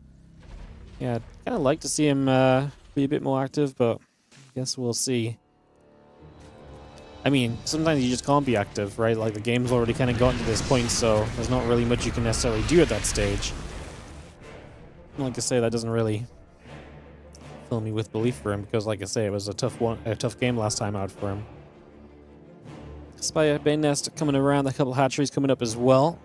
yeah, I'd kind of like to see him be a bit more active, but I guess we'll see. I mean, sometimes you just can't be active, right? Like, the game's already kind of gotten to this point, so there's not really much you can necessarily do at that stage. Like I say, that doesn't really fill me with belief for him, because like I say, it was a tough game last time out for him. Spire Bane Nest coming around, a couple hatcheries coming up as well.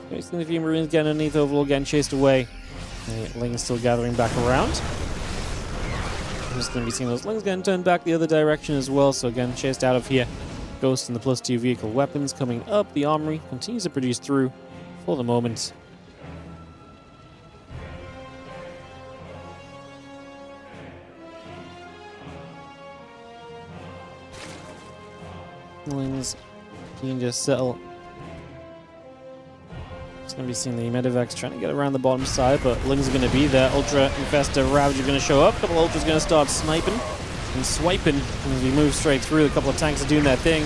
Facing a few Marines getting underneath, Overlord getting chased away. Ling is still gathering back around. I'm just going to be seeing those Lings getting turned back the other direction as well. So again, chased out of here. Ghost and the +2 vehicle weapons coming up. The armory continues to produce through for the moment. Lings can just settle. Just going to be seeing the medevacs trying to get around the bottom side, but Lings are going to be there. Ultra Infestor Ravager going to show up. A couple Ultras going to start sniping and swiping as we move straight through. A couple of tanks are doing their thing,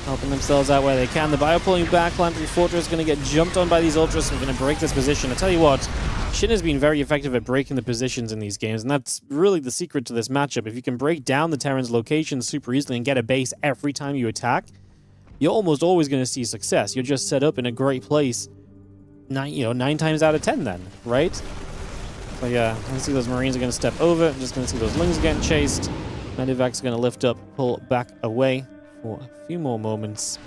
helping themselves out where they can. The Bio pulling back. Lantern Fortress is going to get jumped on by these Ultras. We're going to break this position. I tell you what, Shin has been very effective at breaking the positions in these games, and that's really the secret to this matchup. If you can break down the Terran's locations super easily and get a base every time you attack, you're almost always going to see success. You're just set up in a great place 9 times out of 10 then, right? So yeah, I can see those Marines are going to step over. I'm just going to see those Lings getting chased. Medevac's going to lift up, pull back away for a few more moments.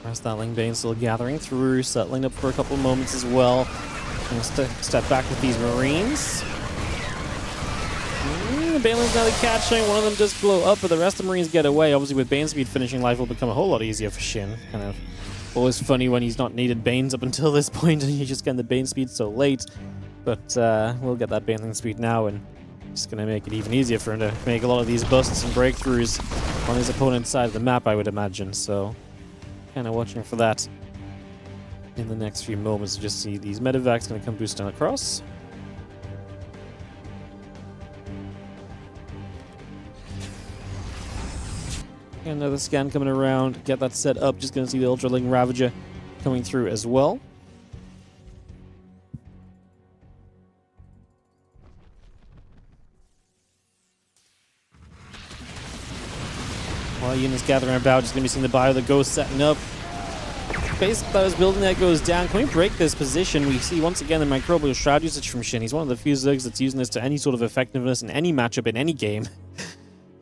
Rest that Ling Bane still gathering through, settling up for a couple of moments as well. Gonna step back with these Marines. The Baneling's now catching. One of them does blow up, but the rest of the Marines get away. Obviously, with Bane speed, finishing life will become a whole lot easier for Shin. Kind of always funny when he's not needed Banes up until this point, and you're just getting the Bane speed so late. But we'll get that Baneling speed now, and it's going to make it even easier for him to make a lot of these busts and breakthroughs on his opponent's side of the map, I would imagine. So, kind of watching for that in the next few moments. Just see these medevacs going to come boosting across. Another scan coming around, get that set up. Just going to see the Ultraling Ravager coming through as well. While units gathering about, just going to be seeing the bio that goes setting up. Base that was building that goes down. Can we break this position? We see once again the microbial shroud usage from Shin. He's one of the few Zergs that's using this to any sort of effectiveness in any matchup in any game.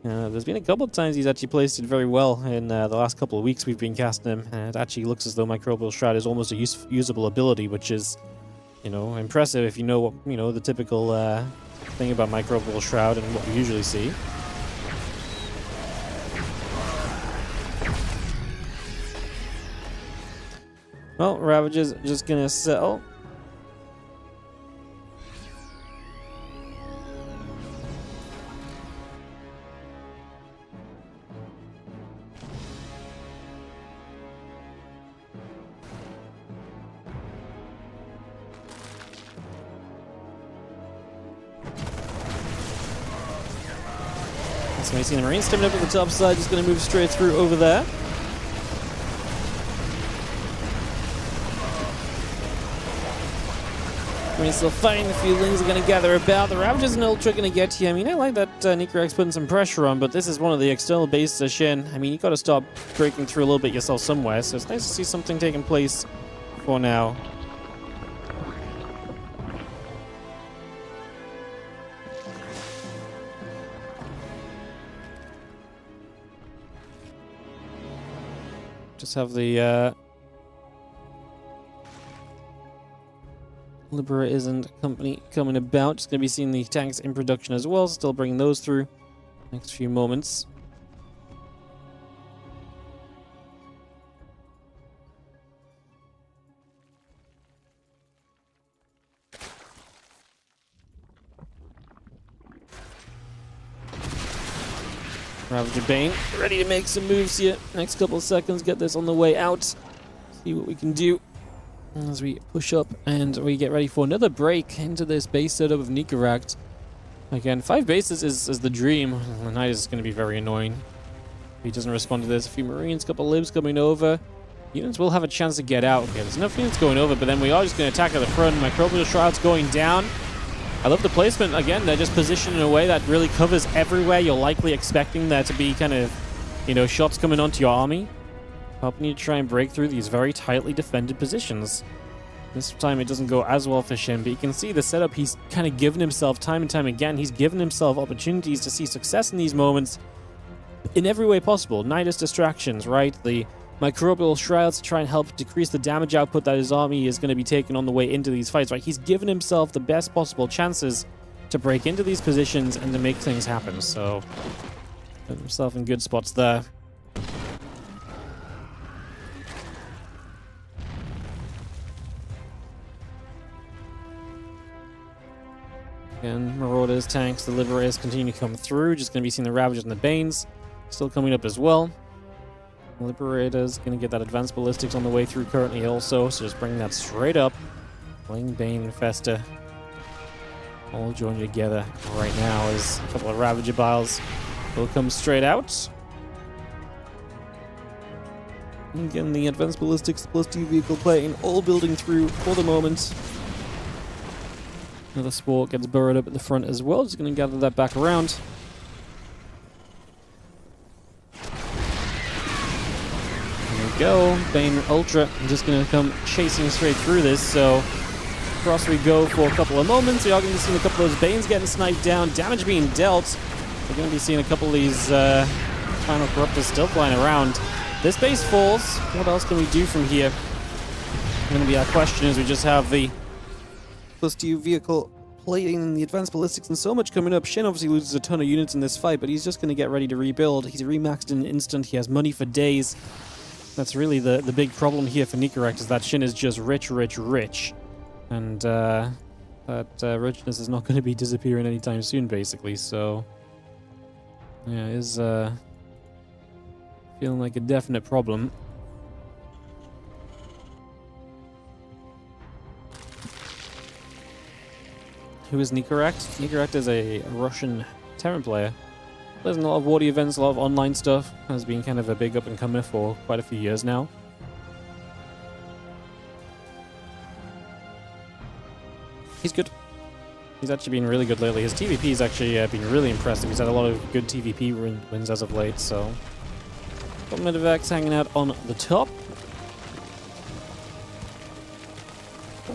There's been a couple of times he's actually placed it very well in the last couple of weeks we've been casting him. And it actually looks as though microbial shroud is almost a usable ability, which is, impressive if you know what, the typical thing about microbial shroud and what we usually see. Well, Ravager's just gonna settle. So we see the Marines stepping up at the top side, just gonna move straight through over there. Marines still fighting, the few Lings are going to gather about. The Ravagers and Ultra going to get here. I mean, I like that Nicoract's putting some pressure on, but this is one of the external bases of Shin. I mean, you got to start breaking through a little bit yourself somewhere, so it's nice to see something taking place for now. Just have the Liberators and company coming about. Just going to be seeing the tanks in production as well. Still bringing those through next few moments. Ravager Bane ready to make some moves here. Next couple of seconds, get this on the way out. See what we can do as we push up and we get ready for another break into this base setup of Nikoract. Again, 5 bases is the dream. The Knight is going to be very annoying if he doesn't respond to this. A few Marines, couple libs coming over. Units will have a chance to get out. Okay, there's enough units going over, but then we are just going to attack at the front. Microbial Shroud's going down. I love the placement. Again, they're just positioned in a way that really covers everywhere you're likely expecting there to be kind of, shots coming onto your army. Helping you to try and break through these very tightly defended positions. This time it doesn't go as well for Shin, but you can see the setup he's kind of given himself time and time again. He's given himself opportunities to see success in these moments in every way possible. Nidus distractions, right? The microbial shrouds to try and help decrease the damage output that his army is going to be taking on the way into these fights, right? He's given himself the best possible chances to break into these positions and to make things happen. So, put himself in good spots there. Again, Marauders, tanks, the Liberators continue to come through. Just going to be seeing the Ravagers and the Banes still coming up as well. Liberators going to get that advanced ballistics on the way through currently also, so just bringing that straight up. Ling, Bane, and Festa all joined together right now as a couple of Ravager Biles will come straight out. And again, the advanced ballistics, the +2 vehicle plane, all building through for the moment. Another Sport gets burrowed up at the front as well. Just going to gather that back around. There we go. Bane Ultra just going to come chasing straight through this. So across we go for a couple of moments. We are going to be seeing a couple of those Banes getting sniped down. Damage being dealt. We're going to be seeing a couple of these Final Corruptors still flying around. this base falls. What else can we do from here? Going to be our question as we just have the +2 vehicle plating in the advanced ballistics and so much coming up. Shin obviously loses a ton of units in this fight, but he's just going to get ready to rebuild. He's remaxed in an instant. He has money for days. That's really the big problem here for Nicoract, is that Shin is just rich. And that richness is not going to be disappearing anytime soon, basically. So, yeah, it is feeling like a definite problem. Who is Nicoract? Nicoract is a Russian Terran player. There's a lot of Wardy events, a lot of online stuff. Has been kind of a big up-and-comer for quite a few years now. He's good. He's actually been really good lately. His TVP has actually been really impressive. He's had a lot of good TVP wins as of late, so... Got Medivacs hanging out on the top.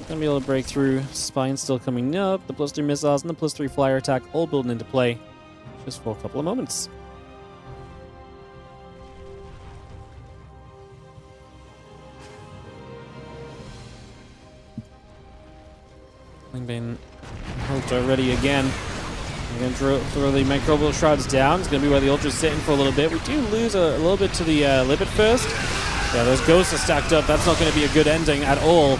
Gonna be able to break through. Spine still coming up. The +3 missiles and the +3 flyer attack all building into play just for a couple of moments. Lingbane Ultra ready again. We're going to throw the microbial shrouds down. It's going to be where the Ultra's sitting for a little bit. We do lose a little bit to the Libet first. Yeah, those ghosts are stacked up. That's not going to be a good ending at all.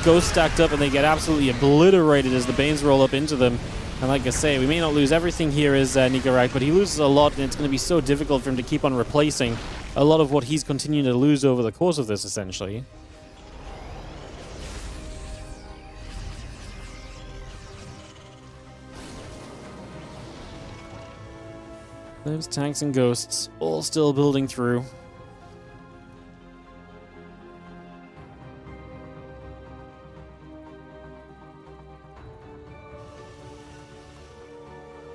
Ghosts stacked up and they get absolutely obliterated as the Banes roll up into them. And like I say, we may not lose everything here as Nikoract, but he loses a lot, and it's going to be so difficult for him to keep on replacing a lot of what he's continuing to lose over the course of this, essentially. Those tanks and ghosts all still building through.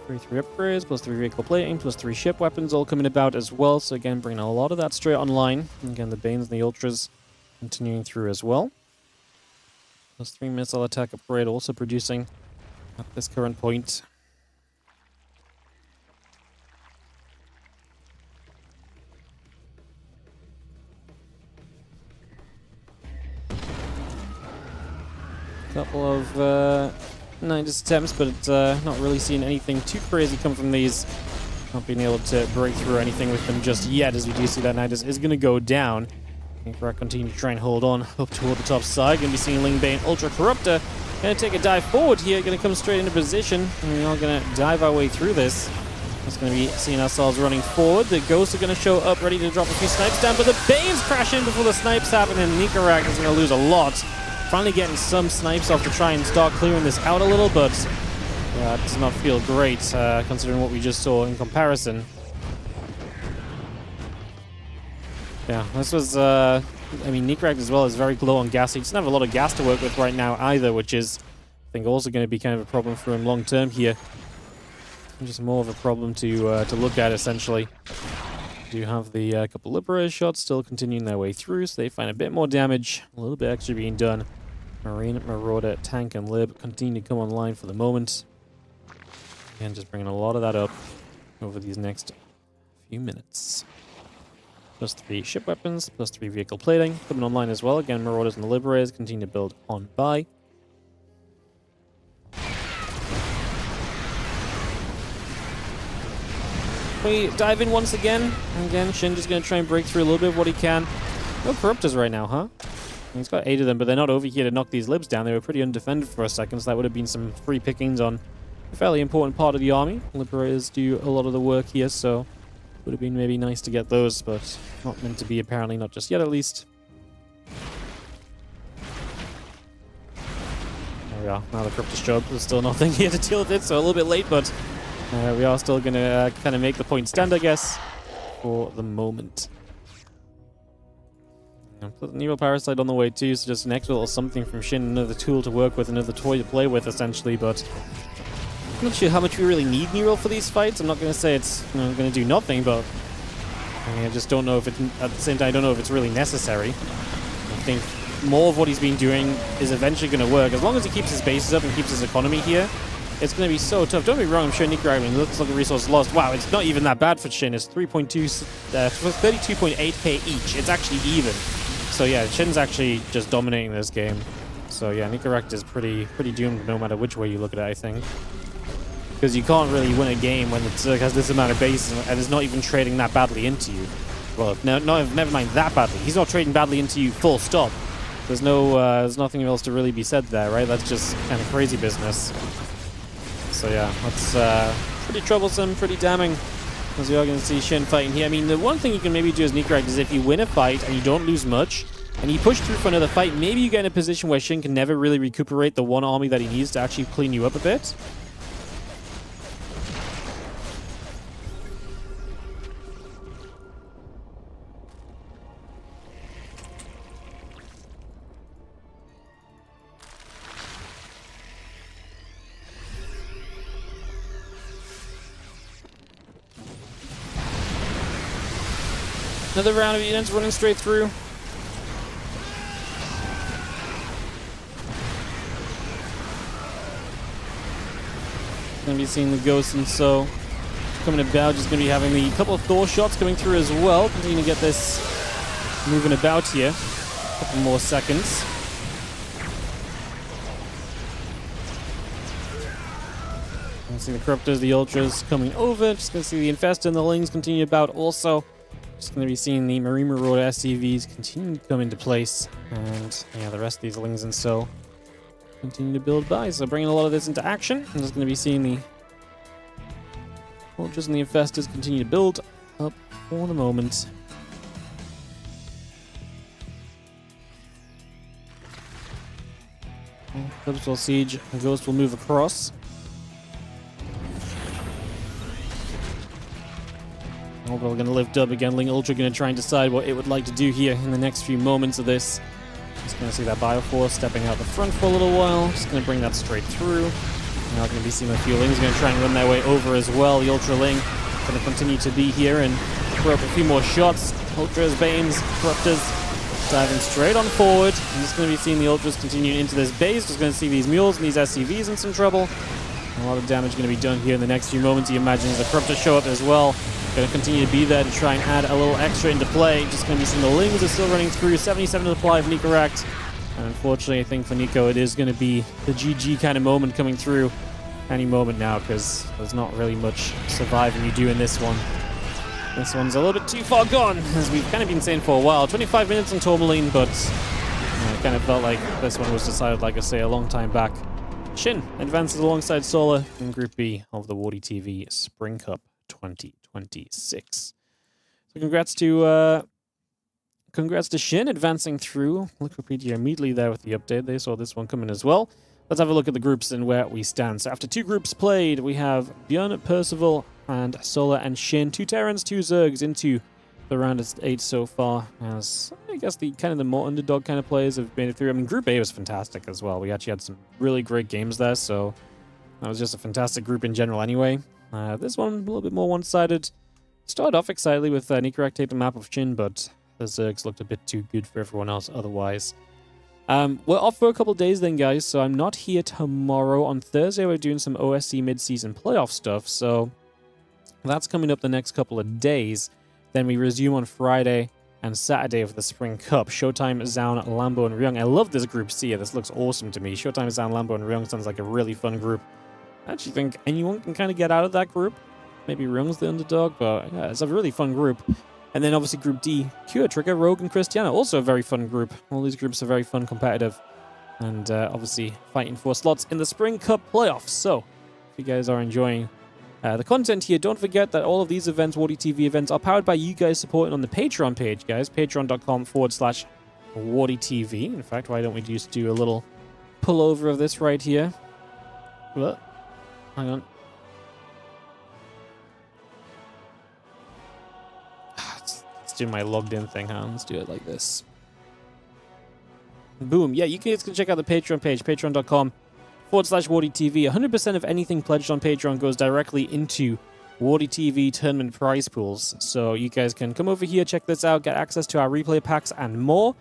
+3 upgrades, +3 vehicle plating, +3 ship weapons all coming about as well. So again, bringing a lot of that straight online. And again, the Banes and the Ultras continuing through as well. +3 missile attack upgrade also producing at this current point. Couple of nice attempts, but not really seeing anything too crazy come from these. Not being able to break through anything with them just yet, as we do see that Nidus is going to go down. Nikoract continue to try and hold on up toward the top side. Going to be seeing Lingbane Ultra Corruptor. Going to take a dive forward here. Going to come straight into position. And we are going to dive our way through this. Just going to be seeing ourselves running forward. The ghosts are going to show up, ready to drop a few snipes down, but the Banes crash in before the snipes happen, and Nikoract is going to lose a lot. Finally getting some snipes off to try and start clearing this out a little, but that does not feel great considering what we just saw in comparison. Yeah, this was, I mean, Nikoract as well is very low on gas. He doesn't have a lot of gas to work with right now either, which is, I think, also going to be kind of a problem for him long term here. Just more of a problem to look at, essentially. Do have the couple Liberator shots still continuing their way through, so they find a bit more damage, a little bit extra being done. Marine, Marauder, Tank, and Lib continue to come online for the moment. Again, just bringing a lot of that up over these next few minutes. +3 ship weapons, +3 vehicle plating coming online as well. Again, Marauders and the Liberators continue to build on by. We dive in once again. Again, Shin just going to try and break through a little bit of what he can. No Corruptors right now, huh? He's got 8 of them, but they're not over here to knock these Libs down. They were pretty undefended for a second, so that would have been some free pickings on a fairly important part of the army. Liberators do a lot of the work here, so would have been maybe nice to get those, but not meant to be, apparently, not just yet at least. There we are. Now the Corruptors show up. There's still nothing here to deal with it, so a little bit late, but we are still going to kind of make the point stand, I guess, for the moment. Neo Parasite on the way too, so just an extra little something from Shin, another tool to work with, another toy to play with, essentially, but I'm not sure how much we really need Nero for these fights. I'm not going to say it's going to do nothing, but I mean, I just don't know if it, at the same time, I don't know if it's really necessary. I think more of what he's been doing is eventually going to work. As long as he keeps his bases up and keeps his economy here, It's going to be so tough. Don't be wrong, I'm sure Nikoract, I mean, looks like a resource lost. Wow, it's not even that bad for Shin. It's 32.8k each. It's actually even. So yeah, Shin's actually just dominating this game. So yeah, Nicoract is pretty doomed no matter which way you look at it, I think. Because you can't really win a game when it has this amount of base and is not even trading that badly into you. Well, no, never mind that badly. He's not trading badly into you, full stop. There's nothing else to really be said there, right? That's just kind of crazy business. So yeah, that's pretty troublesome, pretty damning. As we are going to see Shin fighting here. I mean, the one thing you can maybe do as Nicoract is if you win a fight and you don't lose much, and you push through for another fight, maybe you get in a position where Shin can never really recuperate the one army that he needs to actually clean you up a bit. Another round of units running straight through. Gonna be seeing the ghosts and so coming about. Just gonna be having the couple of Thor shots coming through as well. Continue to get this moving about here. A couple more seconds. See the Corruptors, the Ultras coming over. Just gonna see the Infestor and the Lings continue about also. Just going to be seeing the Marine Marauder SCVs continue to come into place. And yeah, the rest of these Lings and so continue to build by. So bringing a lot of this into action. I'm just going to be seeing the Ultras and the Infestors continue to build up for the moment. Clips will siege. The Ghost will move across. We're going to lift up again. Ling Ultra going to try and decide what it would like to do here in the next few moments of this. Just going to see that Bioforce stepping out the front for a little while. Just going to bring that straight through. Now going to be seeing a few Lings going to try and run their way over as well. The Ultra Ling going to continue to be here and throw up a few more shots. Ultras, Banes, Corruptors diving straight on forward. I'm just going to be seeing the Ultras continuing into this base. Just going to see these Mules and these SCVs in some trouble. A lot of damage going to be done here in the next few moments. You imagine as the Corruptors show up as well. Going to continue to be there to try and add a little extra into play. Just going to be seeing the Lings are still running through. 77 to apply of Nikoract. And unfortunately, I think for Nico, it is going to be the GG kind of moment coming through any moment now, because there's not really much surviving you do in this one. This one's a little bit too far gone, as we've kind of been saying for a while. 25 minutes on Tourmaline, but it kind of felt like this one was decided, like I say, a long time back. Shin advances alongside Solar in Group B of the WardiTV Spring Cup 2026. So congrats to Shin advancing through. Wikipedia immediately there with the update. They saw this one coming as well. Let's have a look at the groups and where we stand. So after two groups played, we have Björn, Percival, and Solar and Shin. 2 Terrans, 2 Zergs into the round of 8 so far. As I guess the kind of the more underdog kind of players have made it through. I mean, Group A was fantastic as well. We actually had some really great games there, so that was just a fantastic group in general anyway. This one, a little bit more one-sided. Started off excitedly with Nicoract taking the map of Shin, but the Zergs looked a bit too good for everyone else otherwise. We're off for a couple days then, guys, so I'm not here tomorrow. On Thursday, we're doing some OSC mid-season playoff stuff, so that's coming up the next couple of days. Then we resume on Friday and Saturday for the Spring Cup. Showtime, Zaun, Lambo, and Ryung. I love this Group C. This looks awesome to me. Showtime, Zaun, Lambo, and Ryung sounds like a really fun group. I actually think anyone can kind of get out of that group. Maybe Ryung's the underdog, but yeah, it's a really fun group. And then obviously Group D, Cure, Trigger, Rogue, and Christiana. Also a very fun group. All these groups are very fun, competitive, and obviously fighting for slots in the Spring Cup playoffs. So if you guys are enjoying the content here, don't forget that all of these events, WardiTV events, are powered by you guys supporting on the Patreon page, guys. Patreon.com/WardiTV. In fact, why don't we just do a little pullover of this right here? What? Hang on. Let's do my logged in thing, huh? Let's do it like this. Boom. Yeah, you guys can check out the Patreon page, patreon.com/WardiTV. 100% of anything pledged on Patreon goes directly into WardiTV tournament prize pools. So you guys can come over here, check this out, get access to our replay packs and more.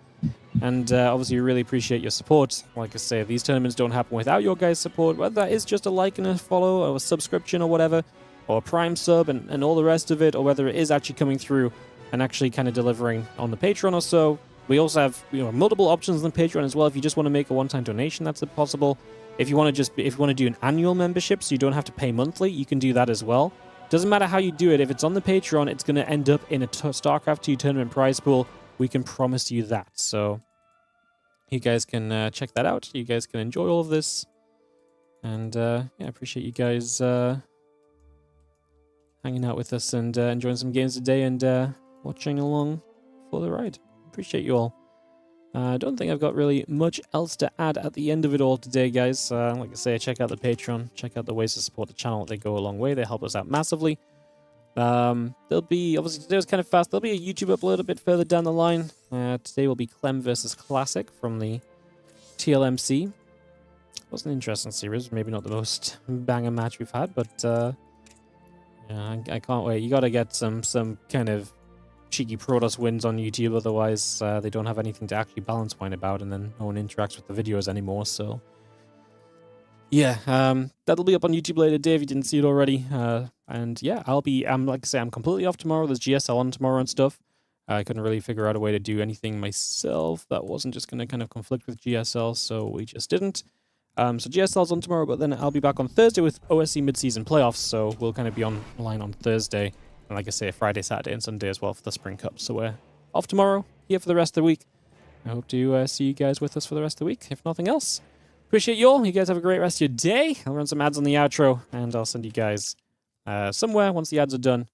And obviously, we really appreciate your support. Like I say, these tournaments don't happen without your guys' support, whether that is just a like and a follow, or a subscription or whatever, or a Prime sub and all the rest of it, or whether it is actually coming through and actually kind of delivering on the Patreon or so. We also have multiple options on the Patreon as well. If you just want to make a one-time donation, that's possible. If you want to do an annual membership, so you don't have to pay monthly, you can do that as well. Doesn't matter how you do it. If it's on the Patreon, it's going to end up in a StarCraft 2 tournament prize pool. We can promise you that. So you guys can check that out. You guys can enjoy all of this. And yeah, I appreciate you guys hanging out with us and enjoying some games today and watching along for the ride. Appreciate you all. I don't think I've got really much else to add at the end of it all today, guys. Like I say, check out the Patreon. Check out the ways to support the channel. They go a long way. They help us out massively. There'll be, obviously today was kind of fast, there'll be a YouTube upload a bit further down the line. Today will be Clem versus Classic from the TLMC. It was an interesting series, maybe not the most banger match we've had, but yeah, I can't wait. You gotta get some kind of cheeky Protoss wins on YouTube, otherwise they don't have anything to actually balance point about, and then no one interacts with the videos anymore, so yeah, that'll be up on YouTube later today if you didn't see it already. And yeah, I'm like I say, I'm completely off tomorrow. There's GSL on tomorrow and stuff. I couldn't really figure out a way to do anything myself that wasn't just going to kind of conflict with GSL, so we just didn't. So GSL's on tomorrow, but then I'll be back on Thursday with OSC mid-season playoffs, so we'll kind of be online on Thursday. And like I say, Friday, Saturday, and Sunday as well for the Spring Cup. So we're off tomorrow, here for the rest of the week. I hope to see you guys with us for the rest of the week, if nothing else. Appreciate you all. You guys have a great rest of your day. I'll run some ads on the outro, and I'll send you guys somewhere once the ads are done.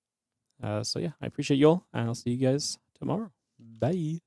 So yeah, I appreciate you all, and I'll see you guys tomorrow. Bye.